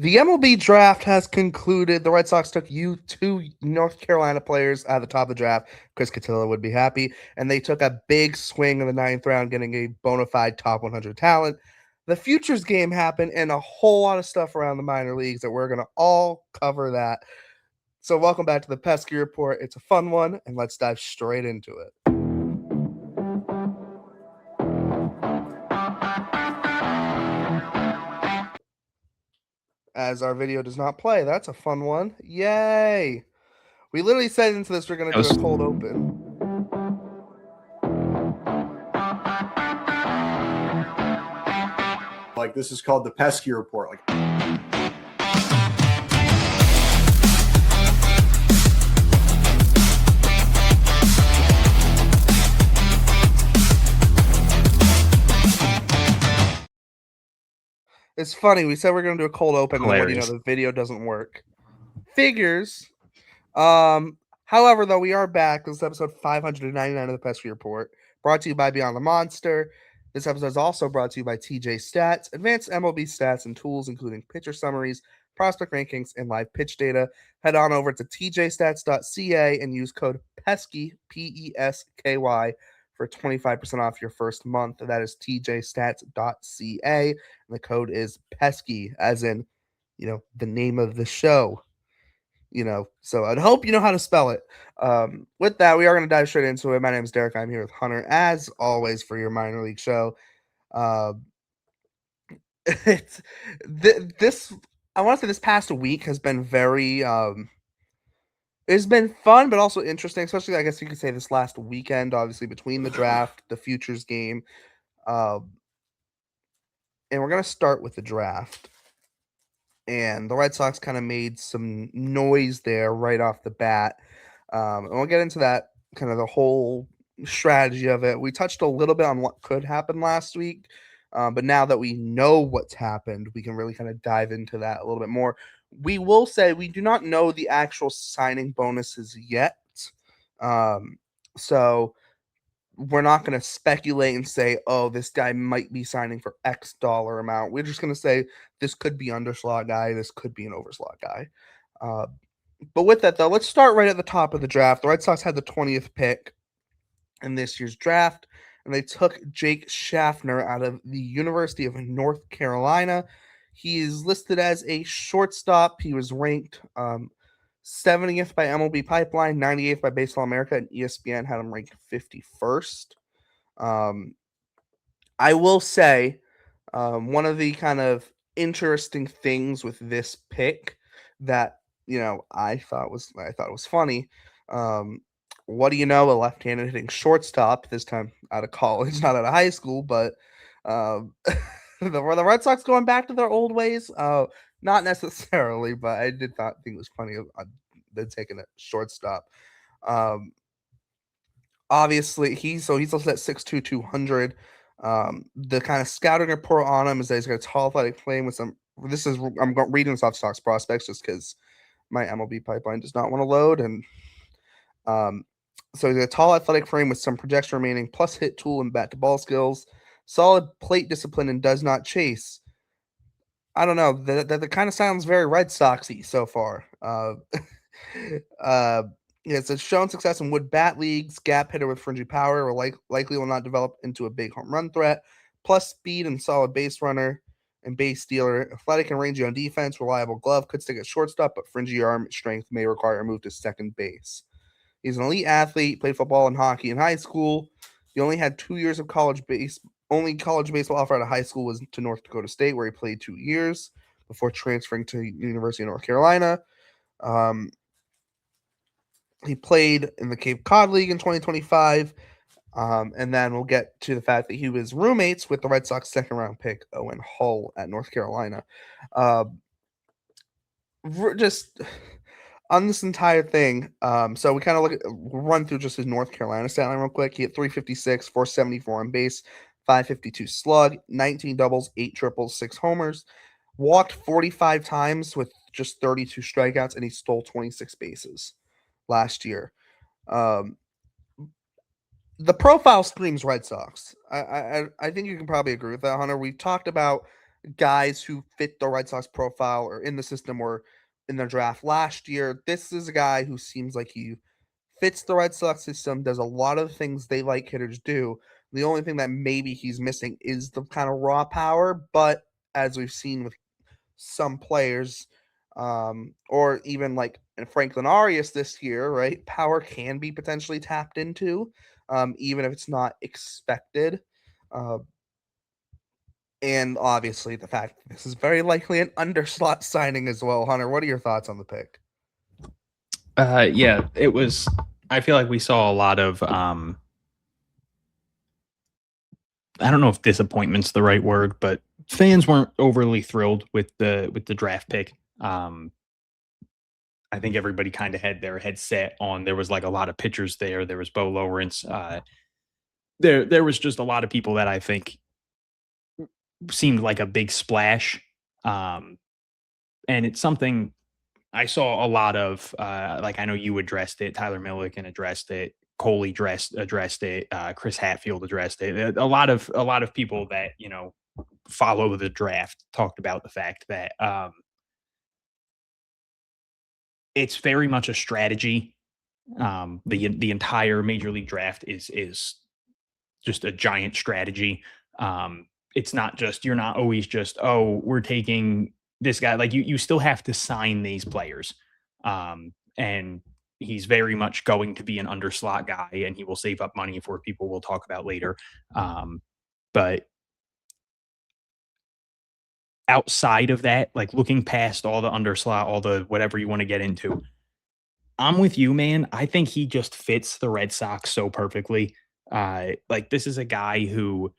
The MLB draft has concluded. The Red Sox took two North Carolina players at the top of the draft. Chris Cotillo would be happy. And they took a big swing in the ninth round, getting a bona fide top 100 talent. The futures game happened and a whole lot of stuff around the minor leagues that we're going to all cover that. So, welcome back to the Pesky Report. It's a fun one, and let's dive straight into it. As our video does not play, that's a fun one. Yay! We literally said into this we're going to do a cold open. Like, this is called the Pesky Report. It's funny. We said we're going to do a cold open, Hilarious. and the video doesn't work. Figures. However, though, we are back. This is episode 599 of the Pesky Report, brought to you by Beyond the Monster. This episode is also brought to you by TJ Stats, advanced MLB stats and tools, including pitcher summaries, prospect rankings, and live pitch data. Head on over to tjstats.ca and use code PESKY, PESKY, for 25% off your first month. That is tjstats.ca, and the code is PESKY, as in, the name of the show. So I'd hope you know how to spell it. With that, we are going to dive straight into it. My name is Derek. I'm here with Hunter, as always, for your minor league show. It's this. I want to say this past week has been very. It's been fun, but also interesting, especially I guess you could say this last weekend, obviously between the draft, the futures game, and we're going to start with the draft. And the Red Sox kind of made some noise there right off the bat. And we'll get into that, kind of the whole strategy of it. We touched a little bit on what could happen last week. But now that we know what's happened, we can really kind of dive into that a little bit more. We will say we do not know the actual signing bonuses yet. So we're not going to speculate and say, oh, this guy might be signing for X dollar amount. We're just going to say this could be underslot guy. This could be an overslot guy. But with that, though, let's start right at the top of the draft. The Red Sox had the 20th pick in this year's draft, and they took Jake Schaffner out of the University of North Carolina. He is listed as a shortstop. He was ranked 70th by MLB Pipeline, 98th by Baseball America, and ESPN had him ranked 51st. I will say one of the kind of interesting things with this pick that I thought it was funny. What do you know? A left-handed hitting shortstop, this time out of college, not out of high school, but the Red Sox going back to their old ways. Not necessarily, but I think it was funny them taking a shortstop. Obviously, he's listed at 6'2", 200. The kind of scouting report on him is that he's got a tall, athletic frame with some. I'm reading this off Sox Prospects just because my MLB Pipeline does not want to load, and so he's got a tall, athletic frame with some projection remaining, plus hit tool and bat to ball skills. Solid plate discipline and does not chase. I don't know. That kind of sounds very Red Soxy so far. It's shown success in wood bat leagues. Gap hitter with fringy power likely will not develop into a big home run threat. Plus speed and solid base runner and base stealer. Athletic and rangy on defense. Reliable glove. Could stick at shortstop, but fringy arm strength may require a move to second base. He's an elite athlete. Played football and hockey in high school. He only had 2 years of college baseball offer out of high school was to North Dakota State, where he played 2 years before transferring to University of North Carolina. He played in the Cape Cod League in 2025. And then we'll get to the fact that he was roommates with the Red Sox second-round pick, Owen Hull, at North Carolina. Just on this entire thing, so we kind of run through just his North Carolina stat line real quick. He hit 356, 474 on base, 552 slug, 19 doubles, 8 triples, 6 homers, walked 45 times with just 32 strikeouts, and he stole 26 bases last year. The profile screams Red Sox. I think you can probably agree with that, Hunter. We've talked about guys who fit the Red Sox profile or in the system or in the draft last year. This is a guy who seems like he fits the Red Sox system, does a lot of the things they like hitters do. The only thing that maybe he's missing is the kind of raw power, but as we've seen with some players, or even like in Franklin Arias this year, right? Power can be potentially tapped into, even if it's not expected. Uh, and obviously, the fact that this is very likely an underslot signing as well. Hunter, what are your thoughts on the pick? Yeah, it was. I feel like we saw a lot of. I don't know if disappointment's the right word, but fans weren't overly thrilled with the draft pick. I think everybody kind of had their head set on. There was like a lot of pitchers there. There was Bo Lawrence. There was just a lot of people that I think seemed like a big splash. And it's something I saw a lot of. Like I know you addressed it. Tyler Milliken addressed it. Coley addressed it. Chris Hatfield addressed it. A lot of people that follow the draft talked about the fact that it's very much a strategy. The entire major league draft is just a giant strategy. It's not just you're not always just we're taking this guy. Like you still have to sign these players, and he's very much going to be an underslot guy, and he will save up money for people we'll talk about later. But outside of that, like looking past all the underslot, all the whatever you want to get into, I'm with you, man. I think he just fits the Red Sox so perfectly. Like this is a guy who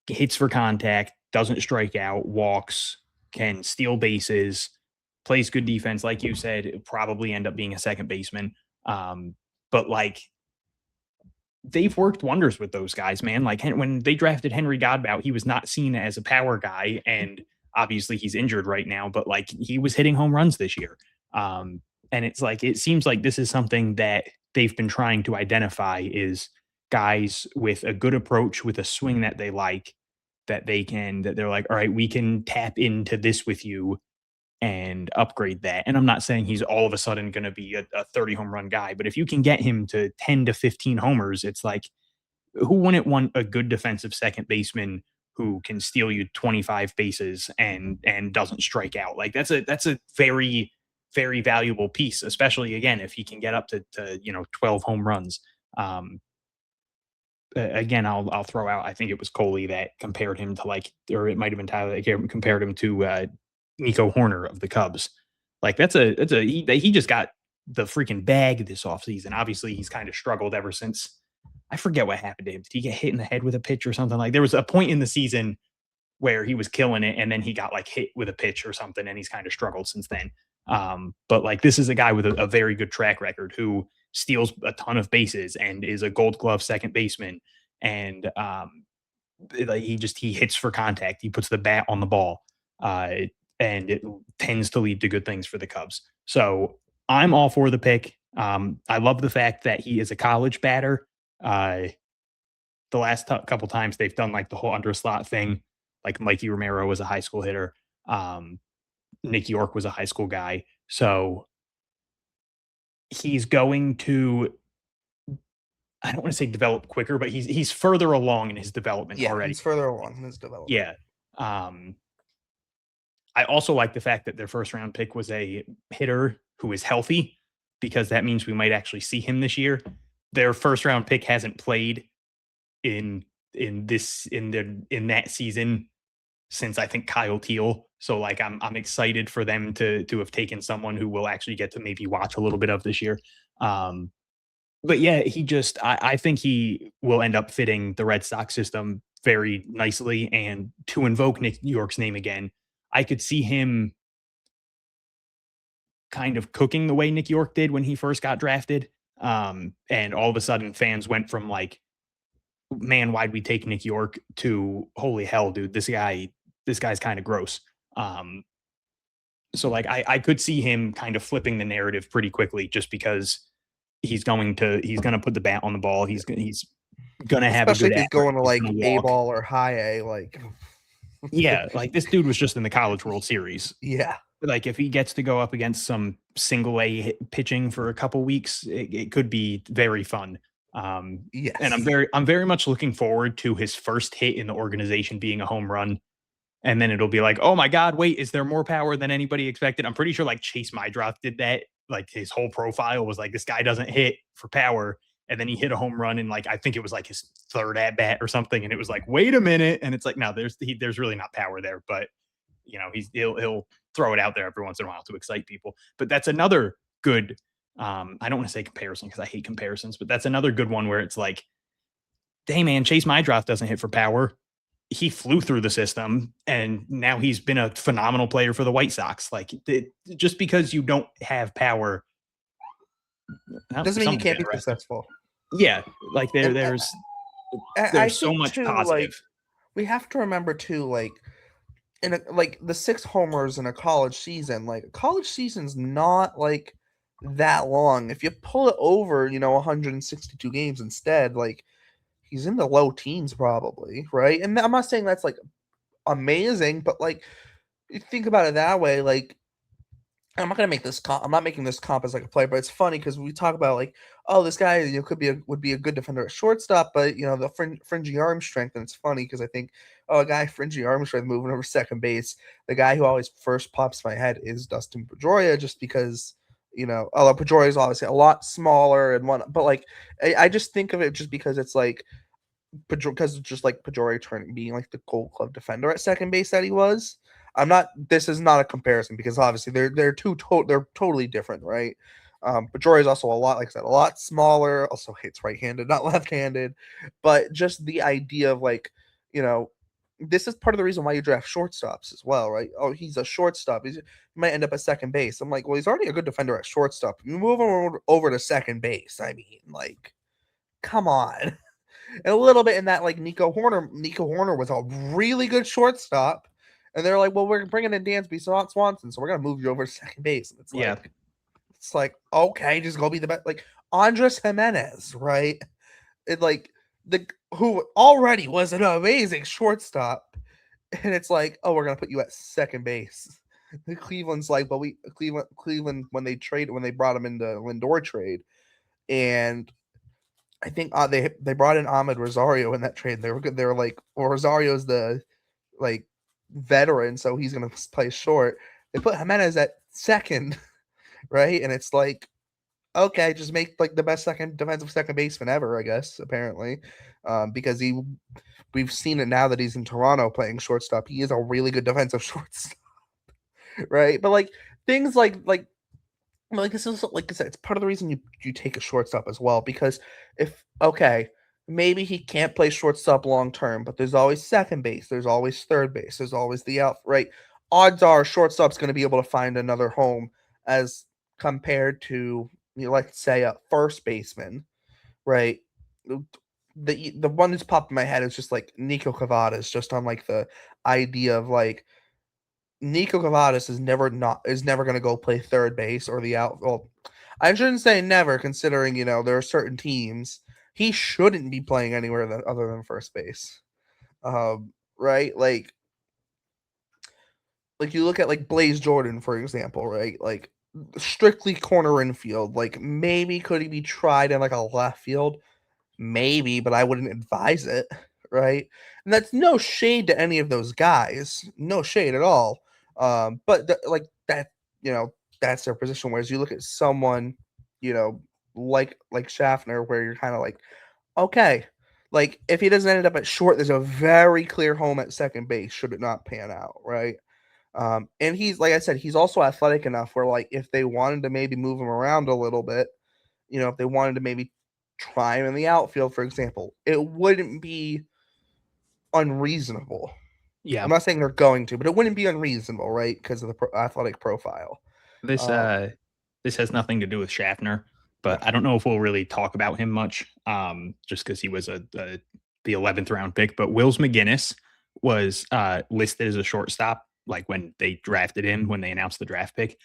hits for contact, doesn't strike out, walks, can steal bases, plays good defense. Like you said, probably end up being a second baseman. But like they've worked wonders with those guys, man. Like when they drafted Henry Godbout, he was not seen as a power guy, and obviously he's injured right now. But like he was hitting home runs this year, and it's like it seems like this is something that they've been trying to identify is guys with a good approach, with a swing that they like, that they're like, all right, we can tap into this with you and upgrade that. And I'm not saying he's all of a sudden going to be a 30 home run guy, but if you can get him to 10 to 15 homers, it's like, who wouldn't want a good defensive second baseman who can steal you 25 bases and doesn't strike out? Like that's a very, very valuable piece, especially again, if he can get up to 12 home runs. Again, I'll throw out, I think it was Coley that compared him to or it might've been Tyler that compared him to Nico Horner of the Cubs. Like he just got the freaking bag this offseason. Obviously, he's kind of struggled ever since. I forget what happened to him. Did he get hit in the head with a pitch or something? Like there was a point in the season where he was killing it, and then he got like hit with a pitch or something, and he's kind of struggled since then. But like this is a guy with a very good track record who steals a ton of bases and is a Gold Glove second baseman, and he hits for contact. He puts the bat on the ball. And it tends to lead to good things for the Cubs. So I'm all for the pick. I love the fact that he is a college batter. The last couple times they've done like the whole underslot thing, like Mikey Romero was a high school hitter. Nick York was a high school guy. So he's going to, I don't want to say develop quicker, but he's further along in his development already. He's further along in his development. Yeah. I also like the fact that their first round pick was a hitter who is healthy, because that means we might actually see him this year. Their first round pick hasn't played in that season since I think Kyle Teal. So like I'm excited for them to have taken someone who will actually get to maybe watch a little bit of this year. But yeah, I think he will end up fitting the Red Sox system very nicely. And to invoke Nick York's name again, I could see him kind of cooking the way Nick York did when he first got drafted. And all of a sudden fans went from like, man, why'd we take Nick York, to holy hell, dude, this guy's kind of gross. So like I could see him kind of flipping the narrative pretty quickly, just because he's gonna put the bat on the ball. He's gonna have especially a good, if he's going to like A ball or high A, like Yeah, like this dude was just in the College World Series. Yeah. Like if he gets to go up against some single A pitching for a couple weeks, it could be very fun. And Yes. I'm very much looking forward to his first hit in the organization being a home run. And then it'll be like, oh my God, wait, is there more power than anybody expected? I'm pretty sure like Chase Mydroth did that. Like his whole profile was like, this guy doesn't hit for power. And then he hit a home run in like, I think it was like his third at bat or something. And it was like, wait a minute. And it's like, no, there's really not power there. But he'll throw it out there every once in a while to excite people. But that's another good, I don't want to say comparison because I hate comparisons, but that's another good one where it's like, hey man, Chase Mydroth doesn't hit for power. He flew through the system and now he's been a phenomenal player for the White Sox. Like just because you don't have power doesn't mean you can't be successful. Yeah. Like there's so much too, positive. Like, we have to remember too, like like the 6 homers in a college season, like a college season's not like that long. If you pull it over, 162 games instead, like he's in the low teens probably, right? And I'm not saying that's like amazing, but like you think about it that way, like I'm not making this comp as like a player, but it's funny because we talk about like, oh, this guy would be a good defender at shortstop, but the fringy arm strength, and it's funny because I think, oh, a guy fringy arm strength moving over second base. The guy who always first pops my head is Dustin Pedroia, just because although Pedroia is obviously a lot smaller but like I just think of it just because it's like because just like Pedroia being like the Gold Glove defender at second base that he was. This is not a comparison because obviously they're totally different, right? Pedroia is also a lot smaller, also hits right-handed, not left-handed, but just the idea of like, this is part of the reason why you draft shortstops as well, right? Oh, he's a shortstop. He might end up at second base. I'm like, well, he's already a good defender at shortstop. You move him over to second base. I mean, like, come on. And a little bit in that, like Nico Horner was a really good shortstop, and they're like, "Well, we're bringing in Dansby Swanson, so we're gonna move you over to second base." And it's like, okay, just go be the best. Like Andres Jimenez, right? It like who already was an amazing shortstop, and it's like, oh, we're gonna put you at second base. Cleveland's like, well, Cleveland when they brought him into Lindor trade, and I think they brought in Ahmed Rosario in that trade. They were good. They were like, well, Rosario's the like veteran, so he's gonna play short. They put Jimenez at second, right? And it's like, okay, just make like the best defensive second baseman ever, I guess. Apparently, because we've seen it now that he's in Toronto playing shortstop. He is a really good defensive shortstop, right? But like things like this is like I said, it's part of the reason you take a shortstop as well, because maybe he can't play shortstop long term, but there's always second base, there's always third base, there's always the out, right? Odds are shortstop's going to be able to find another home as compared to let's say a first baseman, right? The one that's popped in my head is just like Nico Cavadas, just on like the idea of like Nico Cavadas is never going to go play third base or the out. Well, I shouldn't say never, considering there are certain teams he shouldn't be playing anywhere other than first base, right? Like you look at like Blaze Jordan, for example, right? Like strictly corner infield. Like maybe could he be tried in like a left field? Maybe, but I wouldn't advise it, right? And that's no shade to any of those guys, no shade at all. But like that, that's their position. Whereas you look at someone, like Schaffner, where you're kind of like, okay, like if he doesn't end up at short, there's a very clear home at second base should it not pan out, right? And he's, like I said, he's also athletic enough where like if they wanted to maybe move him around a little bit, if they wanted to maybe try him in the outfield, for example, it wouldn't be unreasonable. Yeah. I'm not saying they're going to, but it wouldn't be unreasonable, right? Because of the athletic profile. This has nothing to do with Schaffner, but I don't know if we'll really talk about him much, just because he was the 11th round pick. But Wills McGinnis was listed as a shortstop, like when they drafted him, when they announced the draft pick.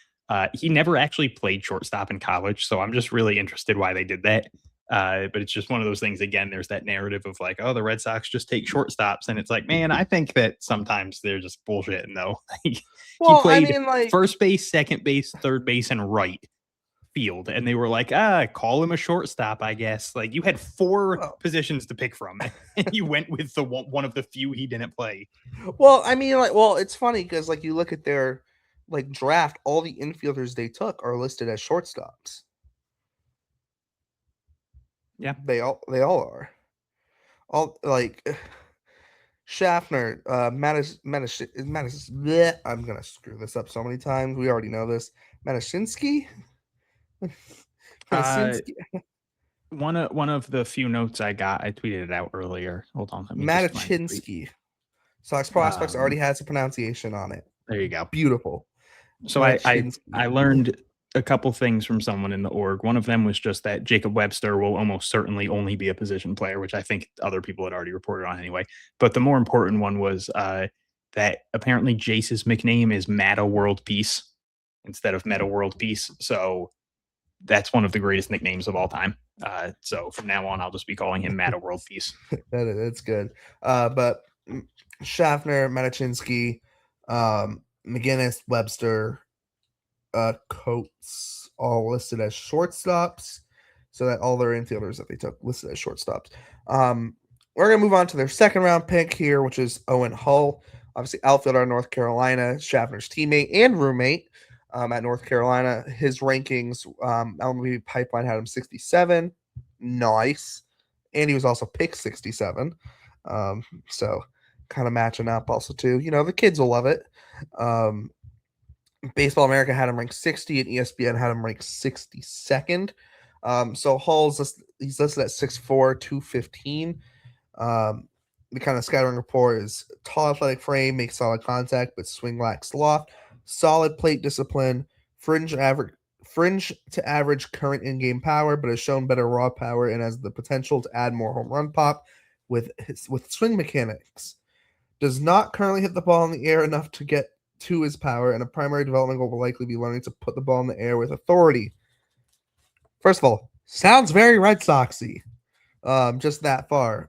He never actually played shortstop in college, so I'm just really interested why they did that. But it's just one of those things. Again, there's that narrative of like, oh, the Red Sox just take shortstops, and it's like, man, I think that sometimes they're just bullshitting though. He played first base, second base, third base, and right field, and they were like, call him a shortstop, I guess. Like, you had four positions to pick from, and you went with the one of the few he didn't play. Well, I mean, it's funny because like you look at their like draft, all the infielders they took are listed as shortstops. Yeah, they all are. All like Schaffner, I'm gonna screw this up so many times. We already know this. Manishinsky. One of the few notes I got, I tweeted it out earlier. Hold on, let me Matichinsky. Sox Prospects already has a pronunciation on it. There you go. Beautiful. So I learned a couple things from someone in the org. One of them was just that Jacob Webster will almost certainly only be a position player, which I think other people had already reported on anyway. But the more important one was that apparently Jace's nickname is Mata World Peace instead of Meta World Peace. So that's one of the greatest nicknames of all time. So from now on, I'll just be calling him Mata World Peace. That's good. But Schaffner, Matichinsky, McGinnis, Webster, Coates, all listed as shortstops, so that all their infielders that they took listed as shortstops. We're gonna move on to their second round pick here, which is Owen Hull, obviously outfielder of North Carolina, Schaffner's teammate and roommate at North Carolina. His rankings, MLB Pipeline had him 67, nice, and he was also picked 67. So kind of matching up also too. The kids will love it. Baseball America had him ranked 60, and ESPN had him ranked 62nd. So Hull's he's listed at 6'4", 215. The kind of scattering report is tall athletic frame, makes solid contact, but swing lacks loft, solid plate discipline, fringe to average current in-game power, but has shown better raw power and has the potential to add more home run pop with swing mechanics. Does not currently hit the ball in the air enough to get to his power, and a primary development goal will likely be learning to put the ball in the air with authority. First of all, sounds very Red Soxy. Just that far.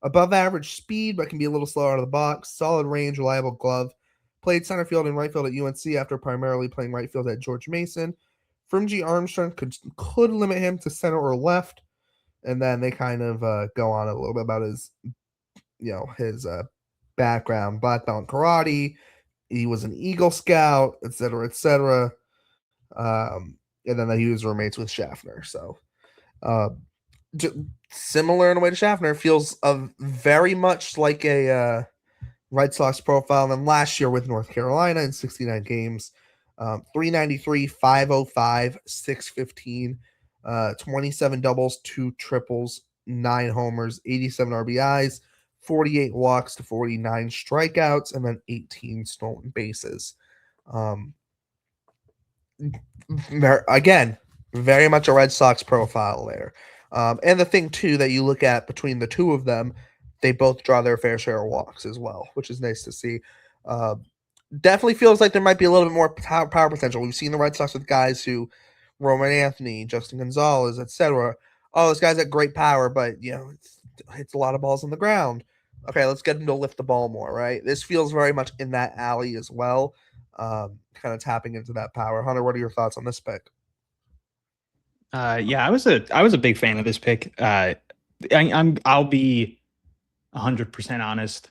Above average speed, but can be a little slower out of the box. Solid range, reliable glove. Played center field and right field at UNC after primarily playing right field at George Mason. Fringy arm strength could limit him to center or left. And then they kind of go on a little bit about his background. Black belt in karate. He was an Eagle Scout, etc., etc. And then that he was roommates with Schaffner. So similar in a way to Schaffner, feels very much like a Red Sox profile. And then last year with North Carolina in 69 games, 393, 505, 615, 27 doubles, 2 triples, 9 homers, 87 RBIs, 48 walks to 49 strikeouts, and then 18 stolen bases. Again, very much a Red Sox profile there. And the thing, too, that you look at between the two of them, they both draw their fair share of walks as well, which is nice to see. Definitely feels like there might be a little bit more power potential. We've seen the Red Sox with guys who, Roman Anthony, Justin Gonzalez, etc. Oh, this guy's got great power, but, hits a lot of balls on the ground. Okay, let's get him to lift the ball more, right? This feels very much in that alley as well, kind of tapping into that power. Hunter, what are your thoughts on this pick? Yeah, I was a big fan of this pick. I'll be 100% honest.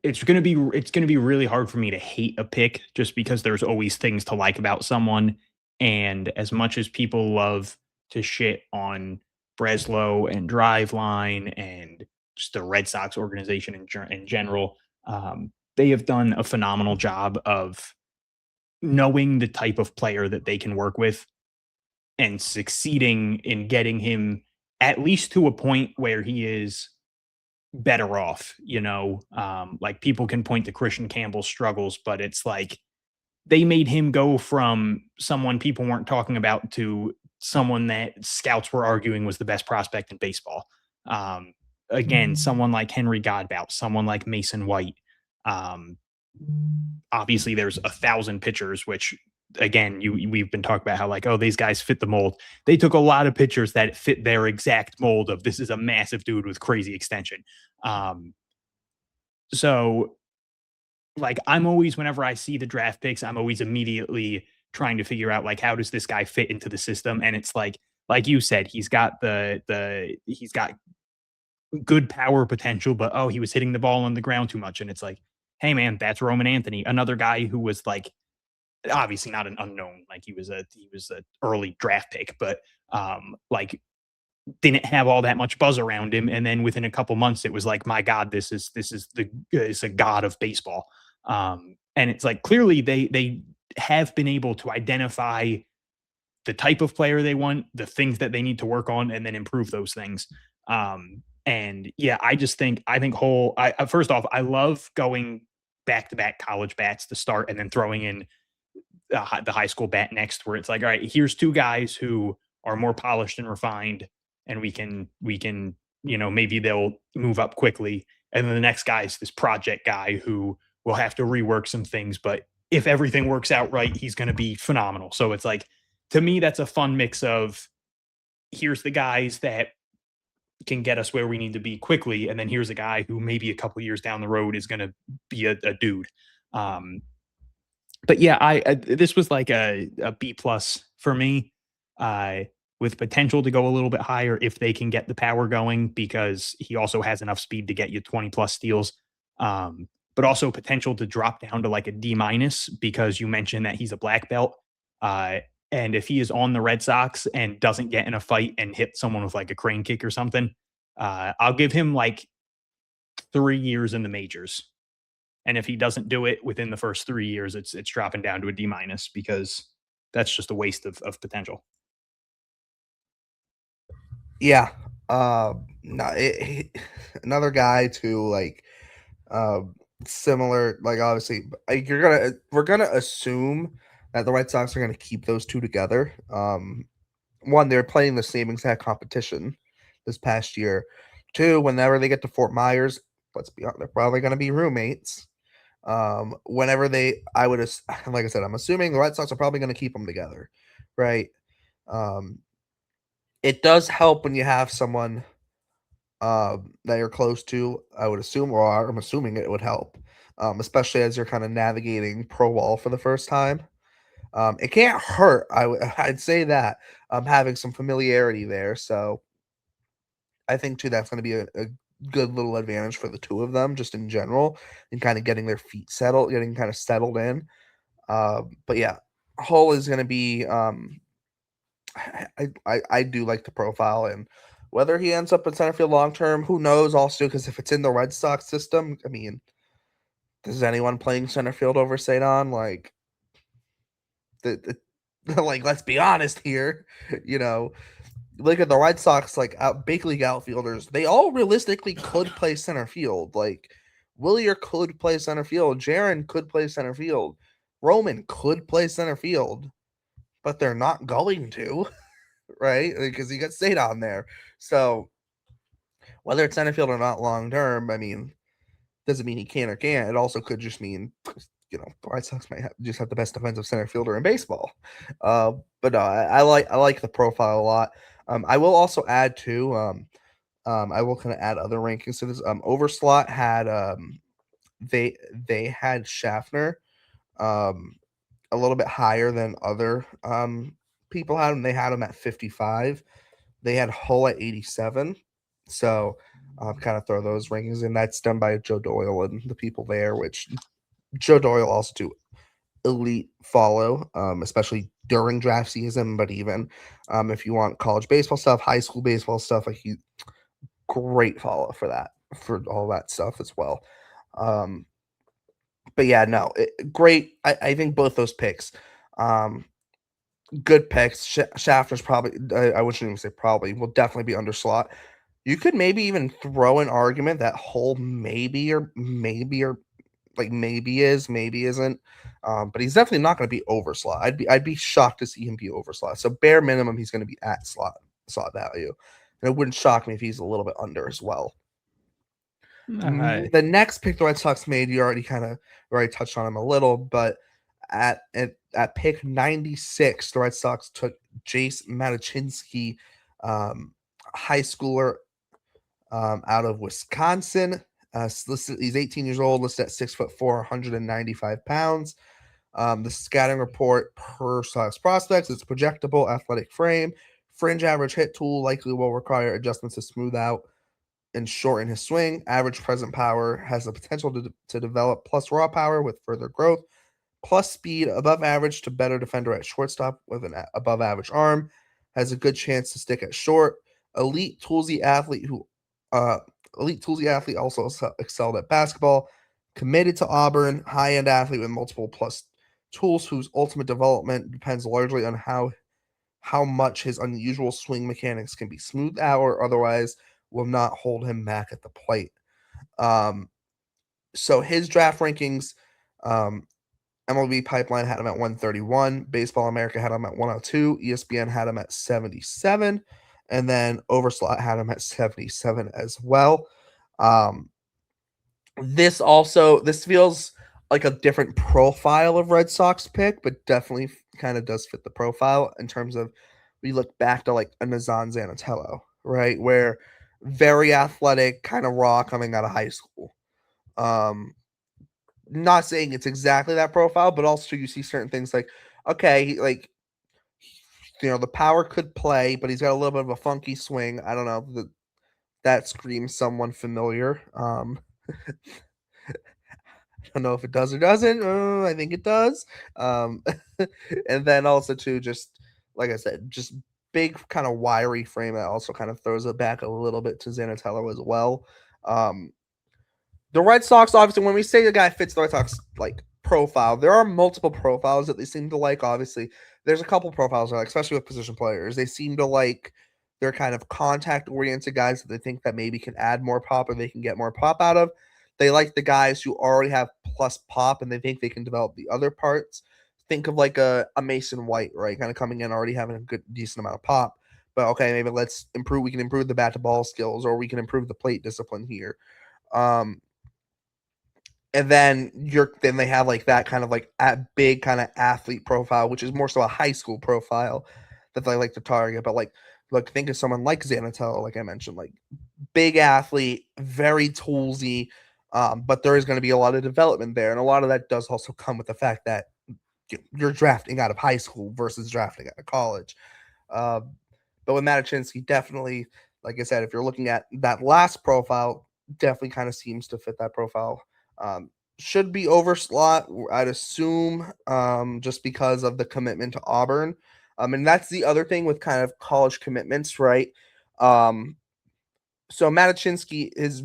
It's gonna be really hard for me to hate a pick just because there's always things to like about someone. And as much as people love to shit on Breslow and Driveline and just the Red Sox organization in general, they have done a phenomenal job of knowing the type of player that they can work with and succeeding in getting him at least to a point where he is better off. Like, people can point to Christian Campbell's struggles, but it's like they made him go from someone people weren't talking about to someone that scouts were arguing was the best prospect in baseball. Again, someone like Henry Godbout, someone like Mason White. Obviously there's 1,000 pitchers, which again, we've been talking about how like, oh, these guys fit the mold. They took a lot of pictures that fit their exact mold of this is a massive dude with crazy extension. So like I'm always, whenever I see the draft picks, I'm always immediately trying to figure out like how does this guy fit into the system. And it's like you said, he's got he's got good power potential, but oh, he was hitting the ball on the ground too much. And it's like, hey man, that's Roman Anthony, another guy who was like obviously not an unknown, like he was a early draft pick, but like didn't have all that much buzz around him. And then within a couple months, it was like, my God, this is it's a god of baseball. And it's like clearly they have been able to identify the type of player they want, the things that they need to work on, and then improve those things. And yeah, I think first off, I love going back to back college bats to start, and then throwing in the high school bat next, where it's like, all right, here's two guys who are more polished and refined, and we can maybe they'll move up quickly, and then the next guy is this project guy who will have to rework some things, but if everything works out right, he's going to be phenomenal. So it's like, to me, that's a fun mix of here's the guys that can get us where we need to be quickly, and then here's a guy who maybe a couple years down the road is going to be a dude. But yeah, I this was like a B plus for me, with potential to go a little bit higher if they can get the power going, because he also has enough speed to get you 20 plus steals. But also potential to drop down to like a D minus, because you mentioned that he's a black belt. And if he is on the Red Sox and doesn't get in a fight and hit someone with like a crane kick or something, I'll give him like 3 years in the majors. And if he doesn't do it within the first 3 years, it's dropping down to a D minus, because that's just a waste of potential. Yeah. No, another guy to like, similar, like obviously, like we're gonna assume that the Red Sox are gonna keep those two together. One, they're playing the same exact competition this past year. Two, whenever they get to Fort Myers, let's be honest, they're probably gonna be roommates. Whenever I would, like I said, I'm assuming the Red Sox are probably gonna keep them together, right? It does help when you have someone that you're close to, I would assume, or I'm assuming it would help, especially as you're kind of navigating pro ball for the first time. It can't hurt. I'd say that having some familiarity there. So I think too that's going to be a good little advantage for the two of them, just in general, and kind of getting their feet settled, getting kind of settled in. But yeah, Hull is going to be. I do like the profile, and whether he ends up in center field long term, who knows? Also, because if it's in the Red Sox system, I mean, does anyone playing center field over Cedon? Like, like, let's be honest here. You know, look at the Red Sox, like big league outfielders. They all realistically could play center field. Like, Willier could play center field. Jaron could play center field. Roman could play center field, but they're not going to. Right? Because you got Cedon there. So whether it's center field or not long term, I mean, doesn't mean he can or can't. It also could just mean, the White Sox might just have the best defensive center fielder in baseball. But no, I like the profile a lot. I will also add too. I will kind of add other rankings to this. Overslot had they had Schaffner a little bit higher than other people had him. They had him at 55. They had Hull at 87. So kind of throw those rankings in. That's done by Joe Doyle and the people there, which Joe Doyle also do elite follow, especially during draft season, but even if you want college baseball stuff, high school baseball stuff, like great follow for that, for all that stuff as well. But yeah, no, great. I think both those picks, good picks. Schaffner's probably, I wouldn't even say probably, will definitely be underslot. You could maybe even throw an argument that Hull maybe or like maybe is, maybe isn't. But he's definitely not going to be overslot. I'd be shocked to see him be overslot. So bare minimum, he's going to be at slot value. And it wouldn't shock me if he's a little bit under as well. The next pick the Red Sox made, you already touched on him a little, but at pick 96, the Red Sox took Jace Matichinsky, high schooler out of Wisconsin. He's 18 years old, listed at 6'4", 195 pounds. The scouting report per Sox prospects: it's projectable, athletic frame, fringe average hit tool, likely will require adjustments to smooth out and shorten his swing. Average present power, has the potential to develop plus raw power with further growth, plus speed, above average to better defender at shortstop with an above average arm, has a good chance to stick at short. Elite toolsy athlete also excelled at basketball, committed to Auburn, high end athlete with multiple plus tools whose ultimate development depends largely on how much his unusual swing mechanics can be smoothed out or otherwise will not hold him back at the plate. So his draft rankings, MLB Pipeline had him at 131, Baseball America had him at 102, ESPN had him at 77, and then Overslot had him at 77 as well. This feels like a different profile of Red Sox pick, but definitely kind of does fit the profile in terms of, we look back to like a Nazan Zanatello, right? Where very athletic, kind of raw coming out of high school. Not saying it's exactly that profile, but also you see certain things like, okay, like, the power could play, but he's got a little bit of a funky swing. I don't know, that screams someone familiar. I don't know if it does or doesn't. I think it does. And then also too, just like I said, just big kind of wiry frame that also kind of throws it back a little bit to Zanatello as well. The Red Sox, obviously, when we say the guy fits the Red Sox like profile, there are multiple profiles that they seem to like. Obviously, there's a couple profiles, like, especially with position players, they seem to like they're kind of contact oriented guys that they think that maybe can add more pop or they can get more pop out of. They like the guys who already have plus pop and they think they can develop the other parts. Think of like a Mason White, right? Kind of coming in already having a good decent amount of pop. But okay, maybe let's improve. We can improve the bat to ball skills, or we can improve the plate discipline here. And then they have like that kind of like big kind of athlete profile, which is more so a high school profile that they like to target. But like, look, think of someone like Zanatello, like I mentioned, like big athlete, very toolsy, but there is going to be a lot of development there, and a lot of that does also come with the fact that you're drafting out of high school versus drafting out of college. But with Matichinsky, definitely, like I said, if you're looking at that last profile, definitely kind of seems to fit that profile. Should be overslot, I'd assume, just because of the commitment to Auburn. And that's the other thing with kind of college commitments, right? So Matichinsky is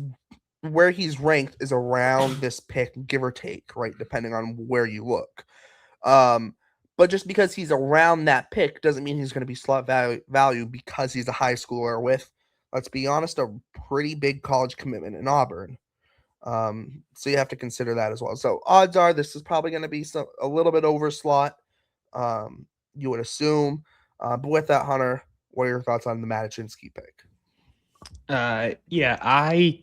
where he's ranked is around this pick, give or take, right? Depending on where you look. But just because he's around that pick doesn't mean he's going to be slot value because he's a high schooler with, let's be honest, a pretty big college commitment in Auburn. So you have to consider that as well. So odds are this is probably going to be a little bit over slot, you would assume. But with that, Hunter, what are your thoughts on the Matichinsky pick? Yeah, I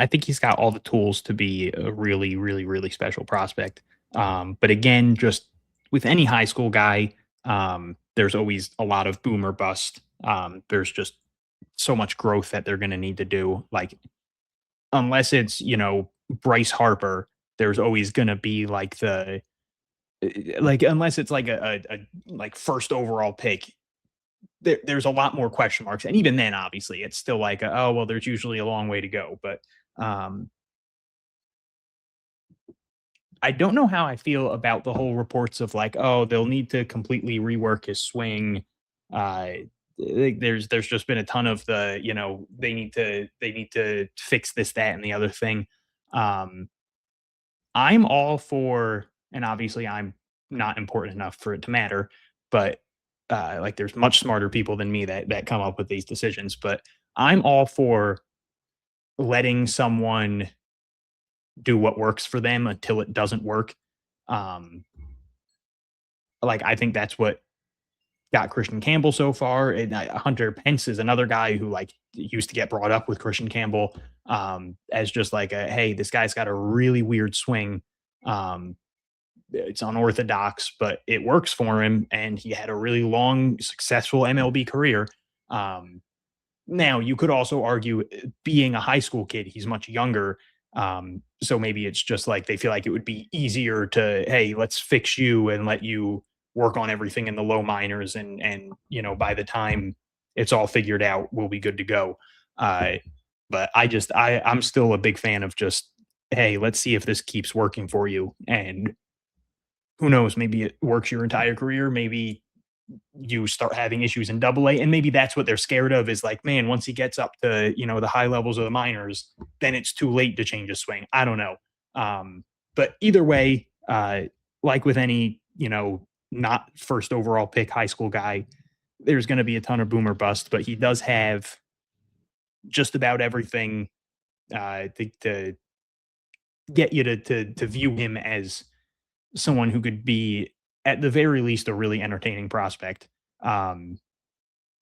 think he's got all the tools to be a really, really, really special prospect. But again, just with any high school guy, there's always a lot of boom or bust. There's just so much growth that they're going to need to do. Like, unless it's, Bryce Harper, there's always going to be like unless it's like a like first overall pick, there's a lot more question marks. And even then, obviously, it's still like, oh, well, there's usually a long way to go. But I don't know how I feel about the whole reports of like, oh, they'll need to completely rework his swing. There's just been a ton of the, they need to fix this, that, and the other thing. I'm all for, and obviously I'm not important enough for it to matter, but like there's much smarter people than me that come up with these decisions. But I'm all for letting someone do what works for them until it doesn't work. Like I think that's what got Christian Campbell so far. And Hunter Pence is another guy who like used to get brought up with Christian Campbell as just like hey, this guy's got a really weird swing. It's unorthodox, but it works for him, and he had a really long, successful MLB career. Now, you could also argue, being a high school kid, he's much younger. So maybe it's just like they feel like it would be easier to, hey, let's fix you and let you work on everything in the low minors, and by the time it's all figured out, we'll be good to go. Uh, but I'm still a big fan of just, hey, let's see if this keeps working for you. And who knows, maybe it works your entire career. Maybe you start having issues in double A, and maybe that's what they're scared of, is like, man, once he gets up to, the high levels of the minors, then it's too late to change his swing. I don't know. But either way, like with any, not first overall pick high school guy, there's going to be a ton of boomer bust, but he does have just about everything to get you to view him as someone who could be, at the very least, a really entertaining prospect. And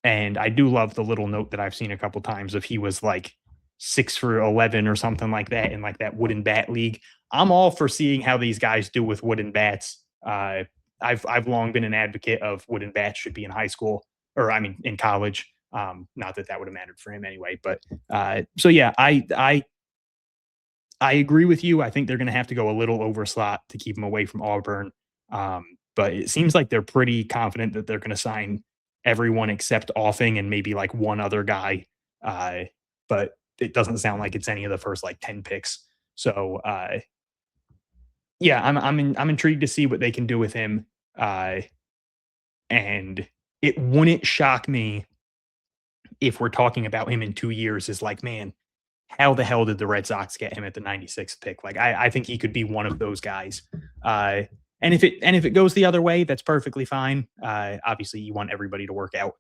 I do love the little note that I've seen a couple times of he was like 6 for 11 or something like that in like that wooden bat league. I'm all for seeing how these guys do with wooden bats. I've long been an advocate of wooden bats should be in high school, or I mean in college. Not that that would have mattered for him anyway, but so yeah, I agree with you. I think they're going to have to go a little overslot to keep him away from Auburn. But it seems like they're pretty confident that they're going to sign everyone except Offing and maybe like one other guy. But it doesn't sound like it's any of the first like 10 picks. So yeah, I'm intrigued to see what they can do with him. And it wouldn't shock me if we're talking about him in 2 years is like, man, how the hell did the Red Sox get him at the 96th pick? Like, I think he could be one of those guys. And if it goes the other way, that's perfectly fine. Obviously, you want everybody to work out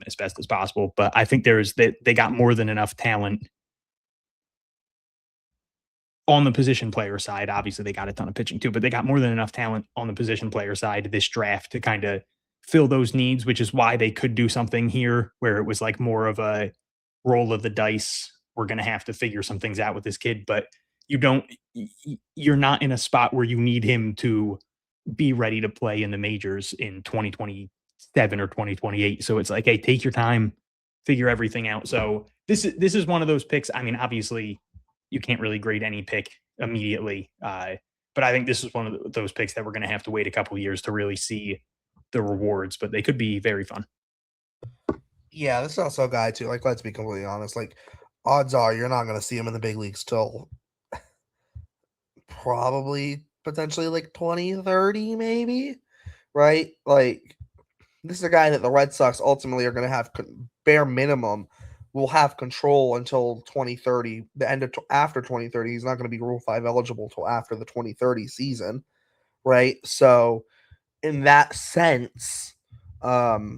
as best as possible. But I think they got more than enough talent on the position player side. Obviously, they got a ton of pitching too, but they got more than enough talent on the position player side this draft to kind of fill those needs, which is why they could do something here where it was like more of a roll of the dice. We're going to have to figure some things out with this kid, but you're not in a spot where you need him to be ready to play in the majors in 2027 or 2028. So it's like, hey, take your time, figure everything out. So this is one of those picks. I mean, obviously you can't really grade any pick immediately. But I think this is one of those picks that we're going to have to wait a couple of years to really see the rewards, but they could be very fun. Yeah, this is also a guy too. Like, let's be completely honest. Like, odds are you're not going to see him in the big leagues till probably potentially like 2030, maybe. Right? Like, this is a guy that the Red Sox ultimately are going to have bare minimum will have control until 2030, the end of after 2030. He's not going to be Rule 5 eligible till after the 2030 season, right? So, in that sense, that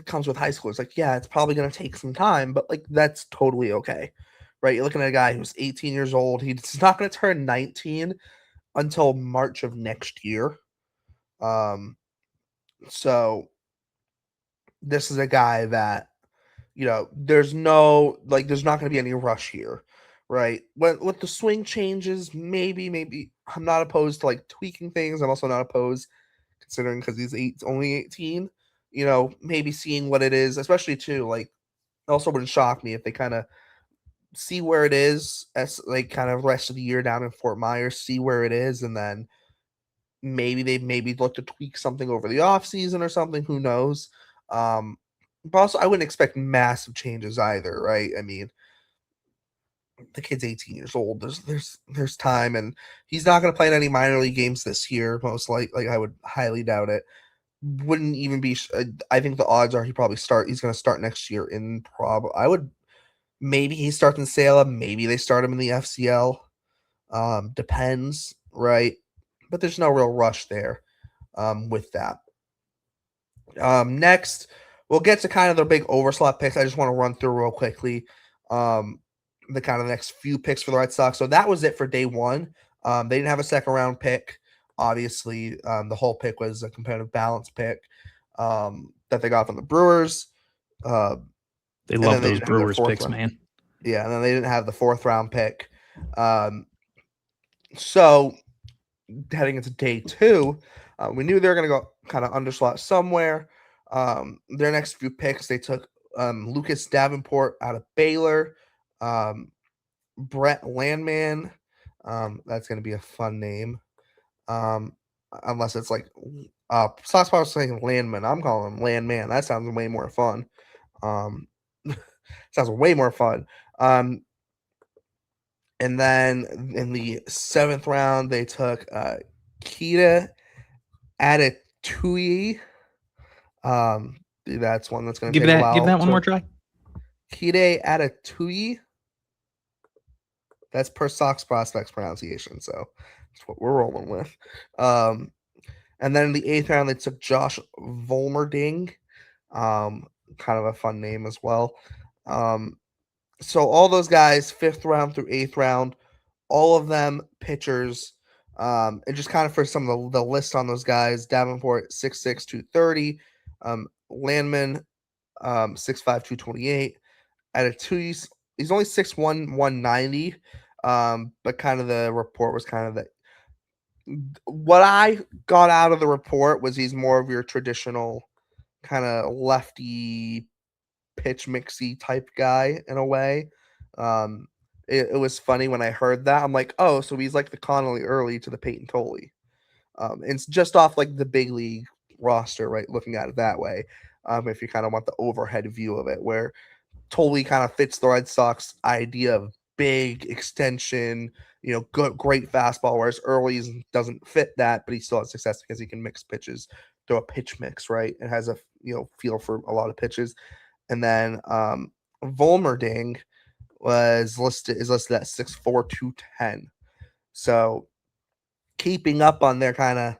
comes with high school. It's like, yeah, it's probably going to take some time, but like that's totally okay, right? You're looking at a guy who's 18 years old. He's not going to turn 19 until March of next year. So this is a guy that, there's not going to be any rush here, right? With the swing changes, maybe I'm not opposed to like tweaking things. I'm also not opposed, considering because he's only 18, maybe seeing what it is, especially too, like, also wouldn't shock me if they kind of see where it is as like kind of rest of the year down in Fort Myers, see where it is, and then maybe look to tweak something over the off season or something. Who knows? But also, I wouldn't expect massive changes either, right? I mean, the kid's 18 years old. There's time, and he's not going to play in any minor league games this year. Most likely, I would highly doubt it. Wouldn't even be. I think the odds are he's going to start next year in maybe he starts in Salem. Maybe they start him in the FCL. Depends, right? But there's no real rush there with that. Next, we'll get to kind of the big overslot picks. I just want to run through real quickly the kind of next few picks for the Red Sox. So that was it for day one. They didn't have a second round pick. Obviously, the whole pick was a competitive balance pick that they got from the Brewers. They love those Brewers picks, man. Yeah, and then they didn't have the fourth round pick. So heading into day 2. We knew they were going to go kind of underslot somewhere. Their next few picks, they took Lucas Davenport out of Baylor, Brett Landman. That's going to be a fun name. Unless it's like Sox was saying Landman. I'm calling him Landman. That sounds way more fun. Sounds way more fun. And then in the 7th round, they took Kita Adetuyi. That's one that's going to Give take a that while. give that one more try. Kita Adetuyi. That's per Sox prospects pronunciation, so that's what we're rolling with. And then in the 8th round, they took Josh Volmerding. Kind of a fun name as well. So all those guys, 5th round through 8th round, all of them pitchers. And just kind of for some of the list on those guys, Davenport 6'6", 230, Landman 6'5", 228. Adetuyi, he's only 6'1", 190. But kind of the report was kind of that. What I got out of the report was he's more of your traditional kind of lefty pitch mixy type guy in a way. It was funny when I heard that. I'm like, oh, so he's like the Connolly Early to the Peyton Tolley. It's just off like the big league roster, right? Looking at it that way. If you kind of want the overhead view of it, where Tolley kind of fits the Red Sox idea of big extension, good, great fastball, whereas Early's doesn't fit that, but he still has success because he can mix pitches, throw a pitch mix, right? It has a feel for a lot of pitches. And then Volmerding is listed at 6'4", 210. So keeping up on their kind of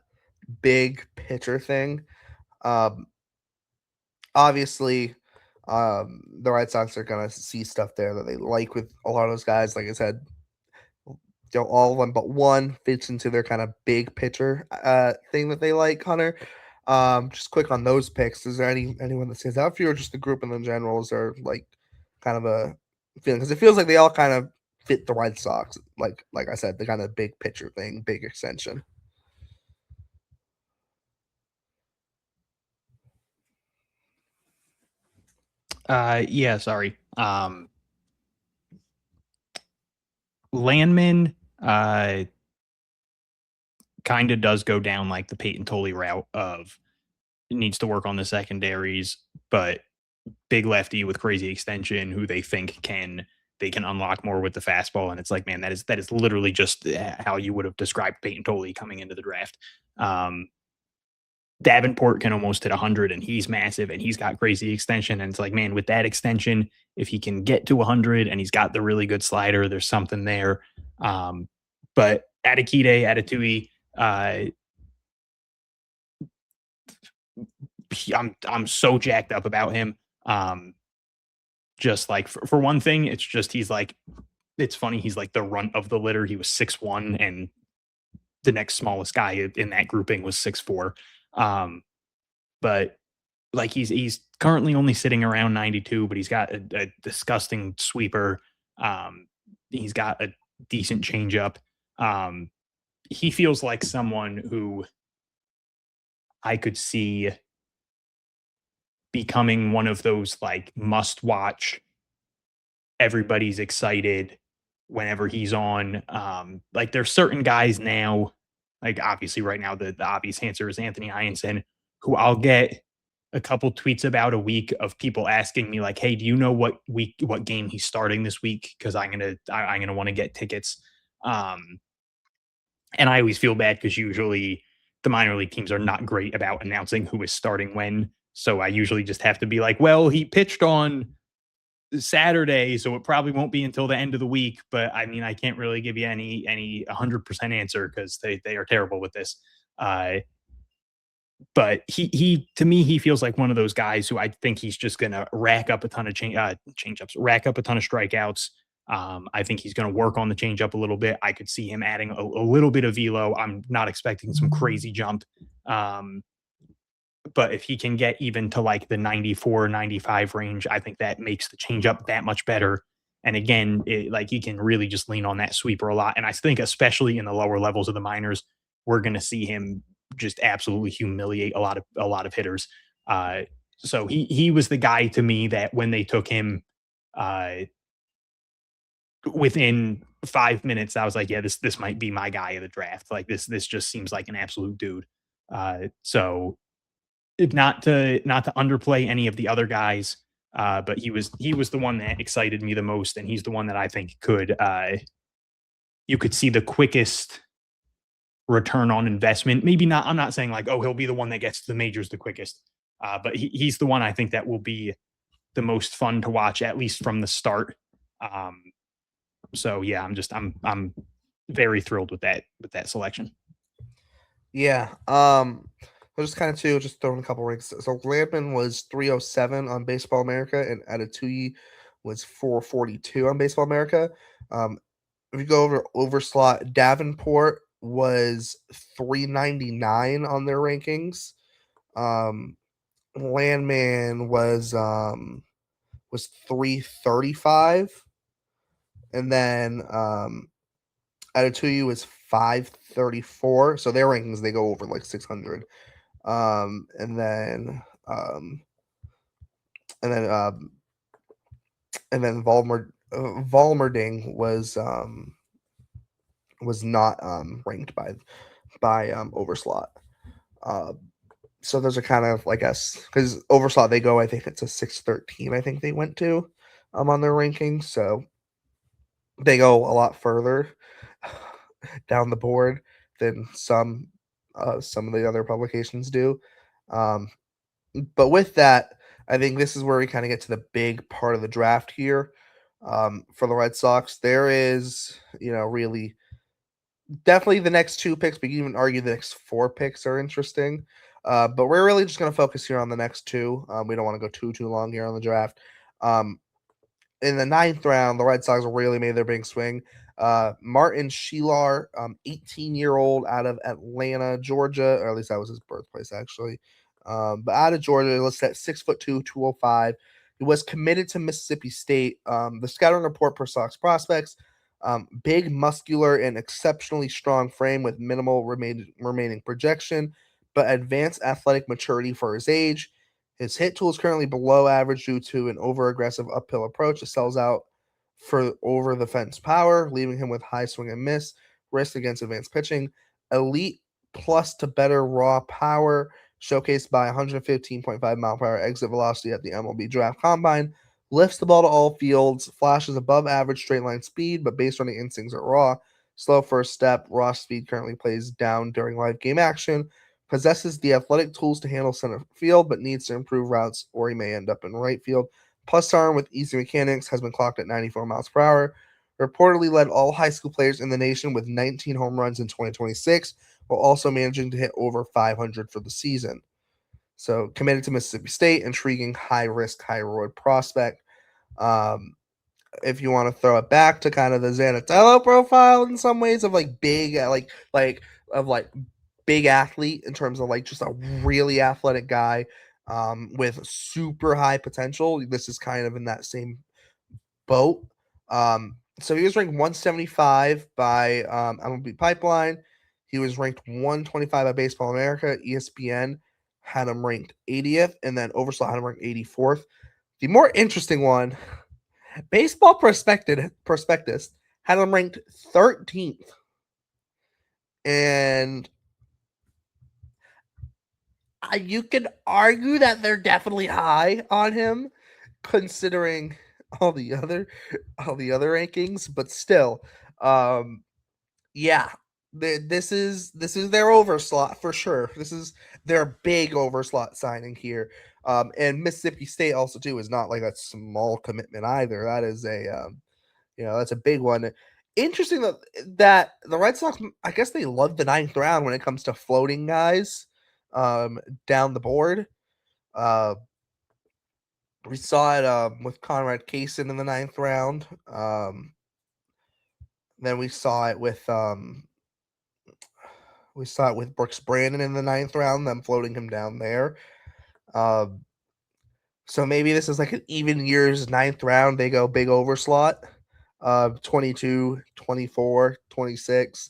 big pitcher thing. Obviously, the Red Sox are going to see stuff there that they like with a lot of those guys. Like I said, all of them but one fits into their kind of big pitcher thing that they like, Hunter. Just quick on those picks. Is there anyone that stands out for you, or just the group in the general? Is there like kind of a feeling? Because it feels like they all kind of fit the Red Sox. Like I said, the kind of big pitcher thing, big extension. Yeah, sorry. Landman kind of does go down like the Peyton Tolley route of needs to work on the secondaries, but big lefty with crazy extension who they think they can unlock more with the fastball. And it's like, man, that is literally just how you would have described Peyton Tolley coming into the draft. Davenport can almost hit 100 and he's massive and he's got crazy extension. And it's like, man, with that extension, if he can get to 100 and he's got the really good slider, there's something there. But Adetuyi, I'm so jacked up about him. Just like for one thing, it's just it's funny. He's like the runt of the litter. He was 6'1", and the next smallest guy in that grouping was 6'4". But like he's currently only sitting around 92, but he's got a disgusting sweeper. He's got a decent changeup. He feels like someone who I could see becoming one of those like must watch. Everybody's excited whenever he's on. Like there's certain guys now, like obviously right now the obvious answer is Anthony Heinsohn, who I'll get a couple tweets about a week of people asking me like, hey, do you know what game he's starting this week? Because I'm gonna want to get tickets. And I always feel bad because usually the minor league teams are not great about announcing who is starting when. So I usually just have to be like, well, he pitched on Saturday, so it probably won't be until the end of the week. But I mean, I can't really give you any 100% answer because they are terrible with this. But he to me, he feels like one of those guys who I think he's just going to rack up a ton of changeups, rack up a ton of strikeouts. I think he's going to work on the changeup a little bit. I could see him adding a little bit of velo. I'm not expecting some crazy jump. But if he can get even to like the 94, 95 range, I think that makes the changeup that much better. And again, like he can really just lean on that sweeper a lot. And I think especially in the lower levels of the minors, we're going to see him just absolutely humiliate a lot of hitters. So he was the guy to me that when they took him within 5 minutes, I was like, yeah, this might be my guy of the draft. Like this just seems like an absolute dude. So not to underplay any of the other guys, but he was the one that excited me the most, and he's the one that I think could you could see the quickest return on investment. Maybe not. I'm not saying like, oh, he'll be the one that gets to the majors the quickest, but he's the one I think that will be the most fun to watch, at least from the start. So yeah, I'm very thrilled with that selection. Yeah. Just kind of just throwing a couple ranks. So Landman was 307 on Baseball America, and Adetui was 442 on Baseball America. If you go over overslot, Davenport was 399 on their rankings. Landman was 335, and then Adetui was 534. So their rankings, they go over like 600. And then Volmerding was not ranked by overslot. So those are kind of, I guess, because overslot, they go, I think it's a 613, I think they went to on their rankings. So they go a lot further down the board than some of the other publications do. But with that, I think this is where we kind of get to the big part of the draft here. For the Red Sox, there is, really definitely the next 2 picks, but you can even argue the next 4 picks are interesting. But we're really just going to focus here on the next 2. We don't want to go too long here on the draft. In the 9th round, the Red Sox really made their big swing. Martin Shelar, 18-year-old out of Atlanta, Georgia, or at least that was his birthplace, actually. But out of Georgia, listed at 6'2", 205. He was committed to Mississippi State. The scouting report per Sox prospects: big, muscular, and exceptionally strong frame with minimal remaining projection, but advanced athletic maturity for his age. His hit tool is currently below average due to an over-aggressive uphill approach. It sells out for over-the-fence power, leaving him with high swing and miss, risk against advanced pitching. Elite plus to better raw power, showcased by 115.5 mile per hour exit velocity at the MLB Draft Combine. Lifts the ball to all fields, flashes above average straight line speed, but based on the instincts are raw. Slow first step, raw speed currently plays down during live game action. Possesses the athletic tools to handle center field, but needs to improve routes or he may end up in right field. Plus arm with easy mechanics, has been clocked at 94 miles per hour. Reportedly led all high school players in the nation with 19 home runs in 2026, while also managing to hit over 500 for the season. So committed to Mississippi State, intriguing, high risk, high reward prospect. If you want to throw it back to kind of the Zanatello profile in some ways of like big, big athlete in terms of like just a really athletic guy with super high potential. This is kind of in that same boat. So he was ranked 175 by MLB Pipeline. He was ranked 125 by Baseball America. ESPN had him ranked 80th, and then Overslot had him ranked 84th. The more interesting one, Baseball Prospectus had him ranked 13th. And you can argue that they're definitely high on him, considering all the other rankings, but still, yeah, this is their overslot for sure. This is their big overslot signing here. And Mississippi State also too is not like a small commitment either. That is a that's a big one. Interesting that the Red Sox, I guess they love the 9th round when it comes to floating guys down the board. We saw it with Conrad Kaysen in the 9th round. Then we saw it with Brooks Brandon in the 9th round, them floating him down there. So maybe this is like an even years 9th round. They go big overslot, 22, 24, 26.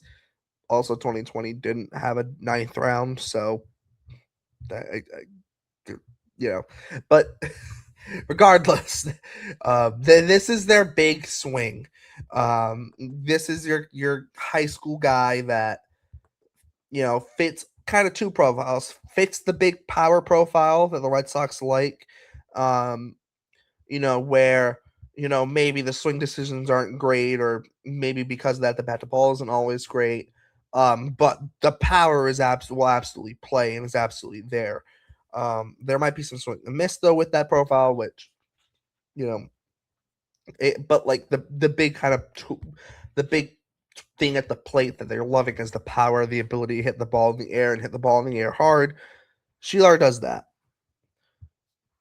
Also, 2020 didn't have a 9th round, so but regardless, this is their big swing. This is your high school guy that fits kind of two profiles. Fits the big power profile that the Red Sox like. Where maybe the swing decisions aren't great, or maybe because of that the bat to ball isn't always great. But the power will absolutely play and is absolutely there. There might be some swing and miss though with that profile, which but like the big kind of the big thing at the plate that they're loving is the power, the ability to hit the ball in the air and hit the ball in the air hard. Sheelar does that.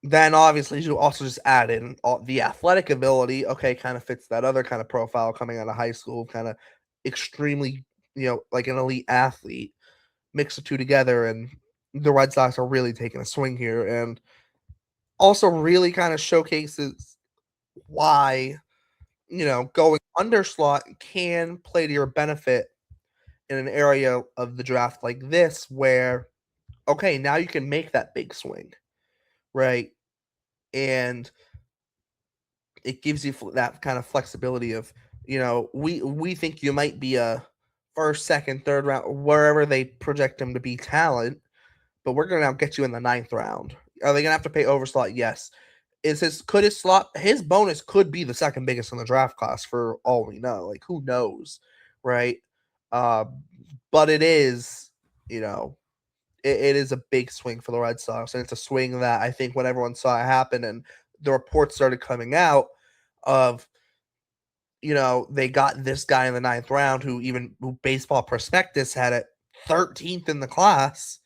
Then obviously you also just add in the athletic ability. Okay, kind of fits that other kind of profile coming out of high school, kind of extremely, like an elite athlete. Mix the two together, and the Red Sox are really taking a swing here, and also really kind of showcases why going underslot can play to your benefit in an area of the draft like this, where okay, now you can make that big swing, right? And it gives you that kind of flexibility of, we think you might be a first, second, third round, wherever they project him to be talent, but we're going to now get you in the 9th round. Are they going to have to pay overslot? Yes. His bonus could be the second biggest in the draft class for all we know. Like, who knows, right? But it is, it is a big swing for the Red Sox, and it's a swing that I think when everyone saw it happen and the reports started coming out of, they got this guy in the 9th round who Baseball Prospectus had it 13th in the class.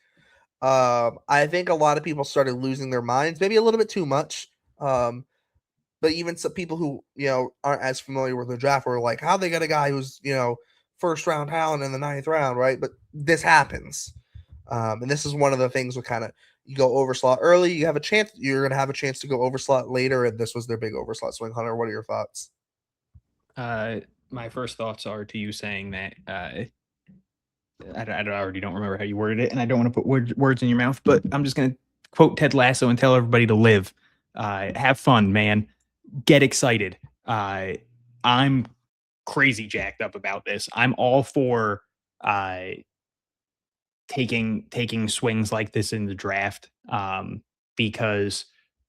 I think a lot of people started losing their minds, maybe a little bit too much. But even some people who, aren't as familiar with the draft were like, how they got a guy who's, first round talent in the 9th round, right? But this happens. And this is one of the things with kind of, you go overslot early, you're going to have a chance to go overslot later. And this was their big overslot swing. Hunter, what are your thoughts? My first thoughts are to you saying that, I already don't remember how you worded it, and I don't want to put words in your mouth, but I'm just going to quote Ted Lasso and tell everybody to live. Have fun, man. Get excited. I'm crazy jacked up about this. I'm all for taking swings like this in the draft, because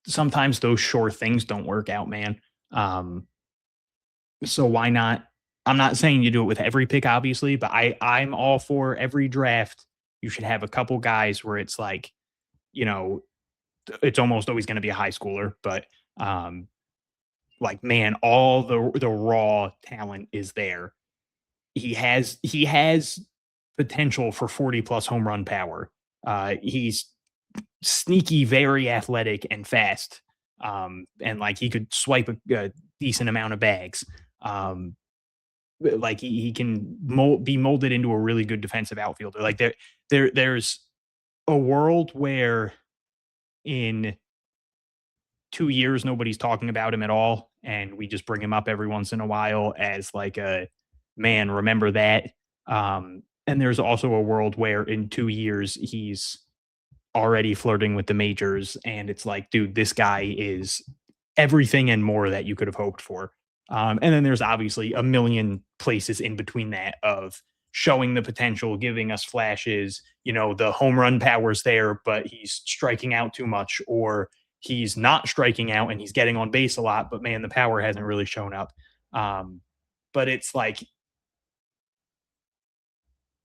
sometimes those sure things don't work out, man. So why not? I'm not saying you do it with every pick, obviously, but I'm all for every draft. You should have a couple guys where it's like, it's almost always going to be a high schooler, but like, man, all the raw talent is there. He has potential for 40 plus home run power. He's sneaky, very athletic and fast. And like, he could swipe a decent amount of bags. Like he can be molded into a really good defensive outfielder. Like there's a world where in 2 years nobody's talking about him at all, and we just bring him up every once in a while as like a man, remember that. And there's also a world where in 2 years he's already flirting with the majors, and it's like, dude, this guy is everything and more that you could have hoped for. And then there's obviously a million places in between that of showing the potential, giving us flashes, the home run power's there, but he's striking out too much, or he's not striking out and he's getting on base a lot, but man, the power hasn't really shown up. But it's like,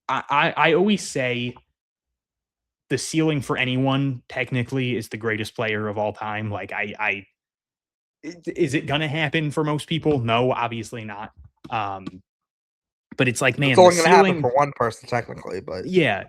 I always say the ceiling for anyone technically is the greatest player of all time. Like is it going to happen for most people? No, obviously not. But it's like, man, it's only going to happen for one person technically, but yeah.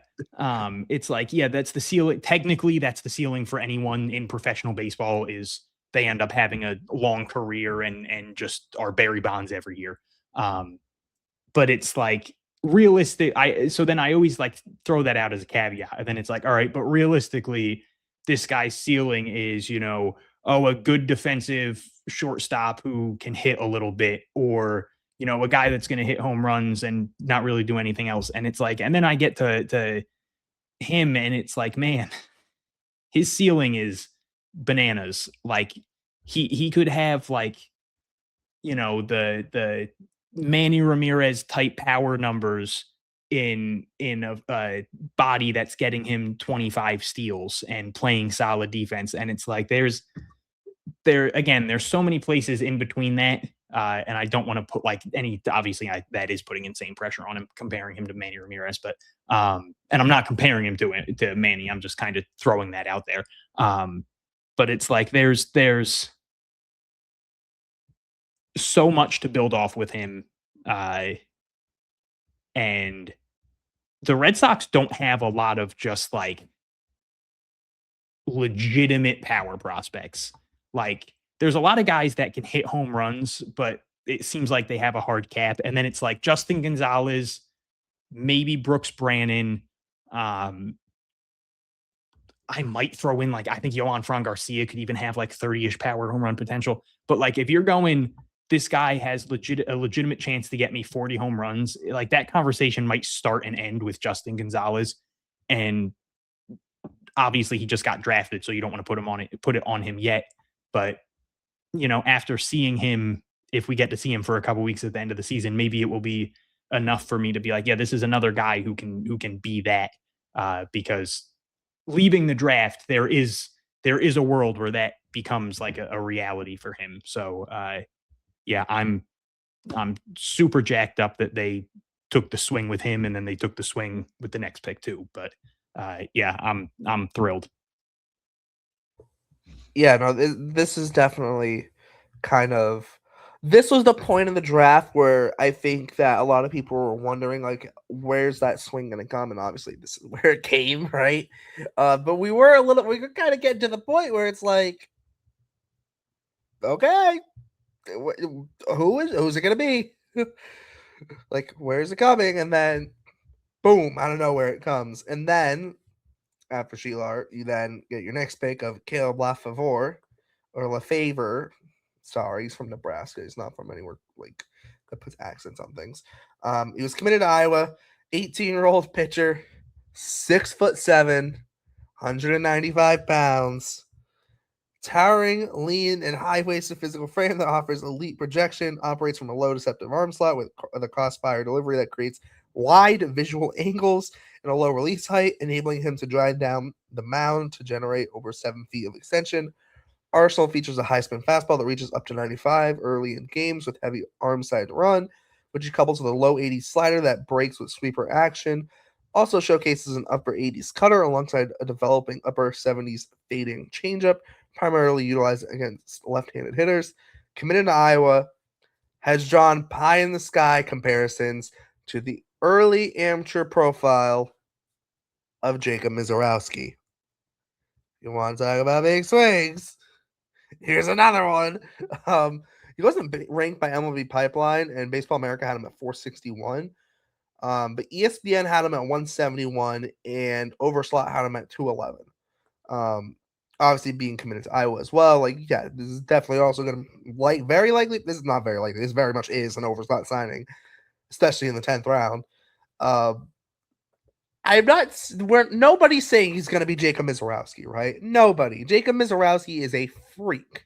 It's like, yeah, that's the ceiling. Technically, that's the ceiling for anyone in professional baseball, is they end up having a long career and just are Barry Bonds every year. But it's like realistic. So then I always like throw that out as a caveat. And then it's like, all right, but realistically, this guy's ceiling is, a good defensive shortstop who can hit a little bit, or a guy that's going to hit home runs and not really do anything else. And it's like, and then I get to him and it's like, man, his ceiling is bananas. Like he could have like, the Manny Ramirez type power numbers in a body that's getting him 25 steals and playing solid defense. And it's like there's so many places in between that. And I don't want to put like any, obviously that is putting insane pressure on him, comparing him to Manny Ramirez, but and I'm not comparing him to Manny. I'm just kind of throwing that out there. But it's like there's so much to build off with him. And the Red Sox don't have a lot of just like legitimate power prospects. Like there's a lot of guys that can hit home runs, but it seems like they have a hard cap. And then it's like Justin Gonzalez, maybe Brooks Brannon. I might throw in like, I think Yohan Fran Garcia could even have like 30-ish power home run potential. But like if you're going, this guy has a legitimate chance to get me 40 home runs, like that conversation might start and end with Justin Gonzalez. And obviously he just got drafted, so you don't want to put it on him yet. But after seeing him, if we get to see him for a couple weeks at the end of the season, maybe it will be enough for me to be like, yeah, this is another guy who can be that. Because leaving the draft, there is a world where that becomes like a reality for him. So yeah, I'm super jacked up that they took the swing with him and then they took the swing with the next pick too. But yeah, I'm thrilled. Yeah, no, this is definitely this was the point in the draft where I think that a lot of people were wondering, like, where's that swing going to come? And obviously this is where it came, right? But we could kind of get to the point where it's like, okay, who's it going to be? Like, where's it coming? And then, boom, I don't know where it comes. And then, after Sheelar, you then get your next pick of Caleb Lefevre. Sorry, he's from Nebraska. He's not from anywhere like that puts accents on things. He was committed to Iowa, 18-year-old pitcher, 6'7", 195 pounds. Towering, lean, and high-waisted physical frame that offers elite projection, operates from a low deceptive arm slot with a crossfire delivery that creates wide visual angles and a low release height, enabling him to drive down the mound to generate over 7 feet of extension. Arsenal features a high-spin fastball that reaches up to 95 early in games with heavy arm side run, which he couples with a low 80s slider that breaks with sweeper action. Also showcases an upper 80s cutter alongside a developing upper 70s fading changeup, primarily utilized against left-handed hitters. Committed to Iowa, has drawn pie-in-the-sky comparisons to the early amateur profile of Jacob Mizorowski. You want to talk about big swings? Here's another one. He wasn't ranked by MLB Pipeline, and Baseball America had him at 461. But ESPN had him at 171, and Overslot had him at 211. Obviously being committed to Iowa as well. Like, yeah, this is definitely also going to very likely. This is not very likely. This very much is an Overslot signing, especially in the 10th round. Nobody's saying he's going to be Jacob Mizorowski, right? Nobody. Jacob Mizorowski is a freak.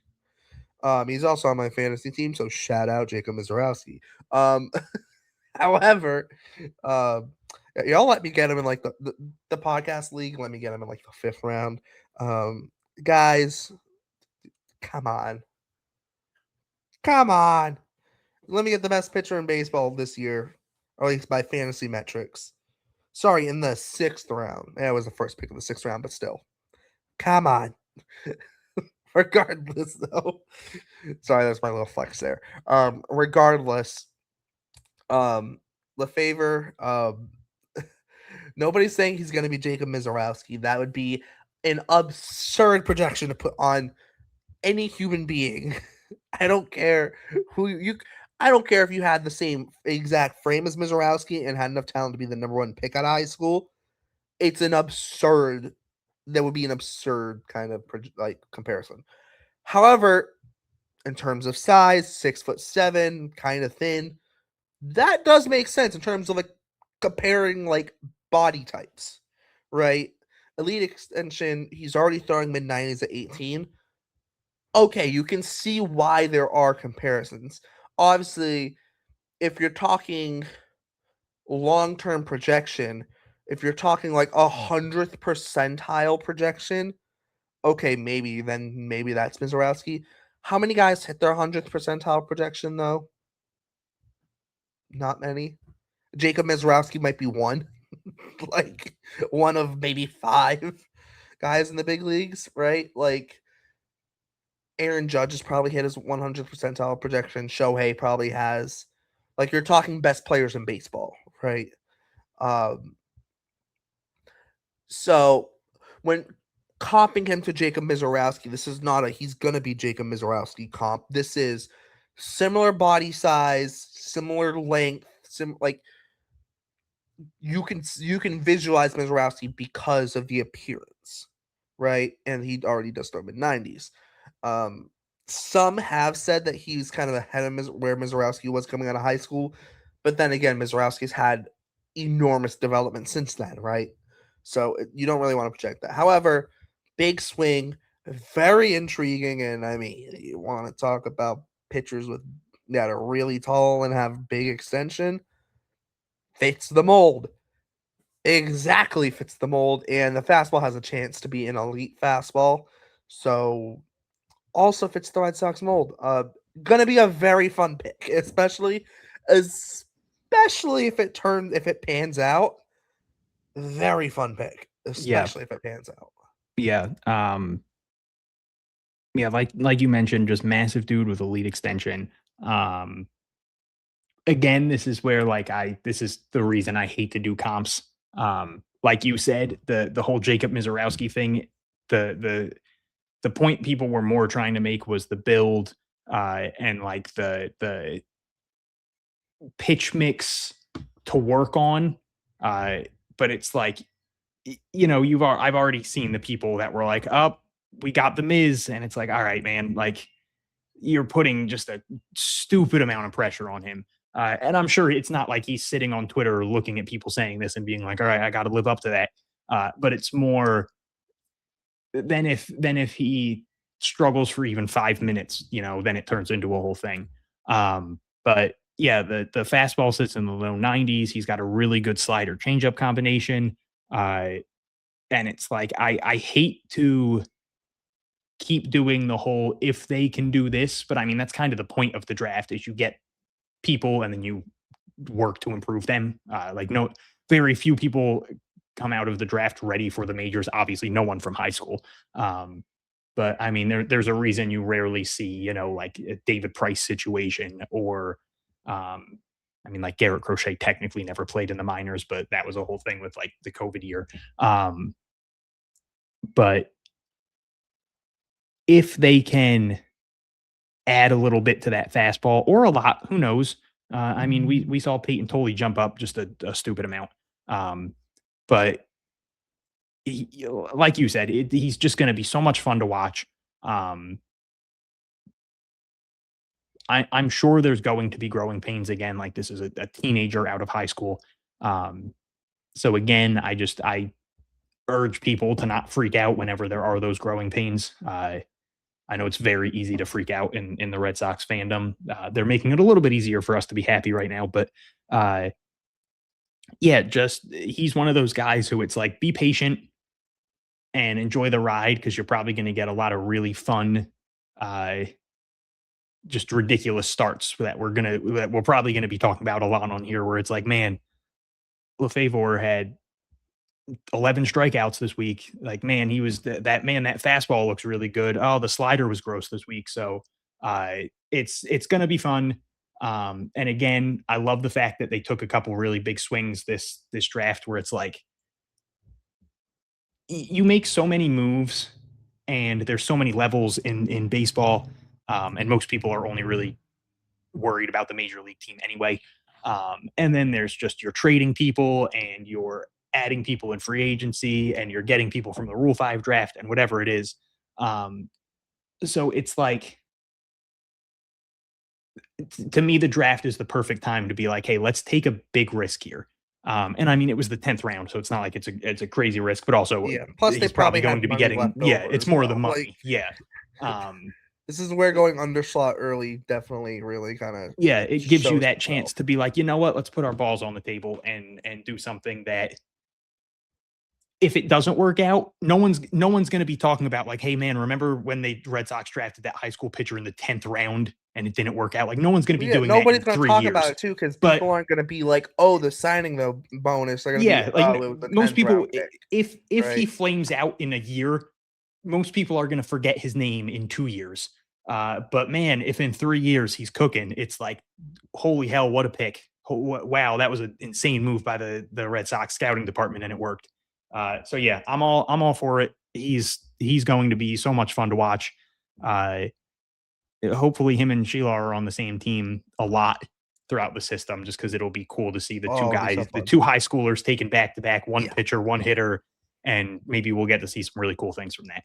He's also on my fantasy team, so shout out Jacob Mizorowski. However, y'all let me get him in like the podcast league. Let me get him in like the 5th round. Guys, come on. Let me get the best pitcher in baseball this year, or at least by fantasy metrics. Sorry, in the 6th round. Yeah, it was the first pick of the 6th round, but still. Come on. Regardless, though. Sorry, that's my little flex there. Regardless, Lefevre, nobody's saying he's going to be Jacob Mizorowski. That would be an absurd projection to put on any human being. I don't care I don't care if you had the same exact frame as Mizorowski and had enough talent to be the number 1 pick out of high school. That would be an absurd kind of comparison. However, in terms of size, 6'7", kind of thin, that does make sense in terms of like comparing like body types, right? Elite extension, he's already throwing mid 90s at 18. Okay, you can see why there are comparisons. Obviously, if you're talking long-term projection, if you're talking like 100th percentile projection, okay, maybe that's Mizorowski. How many guys hit their 100th percentile projection though? Not many. Jacob Mizorowski might be one, like one of maybe 5 guys in the big leagues, right? Like Aaron Judge has probably hit his 100th percentile projection. Shohei probably has. Like you're talking best players in baseball, right? Um, so when comping him to Jacob Mizorowski, this is not a he's gonna be Jacob Mizorowski comp. This is similar body size, similar length, like you can visualize Mizorowski because of the appearance, right? And he already does throw mid 90s. Some have said that he's kind of ahead of where Mizorowski was coming out of high school, but then again, Mizorowski's had enormous development since then, right? So you don't really want to project that. However, big swing, very intriguing, and I mean, you want to talk about pitchers that are really tall and have big extension, fits the mold. Exactly fits the mold, and the fastball has a chance to be an elite fastball. So also fits the Red Sox mold. Gonna be a very fun pick, especially if it pans out. Very fun pick, especially if it pans out. Yeah. Yeah, like you mentioned, just massive dude with elite extension. Again, this is where this is the reason I hate to do comps. Like you said, the whole Jacob Mizorowski thing, the point people were more trying to make was the build and like the pitch mix to work on. But it's like, I've already seen the people that were like, oh, we got the Miz, and it's like, all right, man, like you're putting just a stupid amount of pressure on him. And I'm sure it's not like he's sitting on Twitter looking at people saying this and being like, all right, I got to live up to that. But it's more than if he struggles for even 5 minutes, then it turns into a whole thing. But yeah, the fastball sits in the low 90s. He's got a really good slider changeup combination. And it's like, I hate to keep doing the whole if they can do this, but I mean that's kind of the point of the draft is you get people and then you work to improve them. Very few people come out of the draft ready for the majors. Obviously, no one from high school. But I mean, there's a reason you rarely see, like a David Price situation or, I mean, like Garrett Crochet technically never played in the minors, but that was a whole thing with like the COVID year. But if they can add a little bit to that fastball or a lot, who knows? I mean, we saw Peyton Tolley jump up just a stupid amount. But like you said, he's just going to be so much fun to watch. I'm sure there's going to be growing pains again. Like this is a teenager out of high school. So again, I urge people to not freak out whenever there are those growing pains. I know it's very easy to freak out in the Red Sox fandom. They're making it a little bit easier for us to be happy right now, but yeah, just he's one of those guys who it's like be patient and enjoy the ride because you're probably going to get a lot of really fun, just ridiculous starts that we're probably gonna be talking about a lot on here. Where it's like, man, Lefevre had 11 strikeouts this week. Like, man, he was that man. That fastball looks really good. Oh, the slider was gross this week. So, it's gonna be fun. And again, I love the fact that they took a couple really big swings this draft, where it's like you make so many moves, and there's so many levels in baseball, and most people are only really worried about the major league team anyway. And then there's just you're trading people and you're adding people in free agency and you're getting people from the Rule 5 draft and whatever it is. So it's like to me, the draft is the perfect time to be like, hey, let's take a big risk here. And I mean, it was the 10th round, so it's not like it's a crazy risk, but also Yeah. Plus, they he's probably had going to be money getting, left yeah, over it's as more of the well. money. Like, Yeah. this is where going underslot early definitely really kind of Yeah, it gives you shows that itself. chance to be like, you know what, let's put our balls on the table and do something that if it doesn't work out, no one's going to be talking about like, hey man, remember when the Red Sox drafted that high school pitcher in the 10th round and it didn't work out? Like, no one's going to be doing nobody's that going in to 3 talk years. about it too, because But people aren't going to be like, oh, the signing the bonus. They're going to be, like oh, it was the most 10th people, round pick. if right? he flames out in a year, most people are going to forget his name in 2 years. But man, if in 3 years he's cooking, it's like, holy hell, what a pick. Wow, that was an insane move by the Red Sox scouting department, and it worked. So yeah, I'm all for it. He's going to be so much fun to watch. Hopefully him and Sheila are on the same team a lot throughout the system, just because it'll be cool to see the two it'll be so guys, the fun. two high schoolers taken back to back, one Yeah. pitcher, one hitter, and maybe we'll get to see some really cool things from that.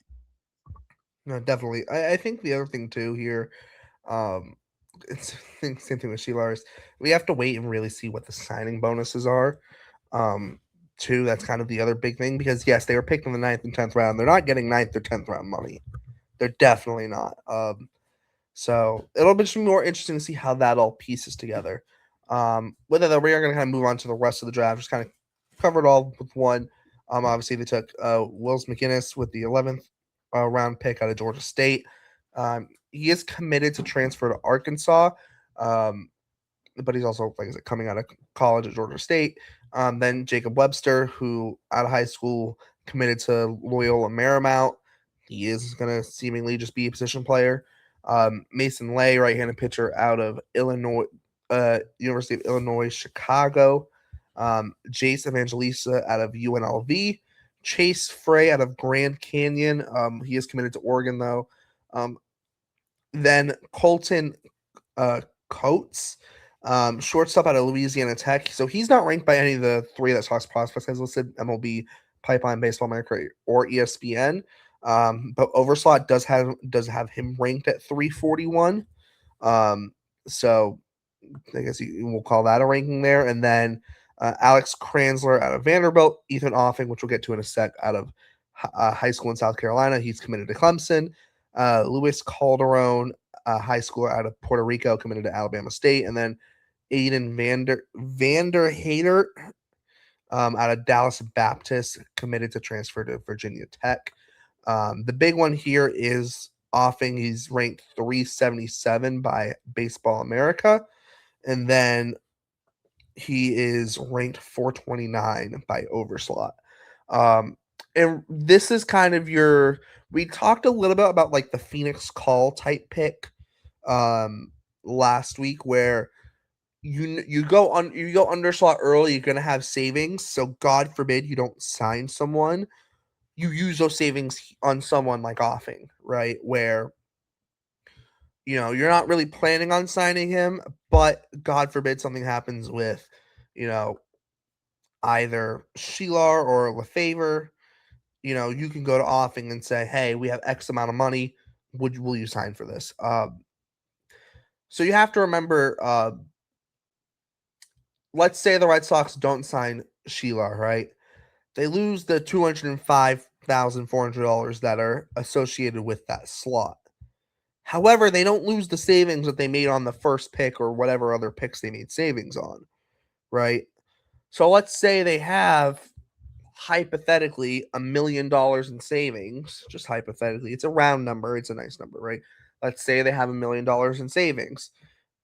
No, definitely. I think the other thing too here, it's same thing with Sheila, is we have to wait and really see what the signing bonuses are. Too, that's kind of the other big thing, because yes, they were picked in the 9th and 10th round. They're not getting 9th or 10th round money. They're definitely not. So it'll be just more interesting to see how that all pieces together. With that, we are going to kind of move on to the rest of the draft. Just kind of covered all with one. Obviously, they took Wills McGinnis with the 11th round pick out of Georgia State. He is committed to transfer to Arkansas, but he's also, like I said, coming out of college at Georgia State. Then Jacob Webster, who out of high school committed to Loyola Marymount. He is going to seemingly just be a position player. Mason Lay, right-handed pitcher out of Illinois, University of Illinois, Chicago. Jace Evangelista out of UNLV. Chase Frey out of Grand Canyon. He is committed to Oregon, though. Then Colton Coates, shortstop out of Louisiana Tech. So he's not ranked by any of the 3 that Sox prospects has listed: MLB, Pipeline, Baseball America, or ESPN. But Overslot does have him ranked at 341. So I guess we'll call that a ranking there. And then Alex Kranzler out of Vanderbilt, Ethan Offing, which we'll get to in a sec, out of high school in South Carolina. He's committed to Clemson. Luis Calderon, high schooler out of Puerto Rico, committed to Alabama State. And then Aiden Vander Hader, out of Dallas Baptist, committed to transfer to Virginia Tech. The big one here is Offing. He's ranked 377 by Baseball America. And then he is ranked 429 by Overslot. And this is kind of we talked a little bit about like the Phoenix Call type pick last week, where you go underslot early, you're gonna have savings. So God forbid you don't sign someone, you use those savings on someone like Offing, right? Where you're not really planning on signing him, but God forbid something happens with, either Sheila or LeFavor. You can go to Offing and say, hey, we have X amount of money. Will you sign for this? So you have to remember, let's say the Red Sox don't sign Sheila, right? They lose the $205,400 that are associated with that slot. However, they don't lose the savings that they made on the first pick or whatever other picks they made savings on, right? So let's say they have, hypothetically, $1 million in savings. Just hypothetically. It's a round number. It's a nice number, right? Let's say they have $1 million in savings,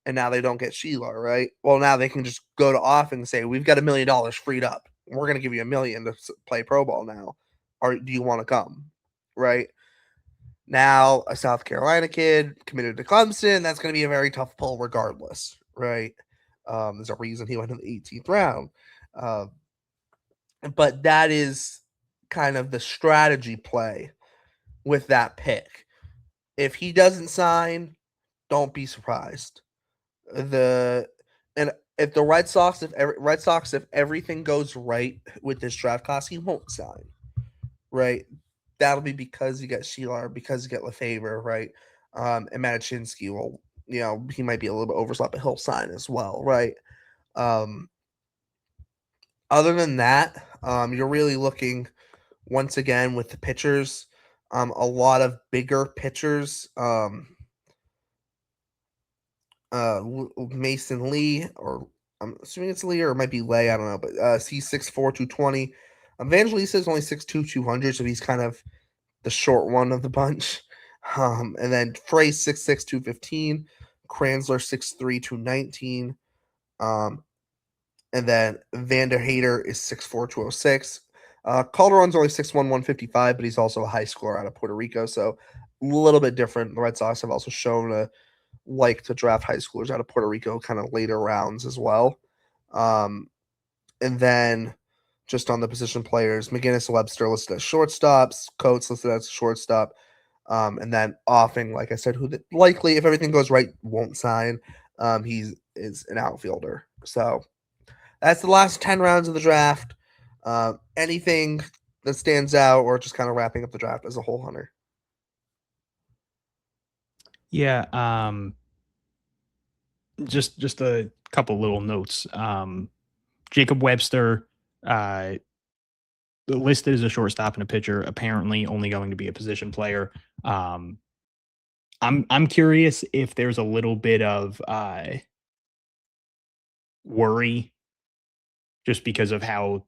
and now they don't get Sheila, right? Well, now they can just go to Off and say, we've got $1 million freed up. We're going to give you $1 million to play pro ball now. Or do you want to come, right? Now, a South Carolina kid committed to Clemson, that's going to be a very tough pull regardless, right? There's a reason he went in the 18th round. But that is kind of the strategy play with that pick. If he doesn't sign, don't be surprised. And if the Red Sox, if everything goes right with this draft class, he won't sign, right? That'll be because you get Sheila, or because you get LeFavor, right? And Matachinsky will he might be a little bit overslot, but he'll sign as well, right? Other than that, you're really looking once again with the pitchers, a lot of bigger pitchers. Mason Lee, or I'm assuming it's Lee, or it might be Lay. I don't know, but he's 6'4", 220. Evangelista is only 6'2", 200, so he's kind of the short one of the bunch. And then Frey 6'6", 215. Kranzler 6'3", 219. And then Vander Hader is 6'4", 206. Calderon's only 6'1", 155, but he's also a high scorer out of Puerto Rico, so a little bit different. The Red Sox have also shown a like to draft high schoolers out of Puerto Rico kind of later rounds as well. And then just on the position players, McGinnis, Webster listed as shortstops, Coates listed as shortstop, and then Offing, like I said, who likely, if everything goes right, won't sign. He is an outfielder. So that's the last 10 rounds of the draft. Anything that stands out, or just kind of wrapping up the draft as a whole, Hunter? Yeah, just a couple little notes. Jacob Webster, listed as a shortstop and a pitcher, apparently only going to be a position player. I'm curious if there's a little bit of worry just because of how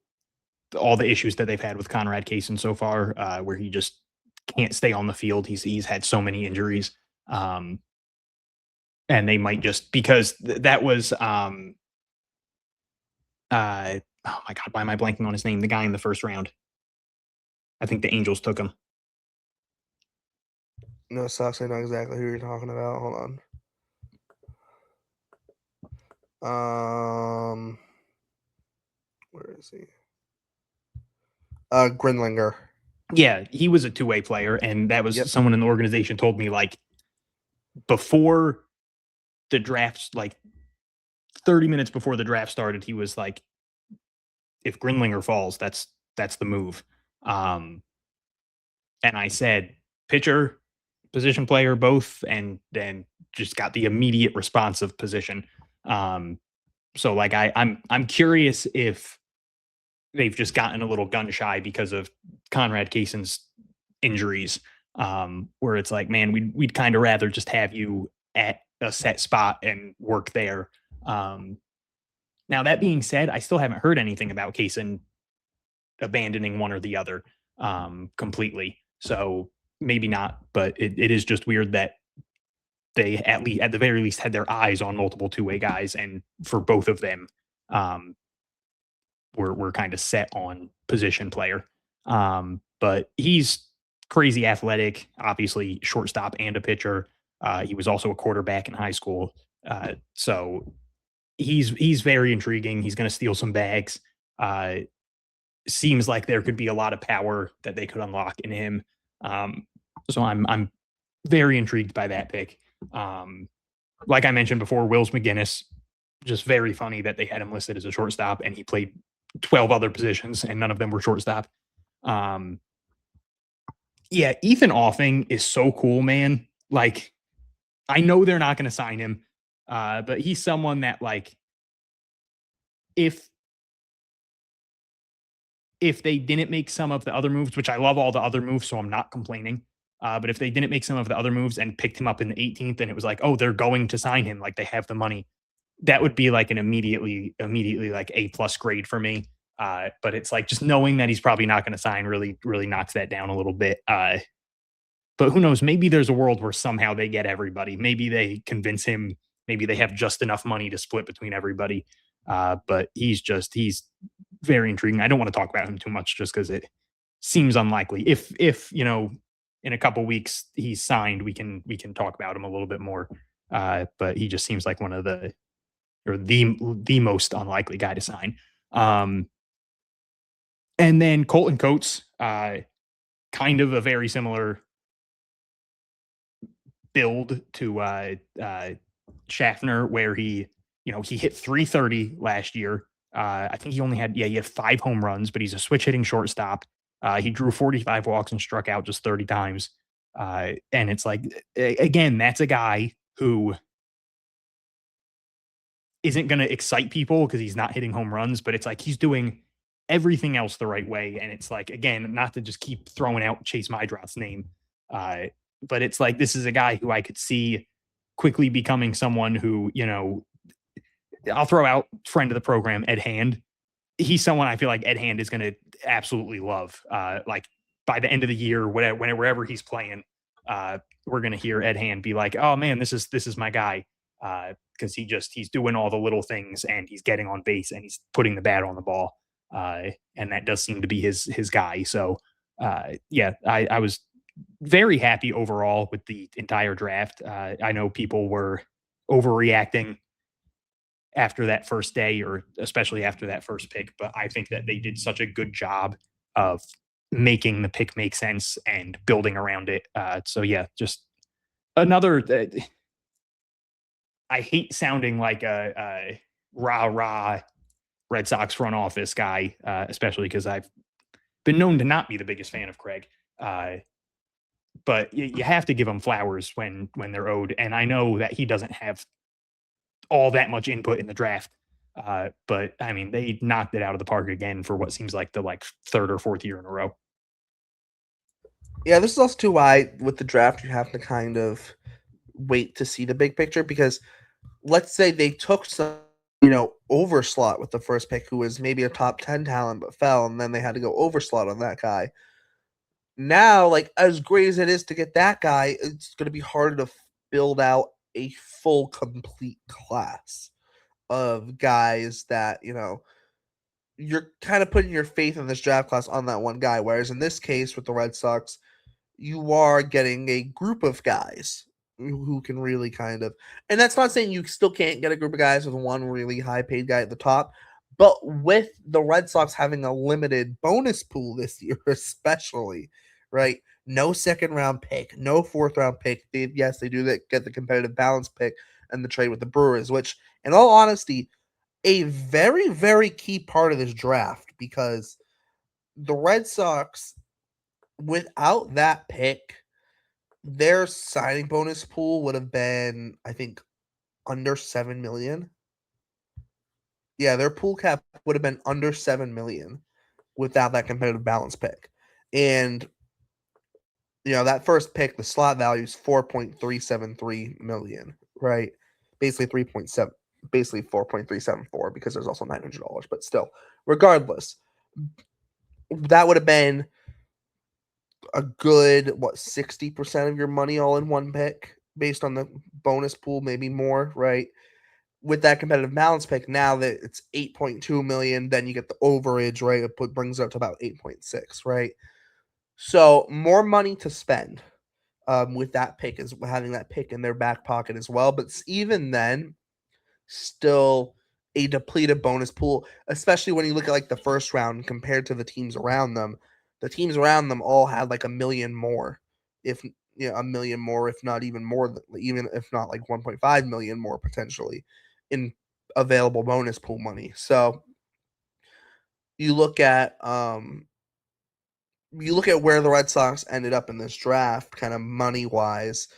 all the issues that they've had with Conrad Kaysen so far, where he just can't stay on the field. He's had so many injuries. And they might just, because that was oh my God, why am I blanking on his name? The guy in the first round. I think the Angels took him. No, sucks. I know exactly who you're talking about. Hold on. Where is he? Grinlinger. Yeah, he was a two-way player, and that was someone in the organization told me, like, before the drafts, like 30 minutes before the draft started, he was like, if Grinlinger falls, that's the move. And I said, pitcher, position player, both, and then just got the immediate response of position. So like I'm curious if they've just gotten a little gun shy because of Conrad Kaysen's injuries, where it's like, man, we'd kind of rather just have you at a set spot and work there. Now that being said, I still haven't heard anything about Kaysen abandoning one or the other completely. So maybe not, but it is just weird that they at the very least had their eyes on multiple two-way guys, and for both of them, we're kind of set on position player. But he's crazy athletic, obviously shortstop and a pitcher. He was also a quarterback in high school. So he's very intriguing. He's going to steal some bags. Seems like there could be a lot of power that they could unlock in him. So I'm very intrigued by that pick. Like I mentioned before, Wills McGinnis, just very funny that they had him listed as a shortstop and he played 12 other positions and none of them were shortstop. Yeah, Ethan Offing is so cool, man. Like, I know they're not going to sign him, but he's someone that, like, if they didn't make some of the other moves, which I love all the other moves, so I'm not complaining. But if they didn't make some of the other moves and picked him up in the 18th and it was like, oh, they're going to sign him, like they have the money, that would be like an immediately like A+ grade for me. But it's like, just knowing that he's probably not going to sign really knocks that down a little bit. But who knows? Maybe there's a world where somehow they get everybody. Maybe they convince him. Maybe they have just enough money to split between everybody. But he's very intriguing. I don't want to talk about him too much just because it seems unlikely. If in a couple weeks he's signed, we can talk about him a little bit more. But he just seems like one of the most unlikely guy to sign. And then Colton Coates, kind of a very similar build to Schaffner, where he hit 330 last year. I think he had 5 home runs, but he's a switch hitting shortstop. He drew 45 walks and struck out just 30 times. And it's like, again, that's a guy who isn't going to excite people because he's not hitting home runs, but it's like he's doing everything else the right way. And it's like, again, not to just keep throwing out Chase Mydroth's name, but it's like this is a guy who I could see quickly becoming someone who, I'll throw out friend of the program, Ed Hand. He's someone I feel like Ed Hand is going to absolutely love. Like by the end of the year, wherever he's playing, we're going to hear Ed Hand be like, "Oh man, this is my guy," because he's doing all the little things and he's getting on base and he's putting the bat on the ball, and that does seem to be his guy. So yeah, I was very happy overall with the entire draft. I know people were overreacting after that first day, or especially after that first pick, but I think that they did such a good job of making the pick make sense and building around it. So yeah, just another. I hate sounding like a rah Red Sox front office guy, especially because I've been known to not be the biggest fan of Craig. But you have to give him flowers when they're owed, and I know that he doesn't have all that much input in the draft. But I mean, they knocked it out of the park again for what seems like the third or fourth year in a row. Yeah, this is also too why with the draft you have to kind of wait to see the big picture, because let's say they took some, overslot with the first pick, who was maybe a top 10 talent but fell, and then they had to go overslot on that guy. Now, as great as it is to get that guy, it's going to be harder to build out a full, complete class of guys that, you're kind of putting your faith in this draft class on that one guy. Whereas in this case with the Red Sox, you are getting a group of guys who can really kind of, and that's not saying you still can't get a group of guys with one really high paid guy at the top, but with the Red Sox having a limited bonus pool this year, especially, right? No second round pick, no fourth round pick. They do that, get the competitive balance pick and the trade with the Brewers, which in all honesty, a very, very key part of this draft, because the Red Sox, without that pick, their signing bonus pool would have been, I think, under 7 million. Yeah, their pool cap would have been under 7 million without that competitive balance pick. And, that first pick, the slot value is 4.373 million, right? Basically 3.7, basically 4.374, because there's also $900, but still, regardless, that would have been a good 60% of your money all in one pick based on the bonus pool, maybe more, right? With that competitive balance pick, now that it's 8.2 million, then you get the overage, right? It brings it up to about 8.6, right? So more money to spend with that pick, is having that pick in their back pocket as well. But even then, still a depleted bonus pool, especially when you look at the first round compared to the teams around them. The teams around them all had a million more, if a million more, if not even more, even if not 1.5 million more potentially in available bonus pool money. So you look at where the Red Sox ended up in this draft, kind of money wise.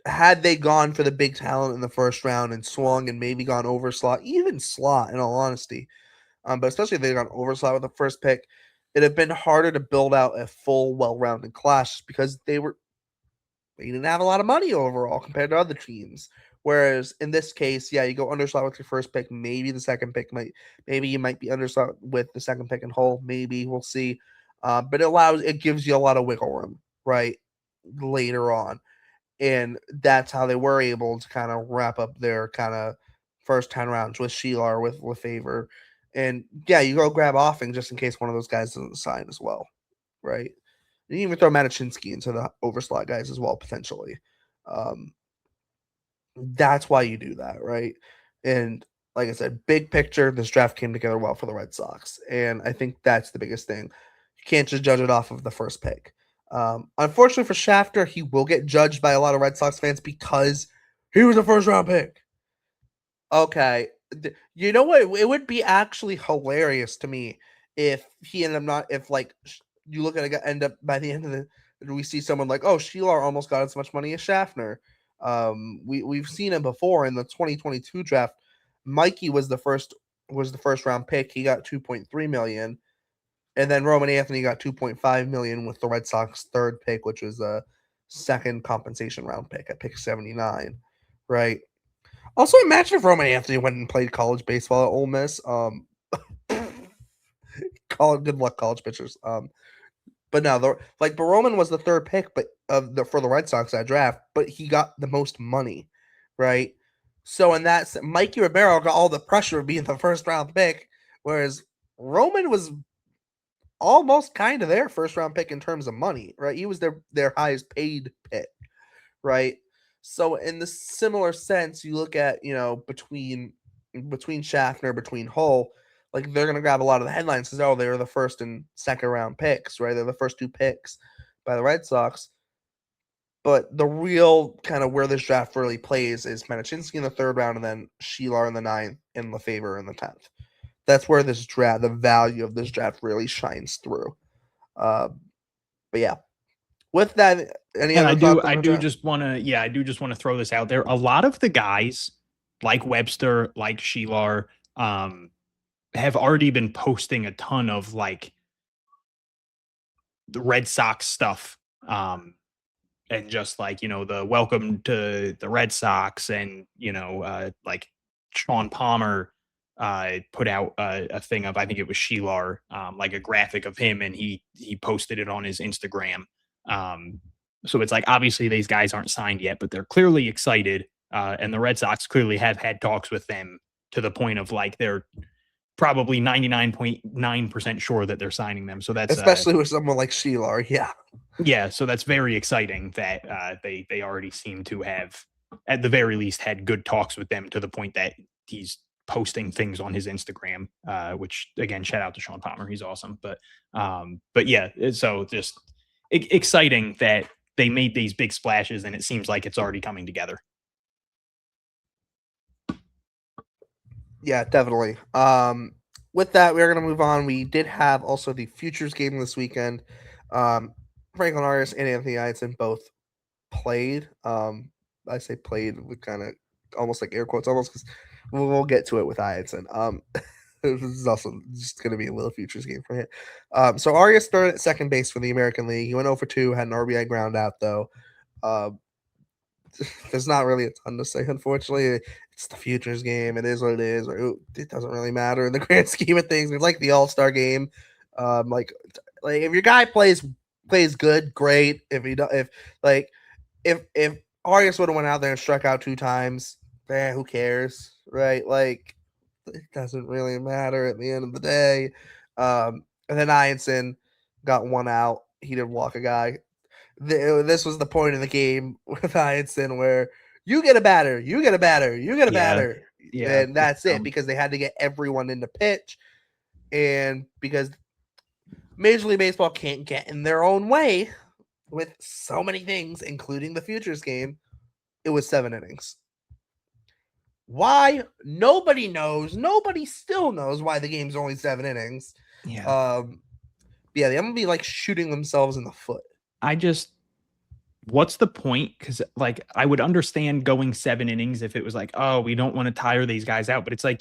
Had they gone for the big talent in the first round and swung and maybe gone overslot, even slot, in all honesty, but especially if they gone overslot with the first pick, it'd have been harder to build out a full, well-rounded class, because they didn't have a lot of money overall compared to other teams. Whereas in this case, yeah, you go underslot with your first pick, maybe the second pick maybe you might be underslot with the second pick and whole, maybe we'll see. But it gives you a lot of wiggle room, right, later on. And that's how they were able to kind of wrap up their kind of first 10 rounds with Sheelar, with LeFevre. And yeah, you go grab Offing just in case one of those guys doesn't sign as well, right? And you even throw Matichinsky into the overslot guys as well, potentially. That's why you do that, right? And like I said, big picture, this draft came together well for the Red Sox. And I think that's the biggest thing. You can't just judge it off of the first pick. Unfortunately for Shafter, he will get judged by a lot of Red Sox fans because he was a first round pick. Okay. You know what? It would be actually hilarious to me if he ended up not, if you look at it, end up by the end of the, we see someone like, oh, Sheelar almost got as much money as Schaffner. We've seen him before in the 2022 draft. Mikey was the first round pick. He got 2.3 million. And then Roman Anthony got 2.5 million with the Red Sox third pick, which was a second compensation round pick at pick 79. Right. Also, imagine if Roman Anthony went and played college baseball at Ole Miss. Good luck, college pitchers. But no, but Roman was the third pick, but for the Red Sox that draft, but he got the most money, right? So in that, Mikey Romero got all the pressure of being the first round pick, whereas Roman was almost kind of their first round pick in terms of money, right? He was their highest paid pick, right? So in the similar sense, you look at between Schaffner, between Hull, like they're gonna grab a lot of the headlines because they were the first and second round picks, right? They're the first two picks by the Red Sox. But the real kind of where this draft really plays is Manichinsky in the third round, and then Sheelar in the ninth, and Lefebvre in the 10th. That's where this draft, the value of this draft, really shines through. But yeah, with that, I do just want to throw this out there. A lot of the guys like Webster, like Sheelar, have already been posting a ton of like the Red Sox stuff. And just like, the welcome to the Red Sox and, like Sean Palmer put out a thing of, I think it was Sheelar, like a graphic of him, and he posted it on his Instagram. So it's like, obviously these guys aren't signed yet, but they're clearly excited. And the Red Sox clearly have had talks with them to the point of like, they're probably 99.9% sure that they're signing them. So that's especially with someone like Sheelar. Yeah. Yeah. So that's very exciting that they already seem to have, at the very least, had good talks with them to the point that he's posting things on his Instagram, which again, shout out to Sean Palmer. He's awesome. But yeah, so just exciting that they made these big splashes and it seems like it's already coming together. Yeah, definitely. With that, we're going to move on. We did have also the futures game this weekend. Franklin Arias and Anthony Ianson both played. I say played with kind of almost like air quotes, almost, because we'll get to it with Ianson. This is also just going to be a little futures game for him. So Arias started at second base for the American League. He went 0-for-2, had an RBI ground out, though. There's not really a ton to say, unfortunately. It's the futures game. It is what it is. It doesn't really matter in the grand scheme of things. It's like the All-Star game. Like if your guy plays good, great. If Arias would have went out there and struck out 2 times, who cares, right? Like it doesn't really matter at the end of the day. And then Ianson got 1 out. He did walk a guy. This was the point of the game with Ianson where you get a batter, you get a batter, you get a batter. Yeah, and that's it, because they had to get everyone in the pitch. And because Major League Baseball can't get in their own way with so many things, including the futures game, it was 7 innings. Why? Nobody knows. Nobody still knows why the game's only 7 innings. Yeah. Yeah, they're gonna be like shooting themselves in the foot. What's the point? Because like I would understand going 7 innings if it was like, oh, we don't want to tire these guys out, but it's like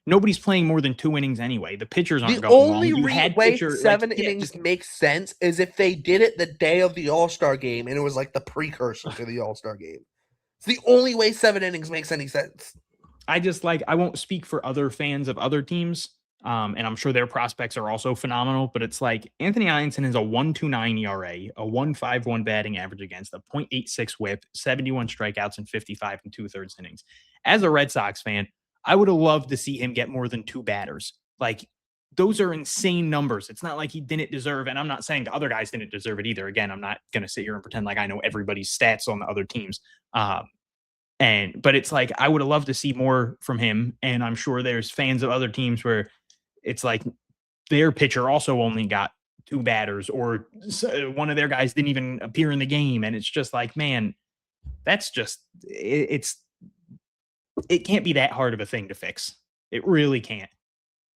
nobody's playing more than 2 innings anyway. The pitchers aren't going long. The only way 7 innings makes sense is if they did it the day of the All-Star game and it was like the precursor to the All-Star game. It's the only way 7 innings makes any sense. I won't speak for other fans of other teams. And I'm sure their prospects are also phenomenal, but it's like Anthony Ianson has a 1.29 ERA, a 1.51 batting average against, a 0.86 whip, 71 strikeouts, and 55 2/3 innings. As a Red Sox fan, I would have loved to see him get more than 2 batters. Like, those are insane numbers. It's not like he didn't deserve, and I'm not saying the other guys didn't deserve it either. Again, I'm not going to sit here and pretend like I know everybody's stats on the other teams. But it's like, I would have loved to see more from him. And I'm sure there's fans of other teams where it's like their pitcher also only got 2 batters, or one of their guys didn't even appear in the game. And it's just like, man, that's just, it can't be that hard of a thing to fix. It really can't.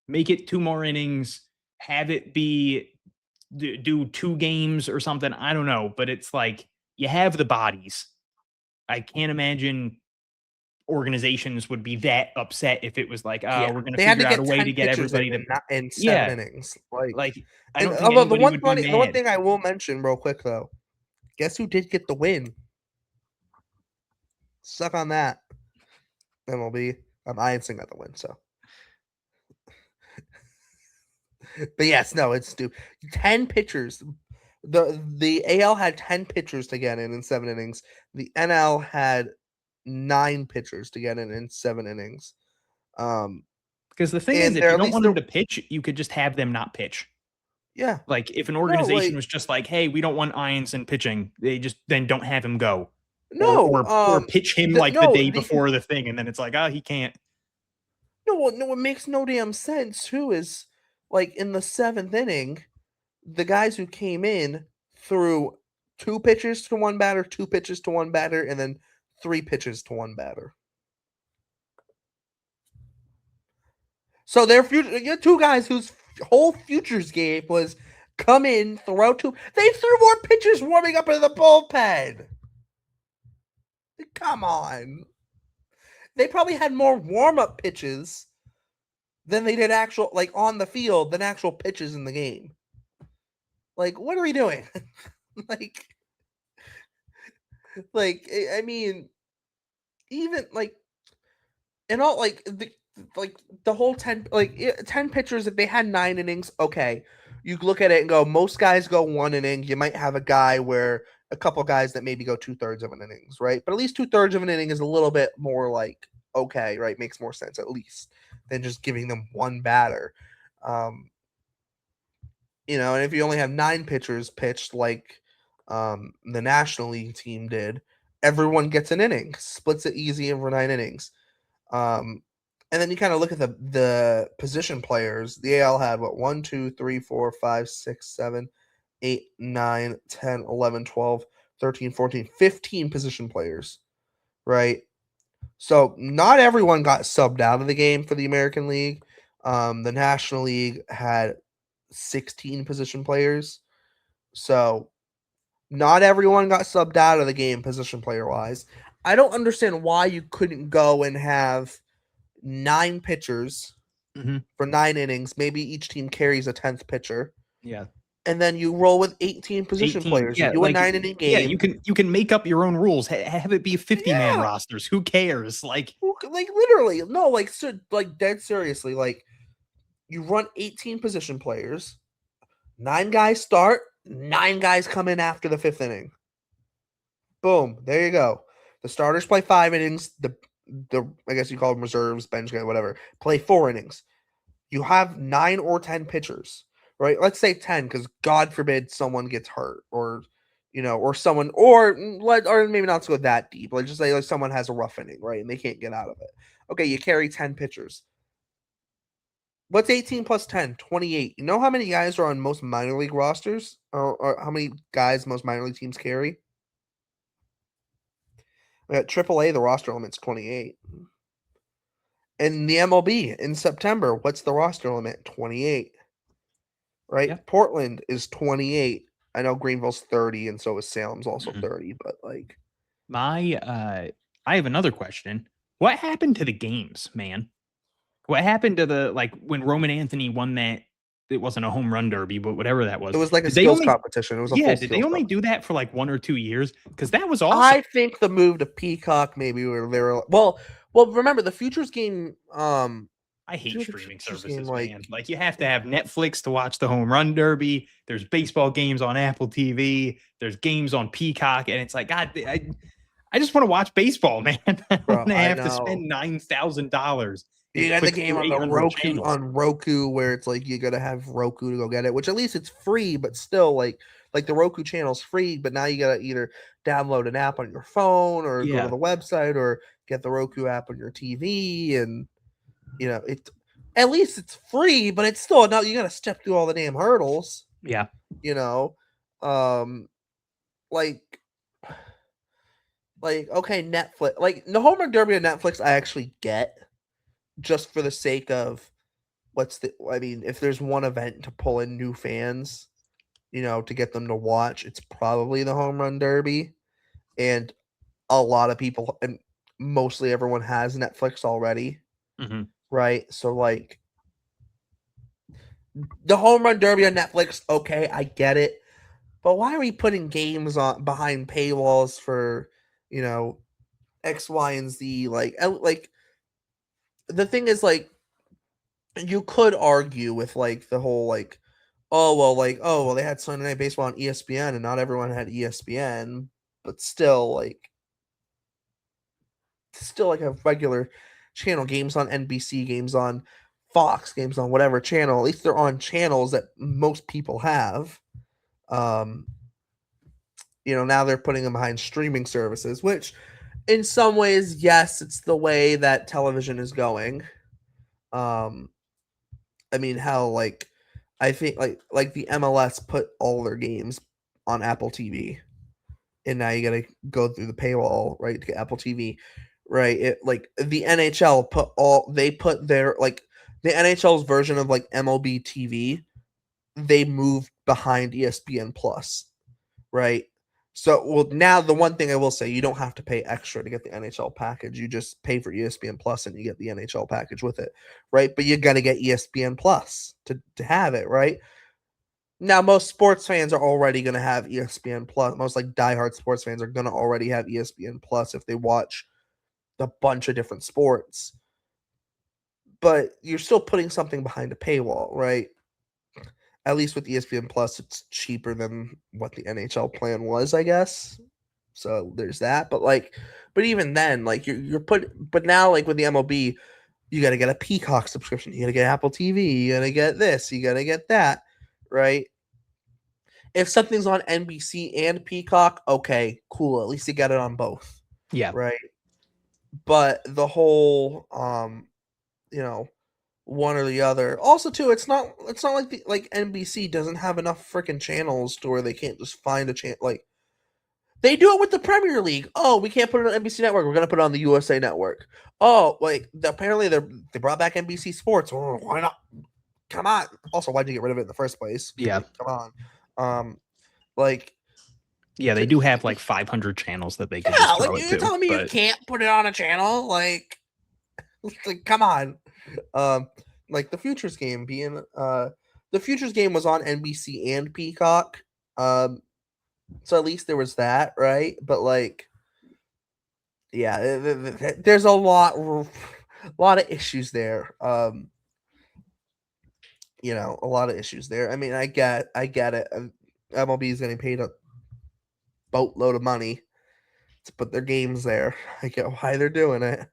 Make it 2 more innings, have it be do 2 games or something. I don't know, but it's like, you have the bodies. I can't imagine organizations would be that upset if it was like, Yeah, we're going to they had to figure out get a way 10 to get pitchers everybody to. in 7 Yeah, innings. Like, like I and don't think although the anybody one would be funny, the one mad. thing I will mention real quick though, guess who did get the win? Suck on that, MLB. I ain't got the win, so. But yes, no, it's stupid. 10 pitchers. The AL had 10 pitchers to get in 7 innings. The NL had 9 pitchers to get in 7 innings. Because the thing and is, if they're you at don't least want they're- them to pitch, you could just have them not pitch. yeah. Like if an No, organization like was just like, hey, we don't want Ianson pitching, they just then don't have him go. no, Or pitch him the- like the no, day the- before the thing, and then it's like, he can't. no, what makes no damn sense too is like in the 7th inning, the guys who came in threw 2 pitches to one batter, 2 pitches to one batter, and then 3 pitches to one batter. So their future, you have 2 guys whose whole futures game was come in, throw 2. They threw more pitches warming up in the bullpen. Come on. They probably had more warm-up pitches than they did actual, like on the field, than actual pitches in the game. Like, what are we doing? like, I mean, even like, and all like the whole 10 10 pitchers. If they had 9 innings, okay, you look at it and go, most guys go 1 inning. You might have a guy where a couple guys that maybe go 2/3 of an innings, right? But at least 2/3 of an inning is a little bit more like okay, right? Makes more sense at least than just giving them one batter. And if you only have 9 pitchers pitched like the National League team did, everyone gets an inning, splits it easy over 9 innings. And then you kind of look at the position players. The AL had 1, 2, 3, 4, 5, 6, 7, 8, 9, 10, 11, 12, 13, 14, 15 position players, right? So not everyone got subbed out of the game for the American League. The National League had 16 position players. So not everyone got subbed out of the game position player wise. I don't understand why you couldn't go and have 9 pitchers for 9 innings. Maybe each team carries a 10th pitcher. Yeah. And then you roll with 18 position players. Yeah, you do a 9-inning game. Yeah, you can make up your own rules. Have it be 50-man rosters. Who cares? Like literally, no, dead seriously. Like you run 18 position players. 9 guys start. 9 guys come in after the 5th inning. Boom, there you go. The starters play 5 innings. The I guess you call them reserves, bench guy, whatever, play 4 innings. You have 9 or 10 pitchers, right? Let's say 10, because God forbid someone gets hurt, or someone, or maybe not to go that deep. Let's just say like someone has a rough inning, right, and they can't get out of it. Okay, you carry 10 pitchers. What's 18 plus 10? 28. You know how many guys are on most minor league rosters, or how many guys most minor league teams carry? At AAA, the roster limit's 28. In the MLB, in September, what's the roster limit? 28. Right? Yeah. Portland is 28. I know Greenville's 30, and so is Salem's also 30, but like... I have another question. What happened to the games, man? What happened to when Roman Anthony won that? It wasn't a home run derby, but whatever that was. It was like a skills competition. It was a full did they only do that for like 1 or 2 years? Because that was awesome. I think the move to Peacock maybe where they were well. Remember the futures game. I hate streaming services, man. Like you have to have Netflix to watch the home run derby. There's baseball games on Apple TV. There's games on Peacock, and it's like God. I just want to watch baseball, man. I don't want to have to spend $9,000. You got the game on the Roku where it's like you gotta have Roku to go get it, which at least it's free, but still like the Roku channel's free, but now you gotta either download an app on your phone or go to the website or get the Roku app on your TV, and it at least it's free, but it's still now you gotta step through all the damn hurdles. Yeah. Okay, Netflix, like the home run derby on Netflix, I actually get. Just for the sake of if there's one event to pull in new fans, to get them to watch, it's probably the home run derby. And a lot of people, and mostly everyone has Netflix already, Mhm. right? So like the home run derby on Netflix, okay, I get it. But why are we putting games on behind paywalls for, X, Y, and Z? Like the thing is, like, you could argue with like the whole like, oh well, they had Sunday Night Baseball on ESPN, and not everyone had ESPN, but still like a regular channel, games on NBC, games on Fox, games on whatever channel. At least they're on channels that most people have. Um, now they're putting them behind streaming services, which in some ways, yes, it's the way that television is going. I mean, how like I think like the MLS put all their games on Apple TV, and now you got to go through the paywall, right, to get Apple TV, right? It like the NHL put their like the NHL's version of like MLB TV, they moved behind ESPN Plus, right? So, well, now the one thing I will say, you don't have to pay extra to get the NHL package. You just pay for ESPN Plus and you get the NHL package with it, right? But you got to get ESPN Plus to have it, right? Now, most sports fans are already going to have ESPN Plus. Most like diehard sports fans are going to already have ESPN Plus if they watch a bunch of different sports. But you're still putting something behind a paywall, right? At least with ESPN Plus, it's cheaper than what the NHL plan was, I guess. So there's that. But even then, like but now like with the MLB, you got to get a Peacock subscription. You got to get Apple TV. You got to get this. You got to get that, right? If something's on NBC and Peacock, okay, cool. At least you got it on both. Yeah. Right. But the whole, one or the other. Also, too, it's not like NBC doesn't have enough freaking channels to where they can't just find a channel. Like they do it with the Premier League. Oh, we can't put it on NBC Network. We're gonna put it on the USA Network. Oh, apparently they brought back NBC Sports. Oh, why not? Come on. Also, why'd you get rid of it in the first place? Yeah. Like, come on. Like. Yeah, they do have like 500 channels that they could Yeah, just throw like it you're to. telling me you can't put it on a channel? Like come on. Like the Futures game being the Futures game was on NBC and Peacock. So at least there was that, right? But like, yeah, there's a lot of issues there. A lot of issues there. I mean, I get it. MLB is getting paid a boatload of money to put their games there. I get why they're doing it,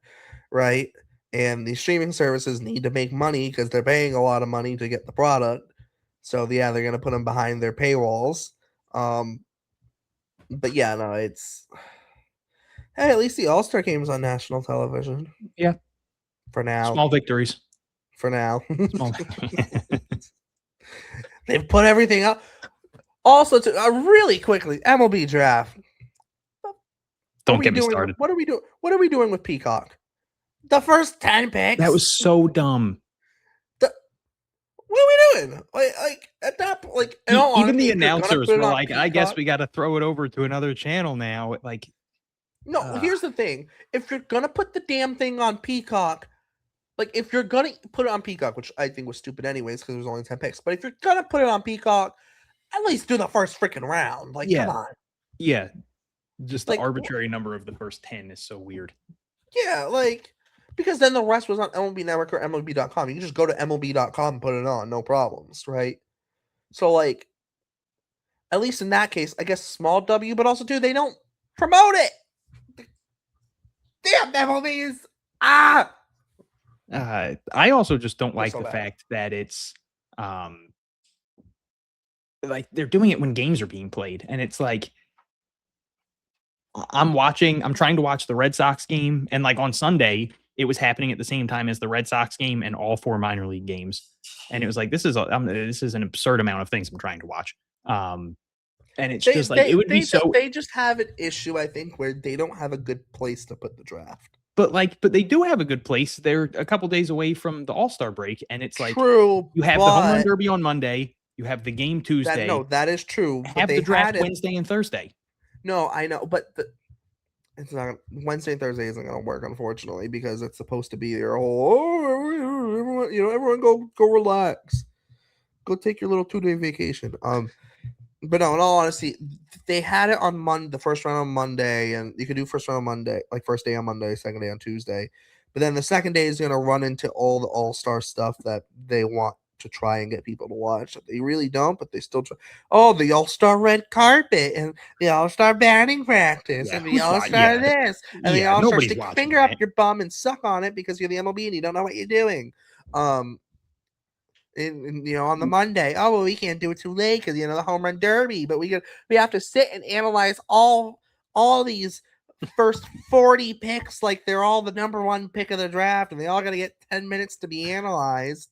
right? And these streaming services need to make money because they're paying a lot of money to get the product. So yeah, they're gonna put them behind their paywalls. But yeah, no, it's hey, at least the All-Star game is on national television. Yeah. For now. Small victories. For now. Small They've put everything up. Also, really quickly, MLB draft. Don't get me started. What are we doing? What are we doing with Peacock? The first 10 picks. That was so dumb. What are we doing? Like at that point, like even the announcers were like, Peacock, I guess we got to throw it over to another channel now. Like, no, here's the thing. If you're gonna put the damn thing on Peacock, like if you're gonna put it on Peacock, which I think was stupid anyways, because there was only 10 picks. But if you're gonna put it on Peacock, at least do the first freaking round. Like, come on. Yeah. Just the arbitrary number of the first 10 is so weird. Yeah, like because then the rest was on MLB Network or MLB.com. You can just go to MLB.com and put it on, no problems, right? So like, at least in that case, I guess small W, but also too, they don't promote it. Damn MLBs! I also just don't like the fact that it's like they're doing it when games are being played, and it's like I'm trying to watch the Red Sox game, and like on Sunday, it was happening at the same time as the Red Sox game and all 4 minor league games. And it was like, this is an absurd amount of things I'm trying to watch. And it's just like, it would be so. They just have an issue, I think, where they don't have a good place to put the draft. But they do have a good place. They're a couple days away from the All-Star break. And it's like, true, you have the home run derby on Monday. You have the game Tuesday. That is true. Have the draft Wednesday and Thursday. No, I know, but It's not Wednesday and Thursday isn't going to work, unfortunately, because it's supposed to be your whole. Everyone, everyone go relax, go take your little 2-day vacation. But no, in all honesty, they had it on Monday, the first round on Monday, and you could do first round on Monday, like first day on Monday, second day on Tuesday. But then the second day is going to run into all the all-star stuff that they want to try and get people to watch. They really don't, but they still try. Oh, the all-star red carpet and the all-star batting practice and the who's all-star this and the all-star nobody's stick your watching finger up that. your bum and suck on it because you're the MLB and you don't know what you're doing. On the Monday, oh well, we can't do it too late because the home run derby, but we have to sit and analyze all these first 40 picks like they're all the number one pick of the draft, and they all got to get 10 minutes to be analyzed,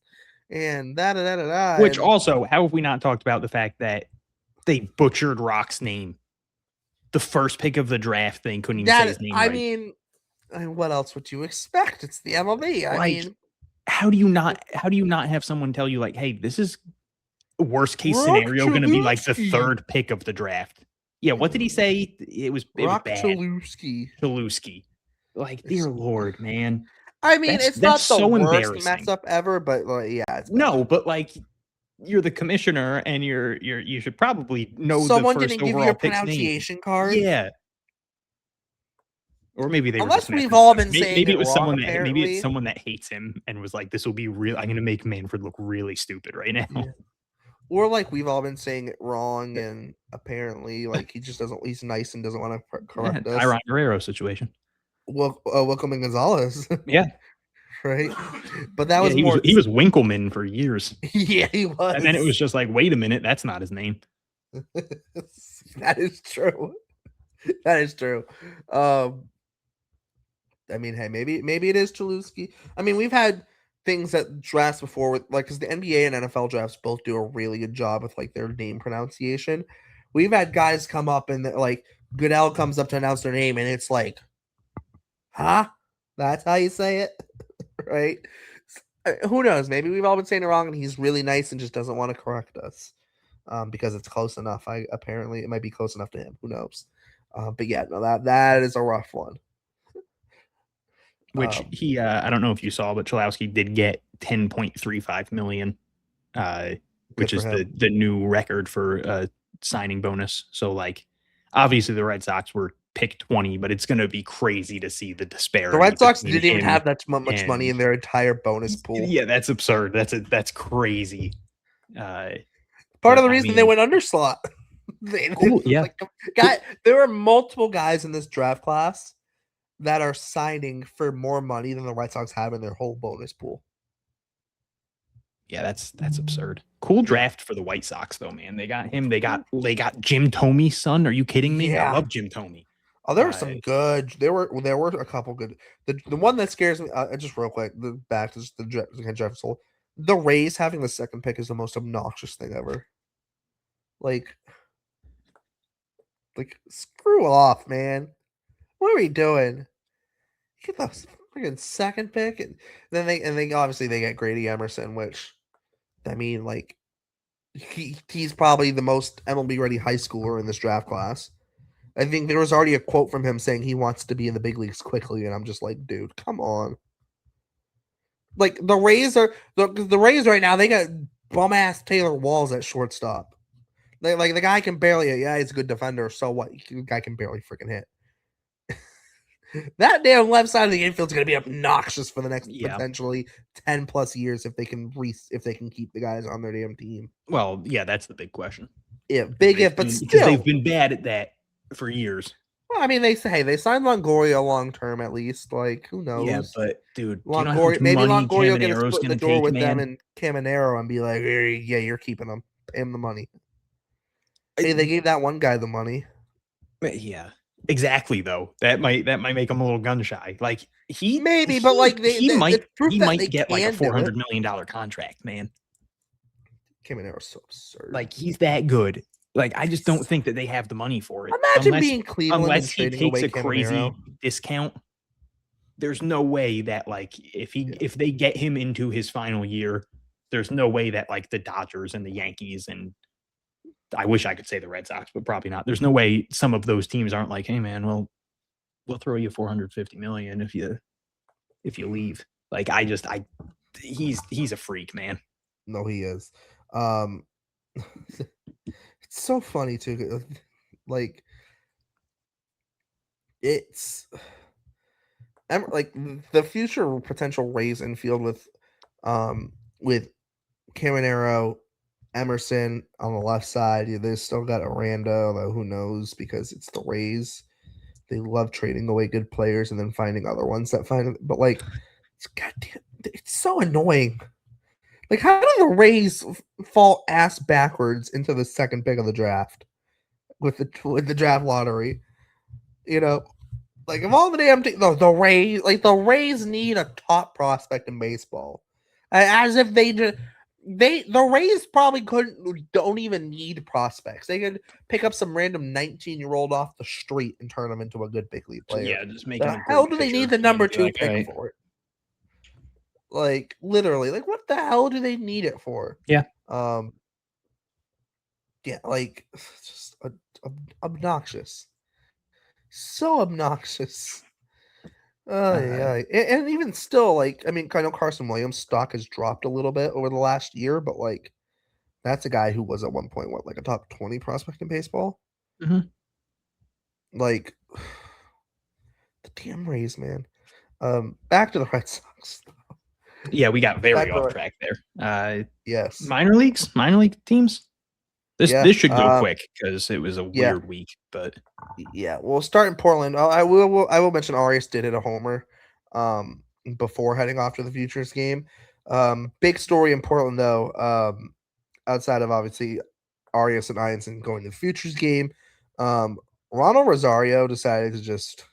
and da da da da da. Which also, how have we not talked about the fact that they butchered Rock's name? The first pick of the draft thing couldn't even say his name right. mean, what else would you expect? It's the MLB. I mean. How do you not have someone tell you like, hey, this is worst case scenario going to be like the third pick of the draft? Yeah, what did he say? It was bad. Chalewski. Like, dear Lord, man. I mean, it's not the worst mess up ever, but yeah, it's bad. No, but like, you're the commissioner, and you should probably know someone the first didn't give you a pronunciation card. Yeah. Or maybe they unless we've all been saying maybe it was wrong, someone apparently. Maybe it's someone that hates him and was like, this will be real. I'm going to make Manfred look really stupid right now. Yeah. Or like we've all been saying it wrong, and apparently like he just doesn't. He's nice and doesn't want to correct us. Tyron Guerrero situation. Welcome in Gonzalez. Yeah. Right. But that was he was Winkleman for years. Yeah, he was. And then it was just like, wait a minute, that's not his name. That is true. That is true. I mean, hey, maybe it is Chalewski. I mean, we've had things that drafts before with like because the NBA and NFL drafts both do a really good job with like their name pronunciation. We've had guys come up and like Goodell comes up to announce their name and it's like, huh? That's how you say it, right? Who knows? Maybe we've all been saying it wrong and he's really nice and just doesn't want to correct us because it's close enough. Apparently it might be close enough to him. Who knows? But yeah, no, that is a rough one. Which he, I don't know if you saw, but Chalewski did get $10.35 million, which is the new record for signing bonus. So, like, obviously the Red Sox were pick 20, but it's going to be crazy to see the disparity. The Red Sox didn't even have that much money in their entire bonus pool. Yeah, that's absurd. That's crazy. Part of the reason they went underslot. Yeah. There were multiple guys in this draft class that are signing for more money than the Red Sox have in their whole bonus pool. Yeah, that's absurd. Cool draft for the White Sox, though, man. They got him. They got Jim Thome's son. Are you kidding me? Yeah. I love Jim Thome. Oh, there were some good. There were a couple good. The one that scares me, just real quick, back to just the Jefferson. The Rays having the second pick is the most obnoxious thing ever. Like screw off, man. What are we doing? Get the freaking second pick, and then they obviously they get Grady Emerson, which I mean, like he's probably the most MLB ready high schooler in this draft class. I think there was already a quote from him saying he wants to be in the big leagues quickly, and I'm just like, dude, come on. Like the Rays are the Rays right now. They got bum ass Taylor Walls at shortstop. The guy can barely. Yeah, he's a good defender. So what? The guy can barely freaking hit. That damn left side of the infield is going to be obnoxious for the next potentially 10 plus years if they can keep the guys on their damn team. Well, yeah, that's the big question. Yeah, big if, but still, because they've been bad at that for years. Well, I mean, they signed Longoria long term at least. Like, who knows? Yeah, but dude, Longoria, maybe Longoria will get a split in the door with them and Caminero and be like, hey, yeah, you're keeping them. Pay him the money. Hey, they gave that one guy the money. Yeah. Exactly, though. That might make him a little gun shy. Like he might get like a $400 million contract, man. Caminero's so absurd. Like he's that good. Like I just don't think that they have the money for it. Imagine being Cleveland unless he takes a crazy discount. There's no way that like if they get him into his final year, there's no way that like the Dodgers and the Yankees and I wish I could say the Red Sox, but probably not. There's no way some of those teams aren't like, hey man, well, we'll throw you $450 million if you leave. Like he's a freak, man. No, he is. It's so funny too. Like it's like the future potential Rays infield with Caminero, Emerson on the left side. They still got Aranda, although who knows because it's the Rays. They love trading away good players and then finding other ones that find. But like, goddamn, it's so annoying. Like, how do the Rays fall ass backwards into the second pick of the draft with the draft lottery? You know, like of all the damn the Rays, like the Rays need a top prospect in baseball, as if the Rays probably don't even need prospects. They could pick up some random 19-year-old off the street and turn them into a good big league player. Yeah, just make The hell do they need the number 2 pick for it? Like literally, like what the hell do they need it for? Yeah. Yeah, like just obnoxious. So obnoxious. Yeah. And even still, like, I mean, I know Carson Williams' stock has dropped a little bit over the last year, but like, that's a guy who was at one point, like a top 20 prospect in baseball? Mhm. Like, the damn Rays, man. Back to the Red Sox. Yeah, we got very off track there. Yes. Minor league teams. This should go quick because it was a weird week, but yeah, we'll start in Portland. I will mention Arias did hit a homer before heading off to the Futures game. Big story in Portland though, outside of obviously Arias and Ianson going to the Futures game. Ronald Rosario decided to just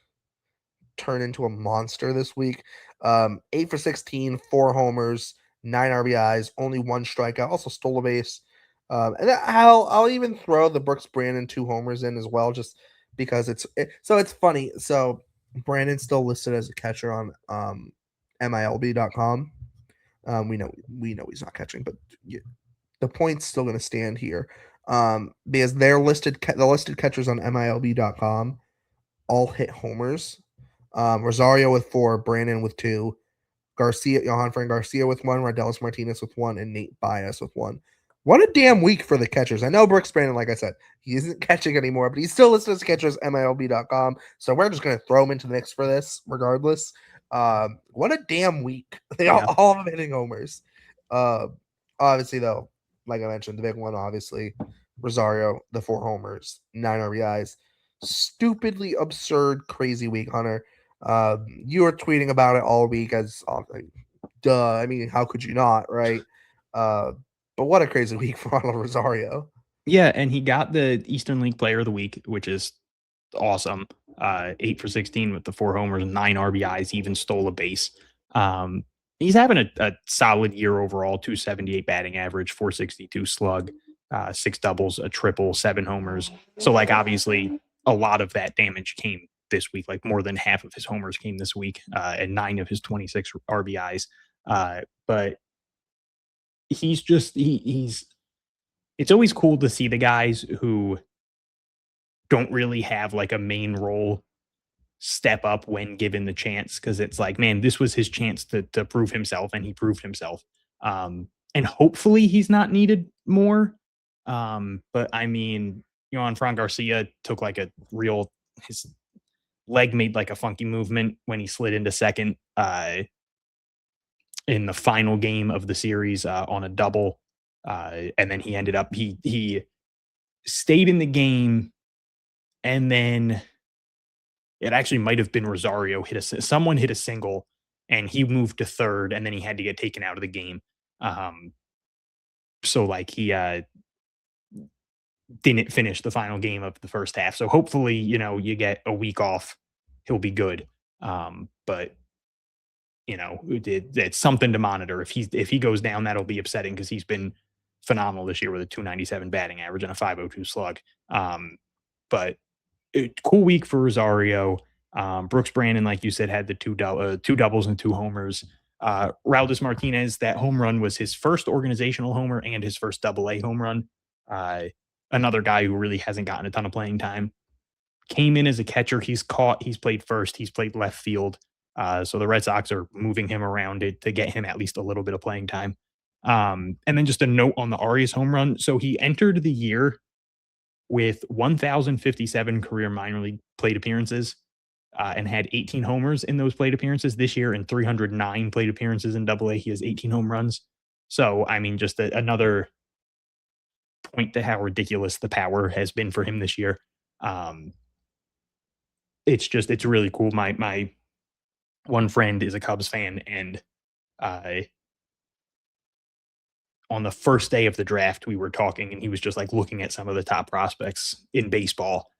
turn into a monster this week. 8 for 16, 4 homers, 9 RBIs, only 1 strikeout, also stole a base. And I'll even throw the Brooks Brandon 2 homers in as well, just because it's funny. So Brandon's still listed as a catcher on MiLB.com. We know he's not catching, but the point's still going to stand here because the listed catchers on MiLB.com all hit homers. Rosario with 4, Brandon with 2, Johan Fran Garcia with 1, Radelis Martinez with 1, and Nate Baez with 1. What a damn week for the catchers. I know Brooks Brandon, like I said, he isn't catching anymore, but he's still listed as catchers MiLB.com. So we're just going to throw him into the mix for this regardless. What a damn week. They all have hitting homers. Obviously, though, like I mentioned, the big one, obviously, Rosario, the 4 homers, 9 RBIs. Stupidly absurd, crazy week, Hunter. You were tweeting about it all week as duh. I mean, how could you not, right? But what a crazy week for Ronald Rosario. Yeah, and he got the Eastern League Player of the Week, which is awesome. 8 for 16 with the 4 homers, 9 RBIs, even stole a base. He's having a solid year overall, 278 batting average, 462 slug, 6 doubles, a triple, 7 homers. So like obviously a lot of that damage came this week, like more than half of his homers came this week, and 9 of his 26 RBIs. But he's just it's always cool to see the guys who don't really have like a main role step up when given the chance, because it's like, man, this was his chance to prove himself, and he proved himself. And hopefully he's not needed more. But I mean, Johan Fran Garcia took like his leg made like a funky movement when he slid into second in the final game of the series on a double. And then he ended up, he stayed in the game, and then it actually might have been Rosario someone hit a single, and he moved to third, and then he had to get taken out of the game. So like he didn't finish the final game of the first half. So hopefully, you get a week off, he'll be good. But it's something to monitor. If he goes down, that'll be upsetting because he's been phenomenal this year with a 297 batting average and a 502 slug. But cool week for Rosario. Brooks Brandon, like you said, had the two doubles and 2 homers. Raudis Martinez, that home run was his first organizational homer and his first AA home run. Another guy who really hasn't gotten a ton of playing time. came in as a catcher. He's played first, he's played left field. So the Red Sox are moving him around to get him at least a little bit of playing time. And then just a note on the Arias home run. So he entered the year with 1,057 career minor league plate appearances and had 18 homers in those plate appearances. This year, in 309 plate appearances in Double A, he has 18 home runs. So, I mean, just another point to how ridiculous the power has been for him this year. It's really cool. My one friend is a Cubs fan, and on the first day of the draft, we were talking, and he was just like looking at some of the top prospects in baseball,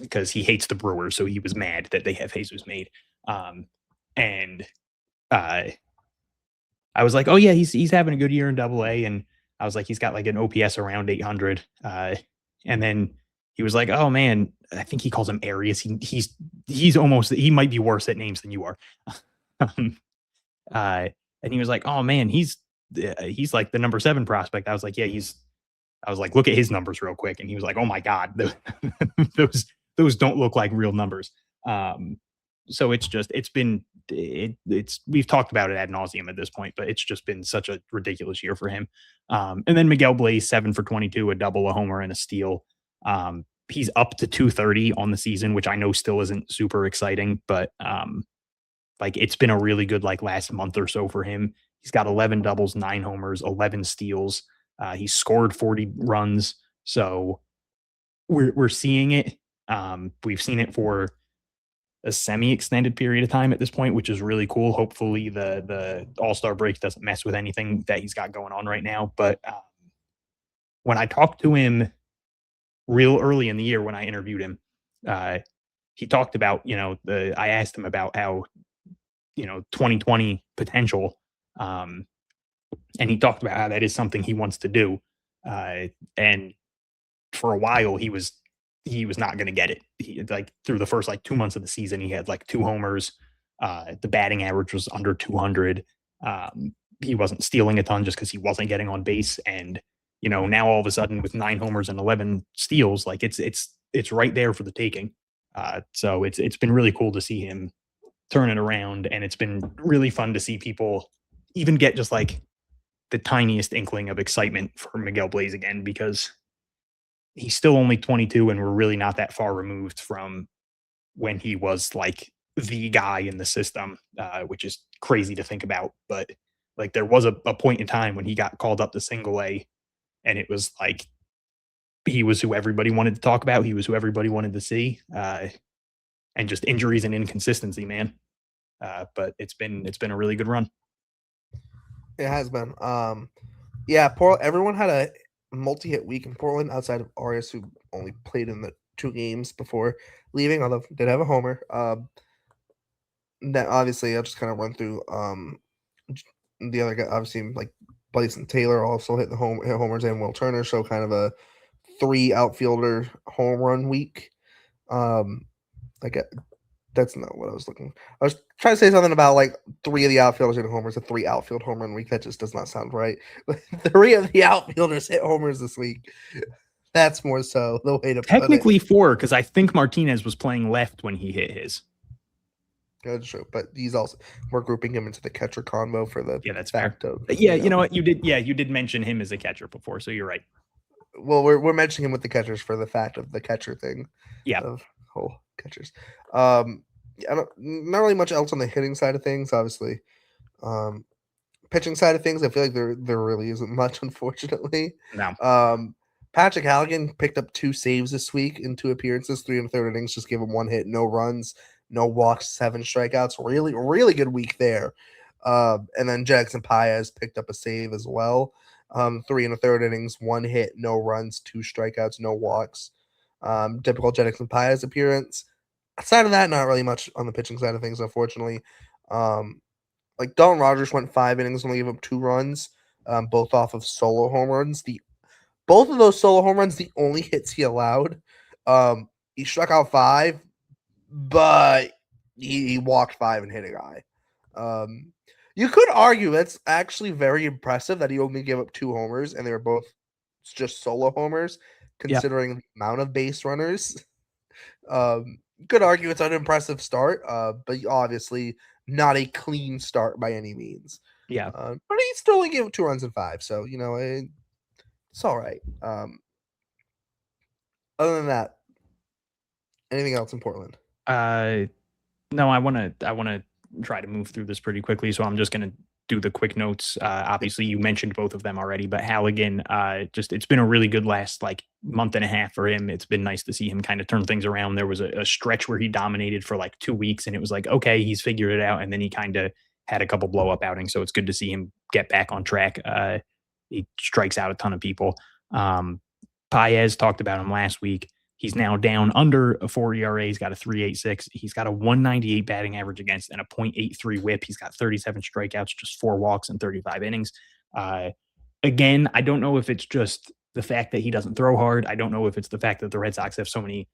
because he hates the Brewers, so he was mad that they have Jesus made. And I was like, oh yeah, he's having a good year in Double A, and I was like, he's got like an OPS around 800. And then he was like, oh man, I think he calls him Arias. He might be worse at names than you are. And he was like, oh man, he's like the number 7 prospect. I was like, yeah, I was like, look at his numbers real quick. And he was like, oh my God, those don't look like real numbers. So we've talked about it ad nauseum at this point, but it's just been such a ridiculous year for him. And then Miguel Blaze, 7 for 22, a double, a homer, and a steal. He's up to 230 on the season, which I know still isn't super exciting, but like it's been a really good like last month or so for him. He's got 11 doubles, 9 homers, 11 steals. He scored 40 runs. So we're seeing it. We've seen it for a semi-extended period of time at this point, which is really cool. Hopefully the All-Star break doesn't mess with anything that he's got going on right now. But when I talked to him real early in the year when I interviewed him, he talked about, I asked him about how, 2020 potential. And he talked about how that is something he wants to do. And for a while he was not going to get it. He, like through the first like 2 months of the season, he had like 2 homers. The batting average was under 200. He wasn't stealing a ton just because he wasn't getting on base. And, now all of a sudden with 9 homers and 11 steals, like it's right there for the taking. So it's been really cool to see him turn it around. And it's been really fun to see people even get just like the tiniest inkling of excitement for Miguel Blaze again, because he's still only 22 and we're really not that far removed from when he was like the guy in the system, which is crazy to think about. But like there was a point in time when he got called up to Single A, and it was like he was who everybody wanted to talk about. He was who everybody wanted to see, and just injuries and inconsistency, man. But it's been a really good run. It has been. Everyone had a multi-hit week in Portland outside of Arias, who only played in the 2 games before leaving, although did have a homer. That obviously I'll just kind of run through the other guy. Obviously, like Bryson Taylor also hit homers, and Will Turner, so kind of a 3 outfielder home run week. That's not what I was looking for. I was trying to say something about like 3 of the outfielders hit homers, a 3 outfield home run week. That just does not sound right. 3 of the outfielders hit homers this week. That's more so the way to technically put it. 4, because I think Martinez was playing left when he hit his. That's true, but we're grouping him into the catcher convo for the that's fact fair. of you know what you did mention him as a catcher before, so you're right. Well, we're mentioning him with the catchers for the fact of the catcher thing. Yeah, of whole catchers. Not really much else on the hitting side of things, obviously. Pitching side of things, I feel like there really isn't much, unfortunately. No. Patrick Halligan picked up 2 saves this week in 2 appearances, 3 1/3 innings, just gave him 1 hit, no runs, no walks, 7 strikeouts. Really, really good week there. And then Jackson Paez picked up a save as well. 3 1/3 innings, 1 hit, no runs, 2 strikeouts, no walks. Typical Jackson Paez appearance. Aside of that, not really much on the pitching side of things, unfortunately. Like Don Rogers went 5 innings, only gave up 2 runs, both off of solo home runs. Both of those solo home runs, the only hits he allowed. He struck out 5, but he walked 5 and hit a guy. You could argue that's actually very impressive that he only gave up 2 homers, and they were both just solo homers, considering the amount of base runners. You could argue it's an impressive start, but obviously not a clean start by any means. Yeah. But he still only gave up 2 runs in 5, so it's all right. Other than that, anything else in Portland? No, I want to try to move through this pretty quickly, so I'm just going to do the quick notes. Obviously, you mentioned both of them already, but Halligan, just it's been a really good last like month and a half for him. It's been nice to see him kind of turn things around. There was a stretch where he dominated for like 2 weeks, and it was like, okay, he's figured it out, and then he kind of had a couple blow up outings. So it's good to see him get back on track. He strikes out a ton of people. Paez talked about him last week. He's now down under a 4 ERA. He's got a 3.86. He's got a 198 batting average against and a 0.83 whip. He's got 37 strikeouts, just 4 walks in 35 innings. Again, I don't know if it's just the fact that he doesn't throw hard. I don't know if it's the fact that the Red Sox have so many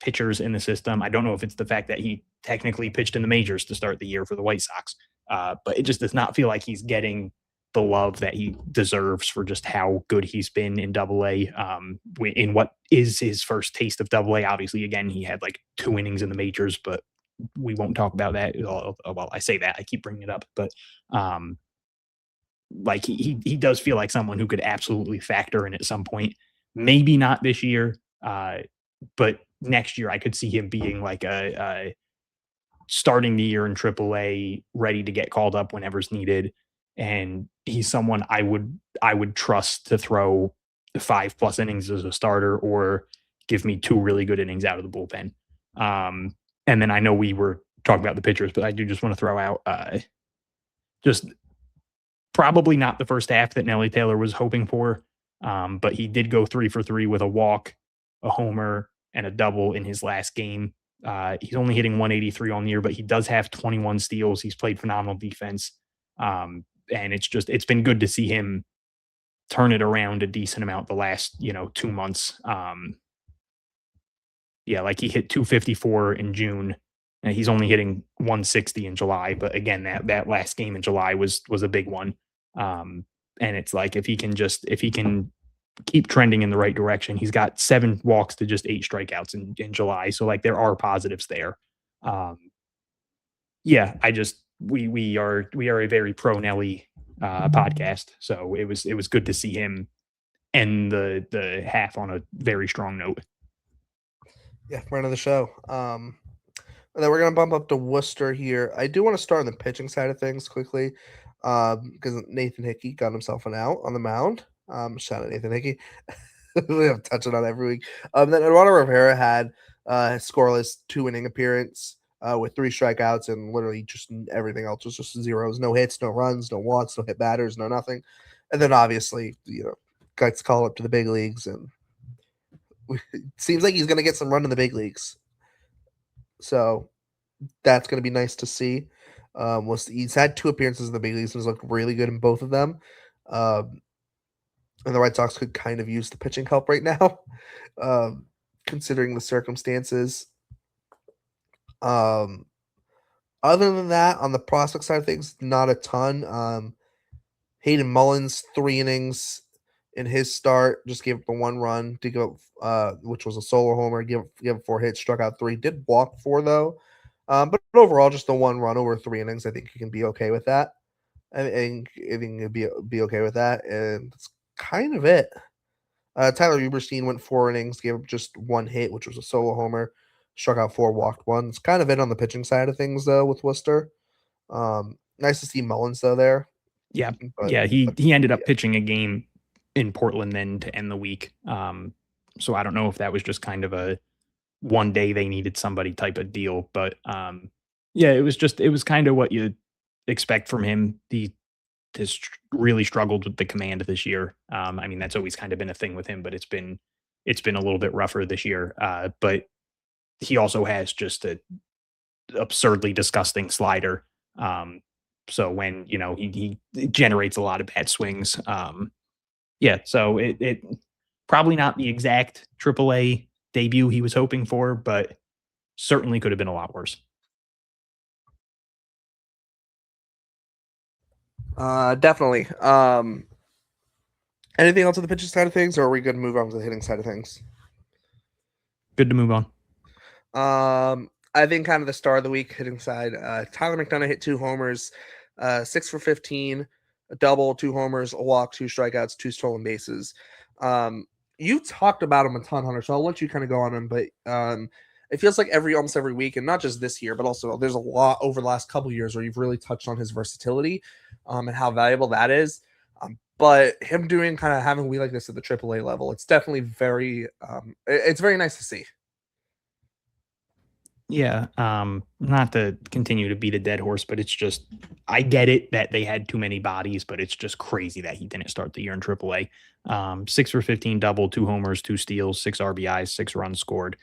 pitchers in the system. I don't know if it's the fact that he technically pitched in the majors to start the year for the White Sox. But it just does not feel like he's getting the love that he deserves for just how good he's been in Double-A. In what is his first taste of Double-A. Obviously, again, he had like 2 innings in the majors, but we won't talk about that. Well, I say that, I keep bringing it up, but like he does feel like someone who could absolutely factor in at some point. Maybe not this year, but next year I could see him being like a starting the year in Triple-A, ready to get called up whenever's needed. And he's someone I would trust to throw 5+ innings as a starter or give me 2 really good innings out of the bullpen. And then I know we were talking about the pitchers, but I do just want to throw out just probably not the first half that Nelly Taylor was hoping for, but he did go 3 for 3 with a walk, a homer, and a double in his last game. He's only hitting 183 on the year, but he does have 21 steals. He's played phenomenal defense. And it's been good to see him turn it around a decent amount the last, 2 months. Like he hit 254 in June, and he's only hitting 160 in July. But again, that last game in July was a big one. And it's like, if he can keep trending in the right direction, he's got 7 walks to just 8 strikeouts in July. So like there are positives there. We are a very pro Nelly podcast, so it was good to see him end the half on a very strong note. Yeah, friend of the show. And then we're gonna bump up to Worcester here. I do want to start on the pitching side of things quickly, because Nathan Hickey got himself an out on the mound. Shout out Nathan Hickey. We have to touch it on every week. Then Eduardo Rivera had a scoreless 2-inning appearance with 3 strikeouts, and literally just everything else was just zeros. No hits, no runs, no walks, no hit batters, no nothing. And then obviously, guys call up to the big leagues, and it seems like he's going to get some run in the big leagues. So that's going to be nice to see. He's had 2 appearances in the big leagues and has looked really good in both of them. And the Red Sox could kind of use the pitching help right now, considering the circumstances. Other than that, on the prospect side of things, not a ton. Hayden Mullins, 3 innings in his start, just gave up the 1 run to give up, which was a solo homer. Give up 4 hits, struck out 3. Did walk 4 though, but overall, just the 1 run over 3 innings. I think you can be okay with that. I think you'd be okay with that, and that's kind of it. Tyler Eberstein went 4 innings, gave up just 1 hit, which was a solo homer. Struck out 4, walked 1. It's kind of it on the pitching side of things, though, with Worcester. Nice to see Mullins, though, there. Yeah. He ended up pitching a game in Portland then to end the week. So I don't know if that was just kind of a one day they needed somebody type of deal. But it was kind of what you expect from him. He has really struggled with the command this year. I mean, that's always kind of been a thing with him, but it's been a little bit rougher this year. But he also has just a absurdly disgusting slider. So when, he generates a lot of bad swings. So it probably not the exact AAA debut he was hoping for, but certainly could have been a lot worse. Definitely. Anything else on the pitching side of things, or are we good to move on to the hitting side of things? Good to move on. I think kind of the star of the week hitting side. Tyler McDonough hit 2 homers, 6 for 15, a double, 2 homers, a walk, 2 strikeouts, 2 stolen bases. You talked about him a ton, Hunter, so I'll let you kind of go on him. But it feels like almost every week, and not just this year, but also there's a lot over the last couple of years where you've really touched on his versatility and how valuable that is. But him doing kind of having a week like this at the AAA level, it's definitely it's very nice to see. Yeah, not to continue to beat a dead horse, but it's just I get it that they had too many bodies, but it's just crazy that he didn't start the year in AAA. 6 for 15 double, 2 homers, 2 steals, 6 RBIs, 6 runs scored.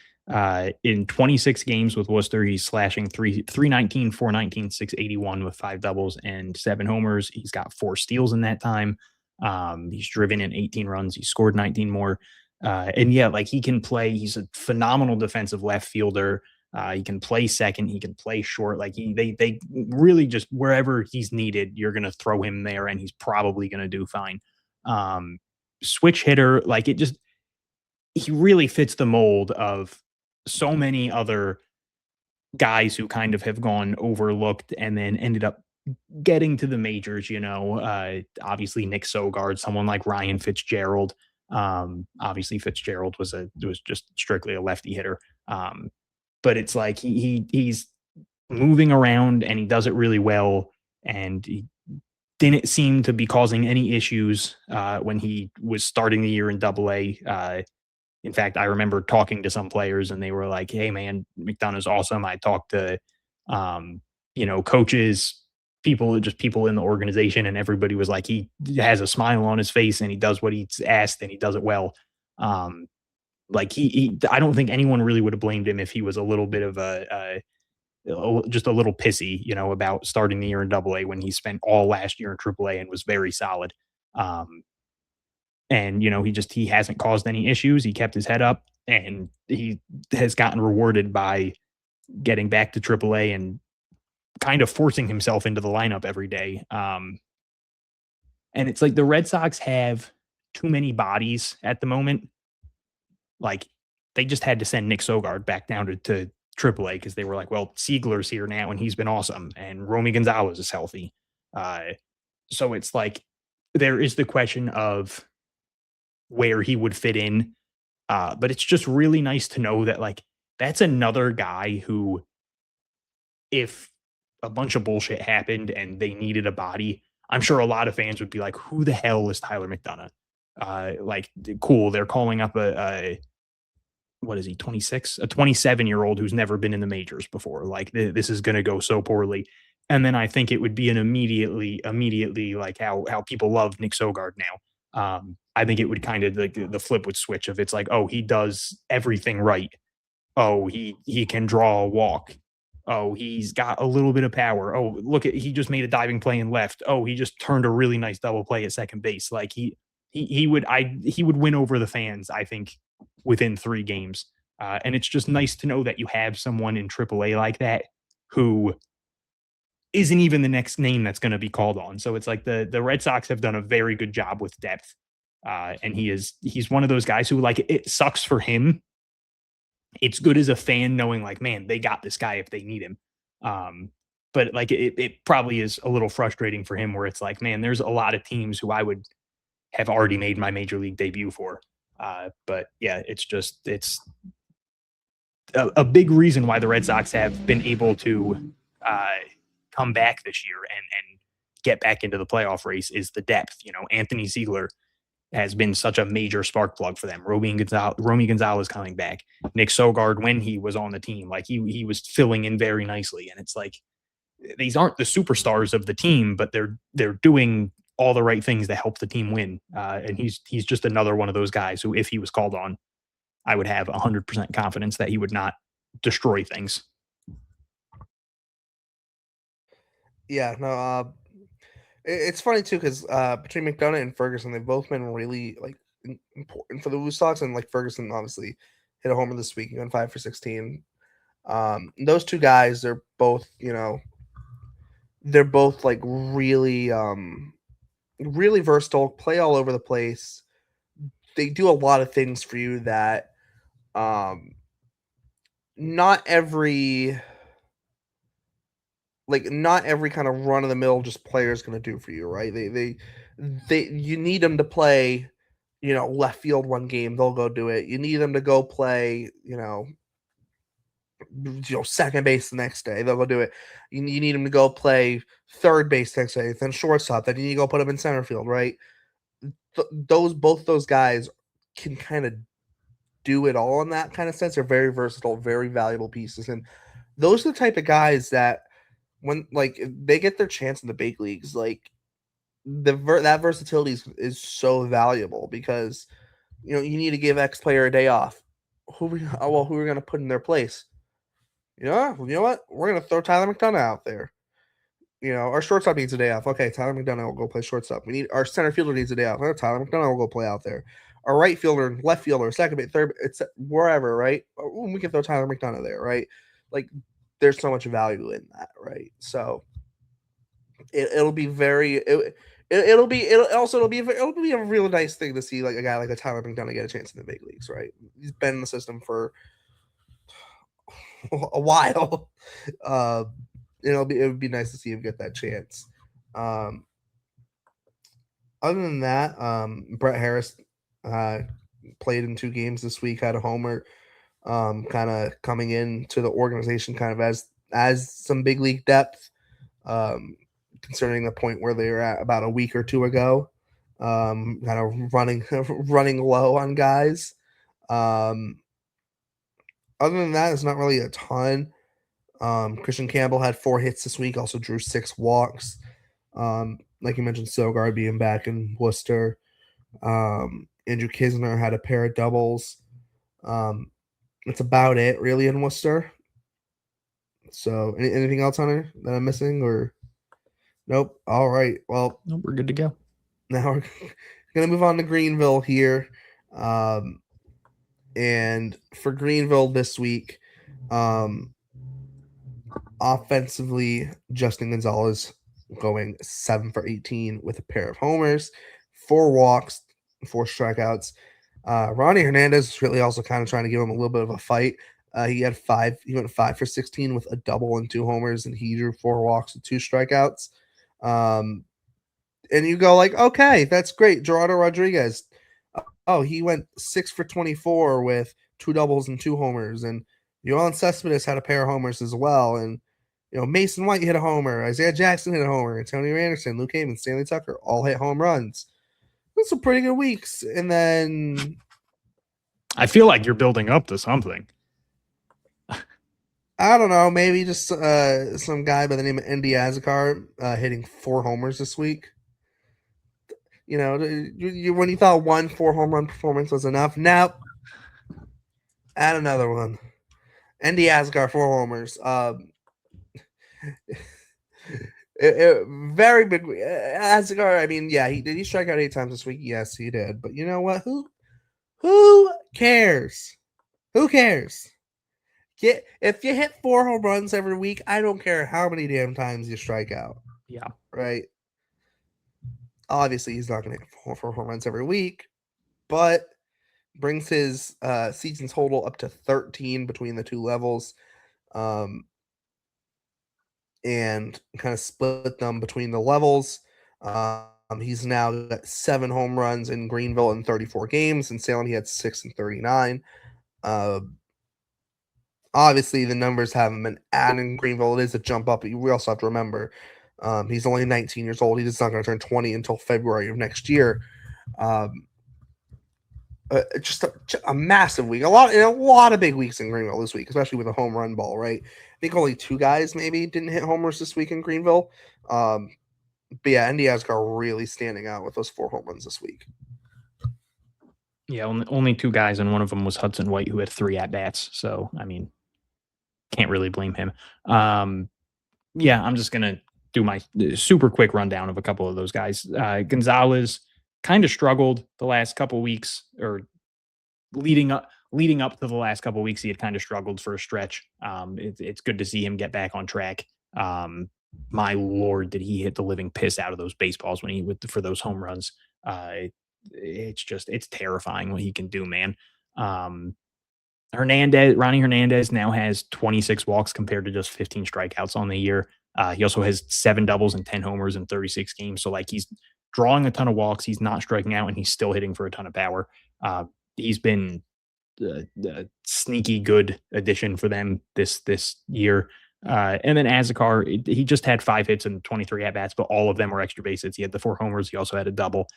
In 26 games with Worcester, he's slashing 319, 419, 681 with 5 doubles and 7 homers. He's got 4 steals in that time. He's driven in 18 runs. He scored 19 more. And yeah, like he can play. He's a phenomenal defensive left fielder. He can play second. He can play short. Like they really just wherever he's needed, you're gonna throw him there, and he's probably gonna do fine. Switch hitter, like he really fits the mold of so many other guys who kind of have gone overlooked and then ended up getting to the majors. Obviously Nick Sogard, someone like Ryan Fitzgerald. Obviously Fitzgerald was just strictly a lefty hitter. But it's like he's moving around and he does it really well. And he didn't seem to be causing any issues when he was starting the year in AA. In fact, I remember talking to some players and they were like, "Hey, man, McDonough's awesome." I talked to, coaches, people in the organization, and everybody was like, he has a smile on his face and he does what he's asked and he does it well. Like I don't think anyone really would have blamed him if he was a little bit of just a little pissy, about starting the year in AA when he spent all last year in AAA and was very solid. And he hasn't caused any issues. He kept his head up and he has gotten rewarded by getting back to AAA and kind of forcing himself into the lineup every day. And it's like the Red Sox have too many bodies at the moment. Like they just had to send Nick Sogard back down to AAA because they were like, well, Siegler's here now and he's been awesome, and Romy Gonzalez is healthy. So it's like there is the question of where he would fit in, but it's just really nice to know that like that's another guy who, if a bunch of bullshit happened and they needed a body, I'm sure a lot of fans would be like, "Who the hell is Tyler McDonough?" Cool, they're calling up a what is he, 26? A 27-year-old who's never been in the majors before. Like this is going to go so poorly. And then I think it would be an immediately like how people love Nick Sogard now. I think it would kind of like the flip would switch of it's like, oh, he does everything right. Oh, he can draw a walk. Oh, he's got a little bit of power. Oh, look at he just made a diving play in left. Oh, he just turned a really nice double play at second base. Like he would win over the fans, I think, within 3 games. And it's just nice to know that you have someone in AAA like that who isn't even the next name that's going to be called on. So it's like the Red Sox have done a very good job with depth. And he's one of those guys who, like, it sucks for him. It's good as a fan knowing like, man, they got this guy if they need him. But like it probably is a little frustrating for him where it's like, man, there's a lot of teams who I would have already made my major league debut for. But yeah, it's a big reason why the Red Sox have been able to come back this year and get back into the playoff race is the depth. Anthony Ziegler has been such a major spark plug for them. Romy Gonzalez coming back. Nick Sogard, when he was on the team, like he was filling in very nicely. And it's like these aren't the superstars of the team, but they're doing all the right things to help the team win. And he's just another one of those guys who, if he was called on, I would have 100% confidence that he would not destroy things. Yeah, no, it's funny too because between McDonough and Ferguson, they've both been really like important for the Blue Sox, and like Ferguson obviously hit a homer this week, going 5 for 16. Those two guys, they're both like really really versatile, play all over the place. They do a lot of things for you that not every kind of run of the mill just player is going to do for you, right? They you need them to play, left field one game, they'll go do it. You need them to go play, second base the next day, they'll go do it. You need them to go play third base next day, then shortstop, then you need to go put them in center field, right? Both those guys can kind of do it all in that kind of sense. They're very versatile, very valuable pieces, and those are the type of guys that when they get their chance in the big leagues, that versatility is so valuable because you need to give X player a day off. Who are we going to put in their place? You know what? We're going to throw Tyler McDonough out there. Our shortstop needs a day off. Okay, Tyler McDonough will go play shortstop. We need our center fielder needs a day off. Okay, Tyler McDonough will go play out there. Our right fielder, left fielder, second base, third, it's wherever, right? We can throw Tyler McDonough there, right? There's so much value in that, right? So it'll be it'll be a real nice thing to see a guy like a Tyler McDonough get a chance in the big leagues, right? He's been in the system for a while. It would be nice to see him get that chance. Other than that, Brett Harris played in 2 games this week, had a homer, kind of coming into the organization kind of as some big league depth, concerning the point where they were at about a week or 2 ago, kind of running low on guys. Other than that, it's not really a ton. Christian Campbell had 4 hits this week, also drew 6 walks. Like you mentioned, Sogard being back in Worcester. Andrew Kisner had a pair of doubles. That's about it, really, in Worcester. So, anything else, Hunter, that I'm missing, or nope? All right. Well, No, we're good to go. now we're gonna move on to Greenville here. And for Greenville this week, offensively, Justin Gonzalez going 7 for 18 with a pair of homers, 4 walks, 4 strikeouts. Ronnie Hernandez is really also kind of trying to give him a little bit of a fight. He went 5 for 16 with a double and 2 homers, and he drew 4 walks and 2 strikeouts. And you go okay, that's great. Gerardo Rodriguez. Oh, he went 6 for 24 with 2 doubles and 2 homers. And Yohan Cespedes had a pair of homers as well. And, Mason White hit a homer. Isaiah Jackson hit a homer. Antonio Anderson, Luke Heyman, Stanley Tucker all hit home runs. Those some pretty good weeks. And then I feel like you're building up to something. I don't know, maybe just some guy by the name of Andy Azakar hitting 4 homers this week. When you thought 1 4 home run performance was enough, now add another one. Andy Asgar 4 homers. Very big. Asgar, I mean, yeah, did he strike out 8 times this week? Yes, he did. But you know what? Who cares? Who cares? If you hit 4 home runs every week, I don't care how many damn times you strike out. Yeah. Right? Obviously, he's not going to hit 4 home runs every week, but brings his season total up to 13 between the 2 levels, and kind of split them between the levels. He's now got 7 home runs in Greenville in 34 games. In Salem, he had 6 and 39. Obviously, the numbers haven't been added in Greenville. It is a jump up, but we also have to remember he's only 19 years old. He's not going to turn 20 until February of next year. Just a massive week. A lot of big weeks in Greenville this week, especially with a home run ball, right? I think only 2 guys maybe didn't hit homers this week in Greenville. But yeah, Andy Asgar really standing out with those 4 home runs this week. Yeah, only 2 guys, and one of them was Hudson White, who had 3 at-bats. So, I mean, can't really blame him. Yeah, I'm just going to do my super quick rundown of a couple of those guys. Gonzalez kind of struggled the last couple weeks, or leading up to the last couple weeks. He had kind of struggled for a stretch. It's good to see him get back on track. my Lord, did he hit the living piss out of those baseballs when for those home runs. It's terrifying what he can do, man. Ronnie Hernandez now has 26 walks compared to just 15 strikeouts on the year. He also has 7 doubles and 10 homers in 36 games. So like he's drawing a ton of walks. He's not striking out and he's still hitting for a ton of power. He's been a sneaky good addition for them this year. And then Azekar, he just had 5 hits and 23 at bats, but all of them were extra base hits. He had the 4 homers. He also had a double.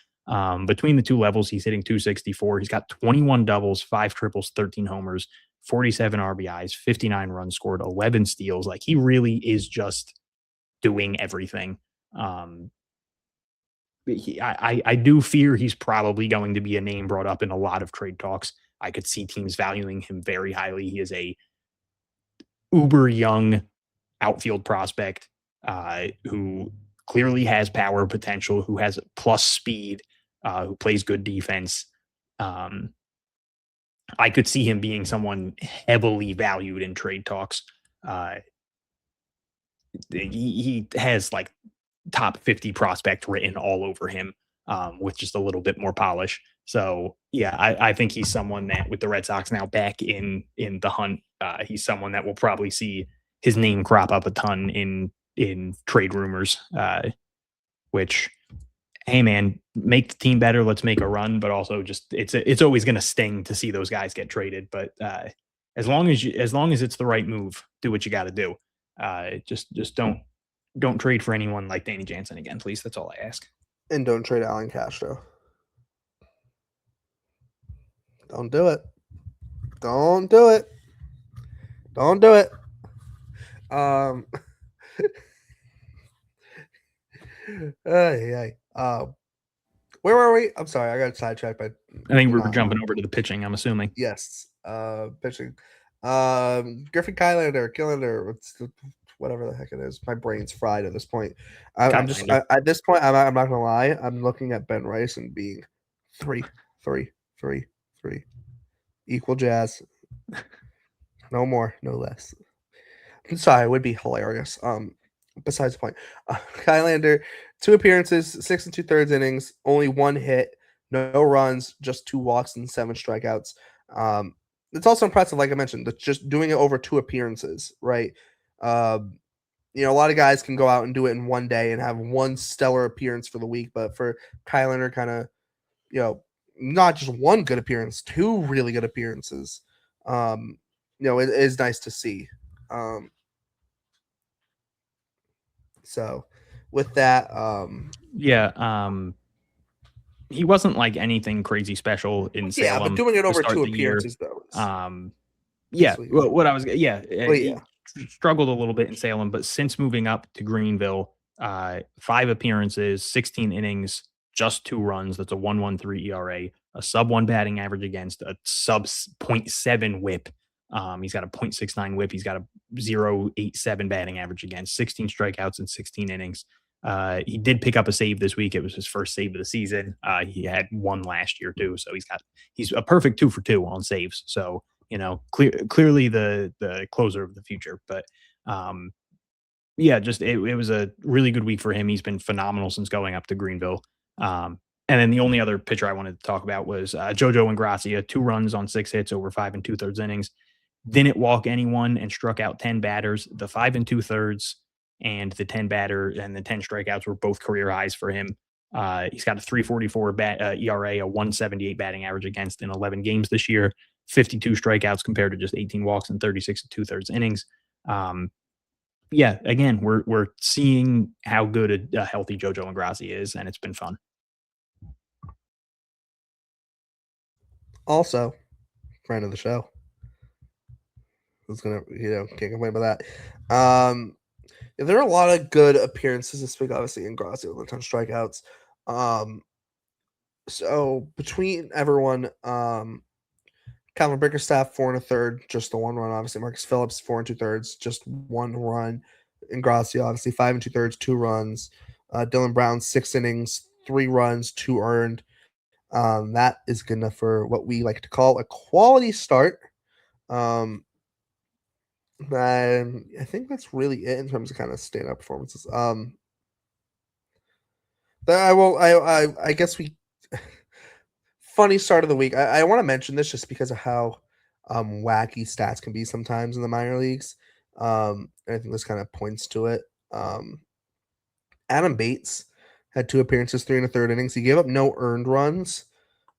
Between the two levels, he's hitting 264. He's got 21 doubles, 5 triples, 13 homers, 47 RBIs, 59 runs scored, 11 steals. Like he really is just doing everything. I do fear he's probably going to be a name brought up in a lot of trade talks. I could see teams valuing him very highly. He is a uber young outfield prospect who clearly has power potential, who has plus speed, who plays good defense. I could see him being someone heavily valued in trade talks. He has like top 50 prospect written all over him with just a little bit more polish. So yeah, I think he's someone that with the Red Sox now back in the hunt, he's someone that will probably see his name crop up a ton in trade rumors, which, hey man, make the team better. Let's make a run, but also just it's always going to sting to see those guys get traded. But as long as it's the right move, do what you got to do. Just don't trade for anyone like Danny Jansen again, please. That's all I ask. And don't trade Alan Castro. Don't do it. Don't do it. Don't do it. Where were we? I'm sorry, I got sidetracked by. I think we were jumping over to the pitching. I'm assuming. Yes. Pitching. Griffin Kylander, whatever the heck it is. My brain's fried at this point. At this point, I'm not gonna lie. I'm looking at Ben Rice and being 3, 3, 3, 3. Equal Jazz. No more, no less. I'm sorry, it would be hilarious. Besides the point, Kylander, 2 appearances, 6 2/3 innings, only 1 hit, no runs, just 2 walks and 7 strikeouts. It's also impressive, like I mentioned, that just doing it over 2 appearances, right? A lot of guys can go out and do it in one day and have one stellar appearance for the week, but for Kylander, kind of, not just one good appearance, 2 really good appearances. It is nice to see. So with that, he wasn't like anything crazy special in Salem. Yeah, but doing it over 2 appearances though. He struggled a little bit in Salem, but since moving up to Greenville, 5 appearances, 16 innings, just 2 runs. That's a 1.13 ERA, a sub 1 batting average against, a sub 0.7 whip. He's got a 0.69 whip. He's got a 0.87 batting average against, 16 strikeouts in 16 innings. He did pick up a save this week. It was his first save of the season. He had 1 last year too. So he's a perfect 2 for 2 on saves. So, clearly the closer of the future, but, it was a really good week for him. He's been phenomenal since going up to Greenville. And then the only other pitcher I wanted to talk about was JoJo Ingracia, 2 runs on 6 hits over 5 2/3 innings. Didn't walk anyone and struck out 10 batters. The 5 2/3 and the 10 batter and the 10 strikeouts were both career highs for him. He's got a 3.44 ERA, a 1.78 batting average against in 11 games this year, 52 strikeouts compared to just 18 walks and 36 2/3 innings. Again, we're seeing how good a healthy JoJo Ingracia is, and it's been fun. Also, friend of the show. Who's gonna, can't complain about that. There are a lot of good appearances this week, obviously, Ingracia with a ton of strikeouts. So between everyone, Calvin Bickerstaff 4 1/3, just the 1 run. Obviously, Marcus Phillips 4 2/3, just 1 run. Ingracia obviously 5 2/3, 2 runs. Dylan Brown 6 innings, 3 runs, 2 earned. That is good enough for what we like to call a quality start. I think that's really it in terms of kind of stand-up performances. I guess we funny start of the week. I want to mention this just because of how wacky stats can be sometimes in the minor leagues. I think this kind of points to it. Adam Bates had 2 appearances, 3 and a third innings. He gave up no earned runs,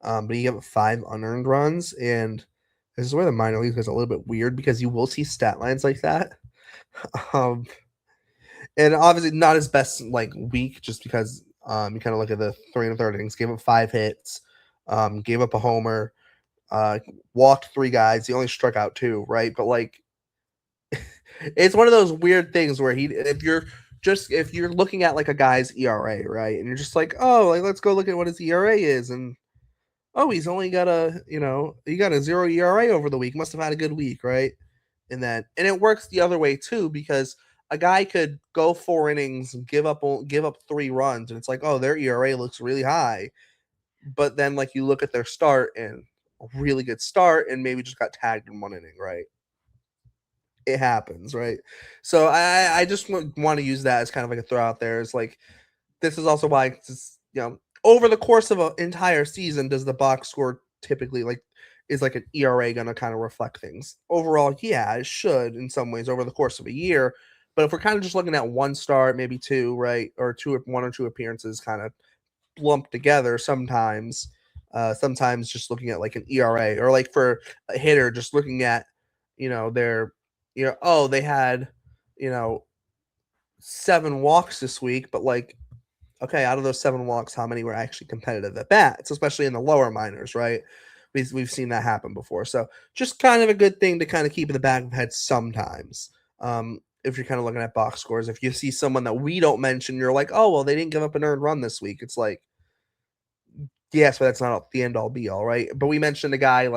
but he gave up 5 unearned runs. And this is where the minor leagues gets a little bit weird because you will see stat lines like that. And obviously not his best week just because you kind of look at the 3 and a third innings, gave up 5 hits, gave up a homer, walked 3 guys. He only struck out 2, right? But it's one of those weird things where if you're looking at a guy's ERA, right, and you're just let's go look at what his ERA is, and he's only got he got a 0 ERA over the week. Must have had a good week, right? And it works the other way too because a guy could go 4 innings and give up 3 runs, and it's their ERA looks really high, but then you look at their start and a really good start, and maybe just got tagged in 1 inning, right? It happens, right? So I just want to use that as kind of a throw out there. It's this is also why over the course of an entire season, does the box score typically is an ERA going to kind of reflect things? Overall, yeah, it should in some ways over the course of a year. But if we're kind of just looking at 1 start, maybe 2, right, or 1 or 2 appearances kind of lumped together, sometimes just looking at an ERA, or for a hitter, just looking at their they had 7 walks this week, but okay, out of those 7 walks, how many were actually competitive at bats, especially in the lower minors, right? We've seen that happen before. So just kind of a good thing to kind of keep in the back of the head sometimes. If you're kind of looking at box scores, if you see someone that we don't mention, you're oh, well, they didn't give up an earned run this week. It's yes, but that's not the end all be all, right? But we mentioned a guy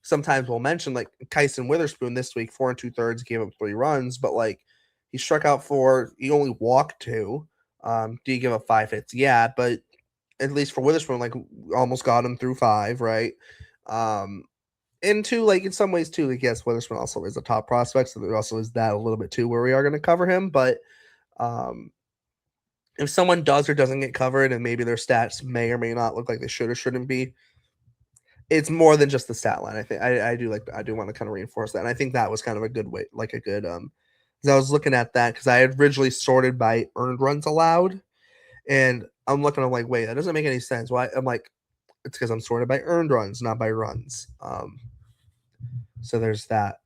sometimes we'll mention Kyson Witherspoon this week, 4 2/3, gave up 3 runs, but he struck out 4, he only walked 2. Do you give up 5 hits? Yeah, but at least for Witherspoon, almost got him through 5, right? And 2, in some ways too, yes, Witherspoon also is a top prospect, so there also is that a little bit too where we are going to cover him, but if someone does or doesn't get covered and maybe their stats may or may not look like they should or shouldn't be, it's more than just the stat line. I think I do want to kind of reinforce that. And I think that was kind of a good way, because I was looking at that because I had originally sorted by earned runs allowed, and I'm looking, I'm wait, that doesn't make any sense. Why? I'm it's because I'm sorted by earned runs, not by runs. So there's that.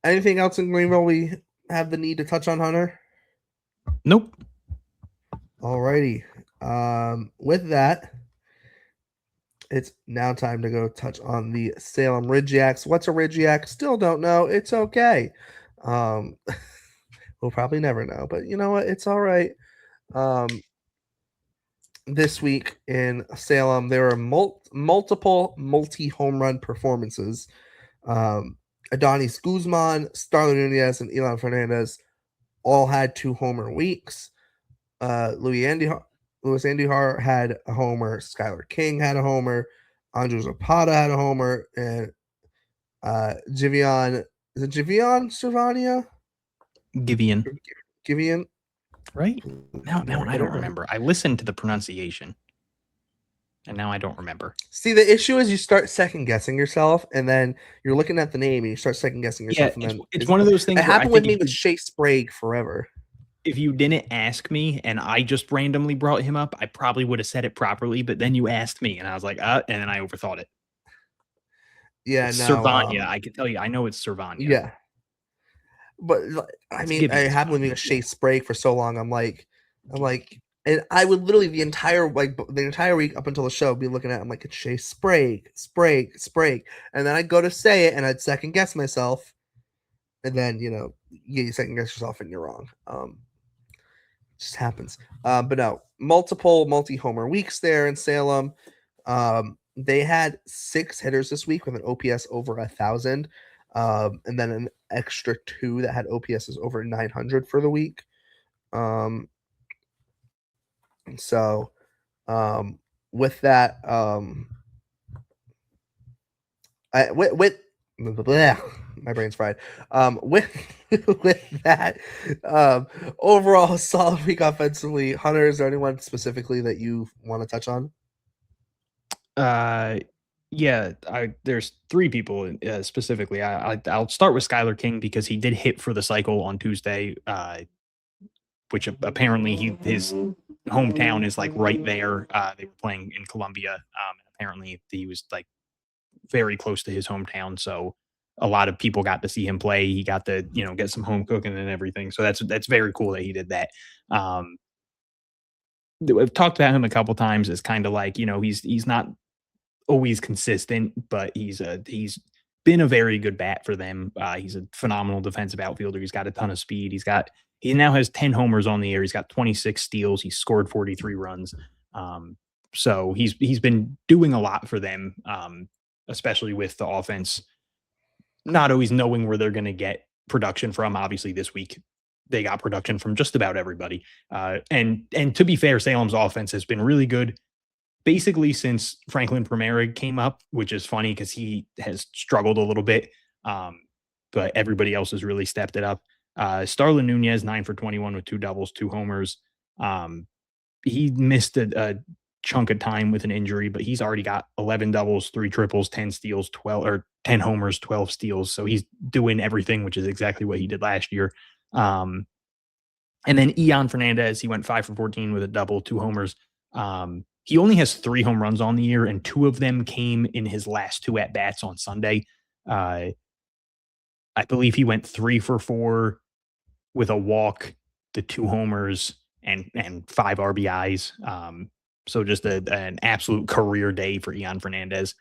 Anything else in Greenville we have the need to touch on, Hunter? Nope. Alrighty. With that, it's now time to go touch on the Salem Ridge-Yaks. What's a Ridge-Yak? Still don't know. It's okay. We'll probably never know, but you know what? It's all right. This week in Salem, there were multiple multi-home run performances. Adonis Guzman, Starlin Nunez, and Elon Fernandez all had 2 homer weeks. Louis Andujar had a homer. Skylar King had a homer. Andrew Zapata had a homer. And Givian, is it Givian Cervania? Givian? Right? Now I don't remember. I listened to the pronunciation. And now I don't remember. See, the issue is you start second guessing yourself, and then you're looking at the name and you start second guessing yourself. Yeah, and then it's one of those things. It happened with me with Shea Sprague forever. If you didn't ask me and I just randomly brought him up, I probably would have said it properly. But then you asked me, and I was and then I overthought it. Yeah, it's Cervania. I can tell you, I know it's Cervania. Yeah, but I mean, it happened with me with Shea Sprague for so long. I'm like, and I would literally the entire week up until the show be looking at it, I'm like, it's Shea Sprague, and then I'd go to say it and I'd second guess myself, and then you second guess yourself and you're wrong. It just happens. But no, multi-homer weeks there in Salem. They had 6 hitters this week with an OPS over 1,000, and then an extra 2 that had OPSs over 900 for the week. So with that, my brain's fried. With with that, overall solid week offensively. Hunter, is there anyone specifically that you want to touch on? Yeah, there's three people specifically. I'll start with Skylar King because he did hit for the cycle on Tuesday, which apparently his hometown is like right there. They were playing in Columbia. Apparently he was like very close to his hometown, so a lot of people got to see him play. He got to get some home cooking and everything. So that's very cool that he did that. I've talked about him a couple times as kind of like he's not always consistent, but he's been a very good bat for them. He's a phenomenal defensive outfielder. He's got a ton of speed. He now has 10 homers on the year. He's got 26 steals. He's scored 43 runs. So he's been doing a lot for them, especially with the offense not always knowing where they're going to get production from. Obviously, this week they got production from just about everybody. And to be fair, Salem's offense has been really good basically since Franklin Primera came up, which is funny because he has struggled a little bit. But everybody else has really stepped it up. Starlin Nunez, 9 for 21 with 2 doubles, 2 homers. He missed a chunk of time with an injury, but he's already got 11 doubles, 3 triples, 10 steals, 10 homers, 12 steals. So he's doing everything, which is exactly what he did last year. And then Ian Fernandez, he went 5 for 14 with a double, 2 homers. He only has 3 home runs on the year, and 2 of them came in his last 2 at-bats on Sunday. I believe he went 3 for 4 with a walk, the 2 homers, and 5 RBIs. So just an absolute career day for Ian Fernandez.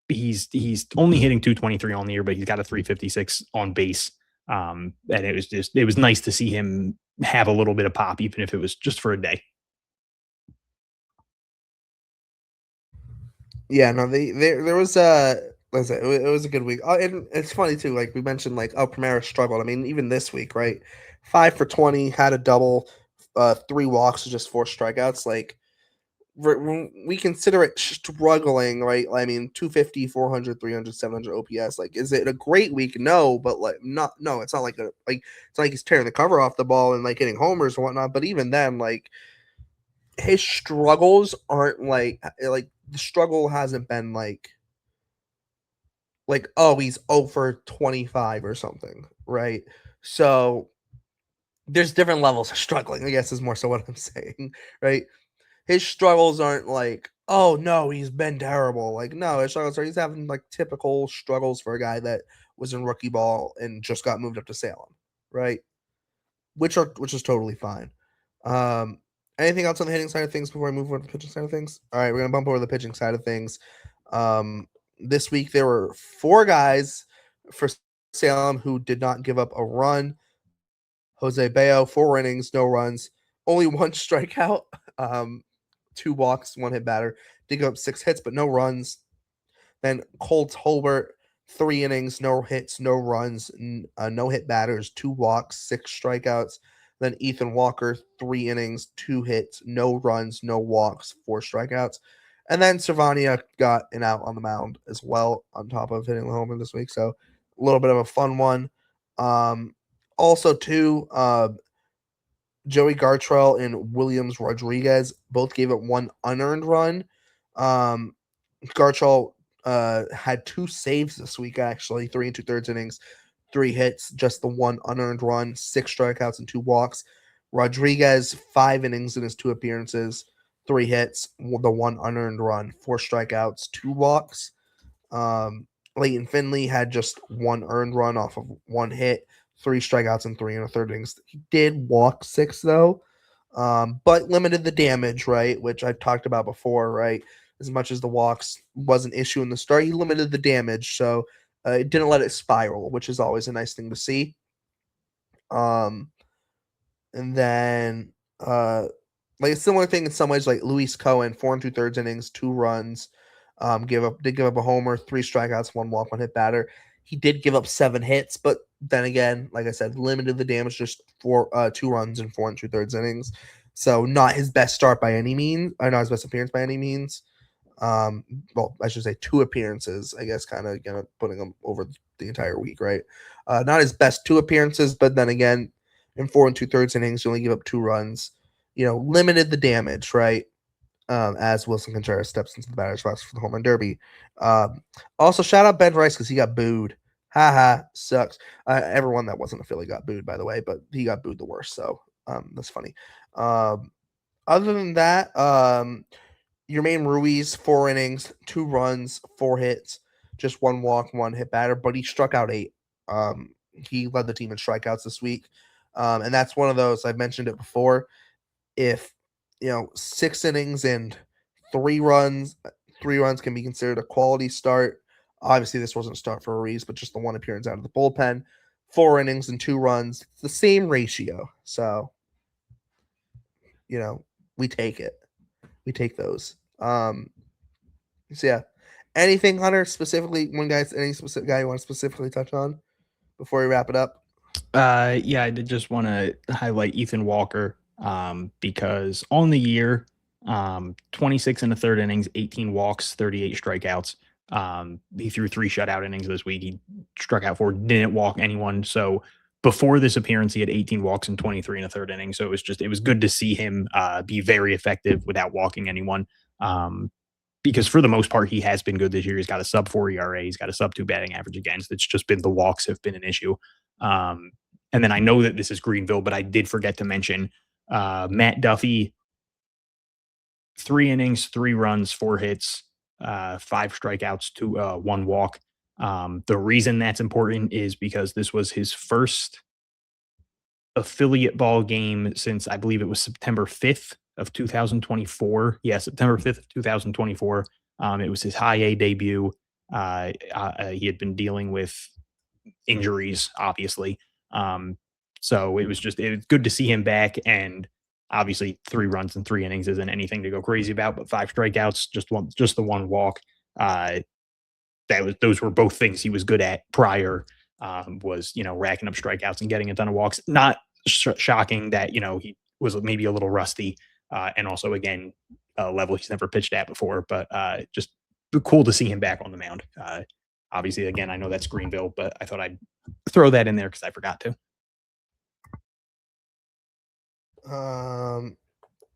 He's only hitting 223 on the year, but he's got a 356 on base. And it was nice to see him have a little bit of pop, even if it was just for a day. Yeah, no, there was it was a good week. And it's funny too, like we mentioned, like Primera struggled. I mean, even this week, right? 5 for 20, had a double, 3 walks, just 4 strikeouts. Like we consider it struggling, right? I mean, 250, 400, 300, 700 OPS. Like, is it a great week? No, but no, it's not like it's not like he's tearing the cover off the ball and like hitting homers and whatnot. But even then, like his struggles aren't like the struggle hasn't been like oh, he's over 25 or something, right? So there's different levels of struggling, I guess is more so what I'm saying, right? His struggles aren't like, oh no, he's been terrible. Like, no, his struggles are he's having like typical struggles for a guy that was in rookie ball and just got moved up to Salem, right? Which is totally fine. Anything else on the hitting side of things before I move on to the pitching side of things? All right, we're gonna bump over the pitching side of things. This week there were 4 guys for Salem who did not give up a run. Jose Bayo, 4 innings, no runs, only 1 strikeout, 2 walks, 1 hit batter. Did give up 6 hits, but no runs. Then Cole Tolbert, 3 innings, no hits, no runs, no hit batters, 2 walks, 6 strikeouts. Then Ethan Walker, 3 innings, 2 hits, no runs, no walks, 4 strikeouts. And then Cervania got an out on the mound as well, on top of hitting the homer this week. So a little bit of a fun one. Also, too, Joey Gartrell and Williams Rodriguez both gave up 1 unearned run. Gartrell had 2 saves this week, actually, 3 2/3 innings, 3 hits, just the 1 unearned run, 6 strikeouts and 2 walks. Rodriguez, 5 innings in his 2 appearances, 3 hits, the 1 unearned run, 4 strikeouts, 2 walks. Leighton Finley had just 1 earned run off of 1 hit, 3 strikeouts and 3 1/3 innings. He did walk 6 though, but limited the damage, right? Which I've talked about before, right? As much as the walks was an issue in the start, he limited the damage, so it didn't let it spiral, which is always a nice thing to see. And then like a similar thing in some ways, like Luis Cohen, 4 2/3 innings, 2 runs, did give up a homer, 3 strikeouts, 1 walk, 1 hit batter. He did give up 7 hits, but then again, like I said, limited the damage, just 2 runs in 4 2/3 innings. So not his best start by any means, or not his best appearance by any means. Well, I should say 2 appearances, I guess, kind of putting him over the entire week, right? Not his best 2 appearances, but then again, in 4 2/3 innings, you only give up 2 runs. Limited the damage, right? As Wilson Contreras steps into the batter's box for the home run derby. Also, shout out Ben Rice because he got booed. Haha, sucks. Everyone that wasn't a Philly got booed, by the way, but he got booed the worst, so that's funny. Other than that, Yermain Ruiz, 4 innings, 2 runs, 4 hits, just 1 walk, 1 hit batter, but he struck out 8. He led the team in strikeouts this week. And that's one of those, I've mentioned it before. If 6 innings and 3 runs can be considered a quality start. Obviously, this wasn't a start for Ruiz, but just the 1 appearance out of the bullpen. 4 innings and 2 runs, it's the same ratio. So, we take it. We take those. So yeah. Anything, Hunter, specifically, any specific guy you want to specifically touch on before we wrap it up? Yeah, I did just want to highlight Ethan Walker because on the year, 26 and a third innings, 18 walks, 38 strikeouts. He threw 3 shutout innings this week. He struck out 4, didn't walk anyone. So before this appearance, he had 18 walks and 23 and a third inning. So it was good to see him be very effective without walking anyone. Because for the most part, he has been good this year. He's got a sub 4 ERA. He's got a sub 2 batting average against. It's just been the walks have been an issue. And then I know that this is Greenville, but I did forget to mention Matt Duffy, 3 innings, 3 runs, 4 hits, 5 strikeouts, 1 walk. The reason that's important is because this was his first affiliate ball game since I believe it was September 5th of 2024. Yeah, September 5th of 2024. It was his high A debut. He had been dealing with injuries, obviously. So it was good to see him back. And obviously 3 runs in 3 innings isn't anything to go crazy about, but 5 strikeouts, just the 1 walk. Those were both things he was good at prior. Was racking up strikeouts and getting a ton of walks. Not shocking that he was maybe a little rusty, and also again a level he's never pitched at before. But just cool to see him back on the mound. Obviously, again, I know that's Greenville, but I thought I'd throw that in there because I forgot to.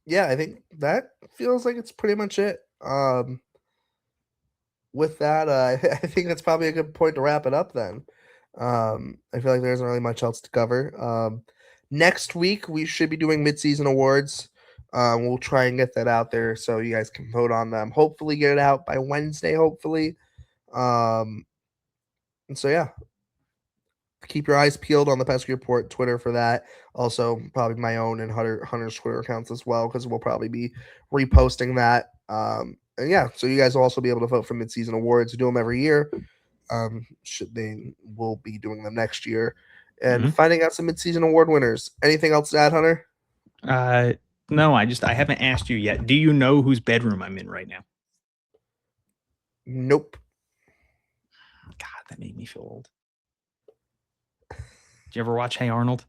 Yeah, I think that feels like it's pretty much it. With that, I think that's probably a good point to wrap it up then. I feel like there isn't really much else to cover. Next week, we should be doing mid-season awards. We'll try and get that out there so you guys can vote on them. Hopefully get it out by Wednesday, hopefully. And so, yeah. Keep your eyes peeled on the Pesky Report Twitter for that. Also, probably my own and Hunter's Twitter accounts as well, because we'll probably be reposting that. And yeah, so you guys will also be able to vote for mid-season awards. We do them every year. We'll be doing them next year and finding out some mid-season award winners. Anything else to add, Hunter? No, I haven't asked you yet. Do you know whose bedroom I'm in right now? Nope. God, that made me feel old. Did you ever watch Hey Arnold?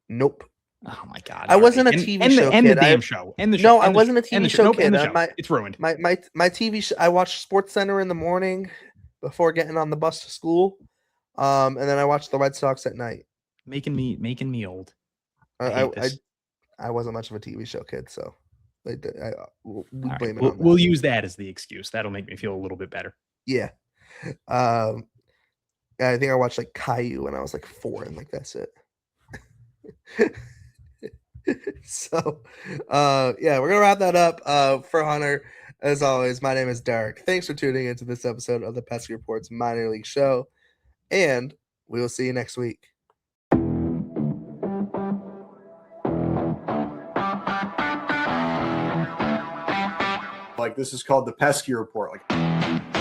Nope. Oh my God! I wasn't a TV show kid. And the damn show. And the show. No, I wasn't a TV show kid. It's ruined. My TV show. I watched Sports Center in the morning before getting on the bus to school, and then I watched the Red Sox at night. Making me old. I wasn't much of a TV show kid, so we'll blame it on that. We'll use that as the excuse. That'll make me feel a little bit better. Yeah. I think I watched like Caillou when I was like 4, and like that's it. So, yeah, we're gonna wrap that up. For Hunter, as always, my name is Derek. Thanks for tuning into this episode of the Pesky Reports Minor League Show, and we will see you next week. Like, this is called the Pesky Report. Like.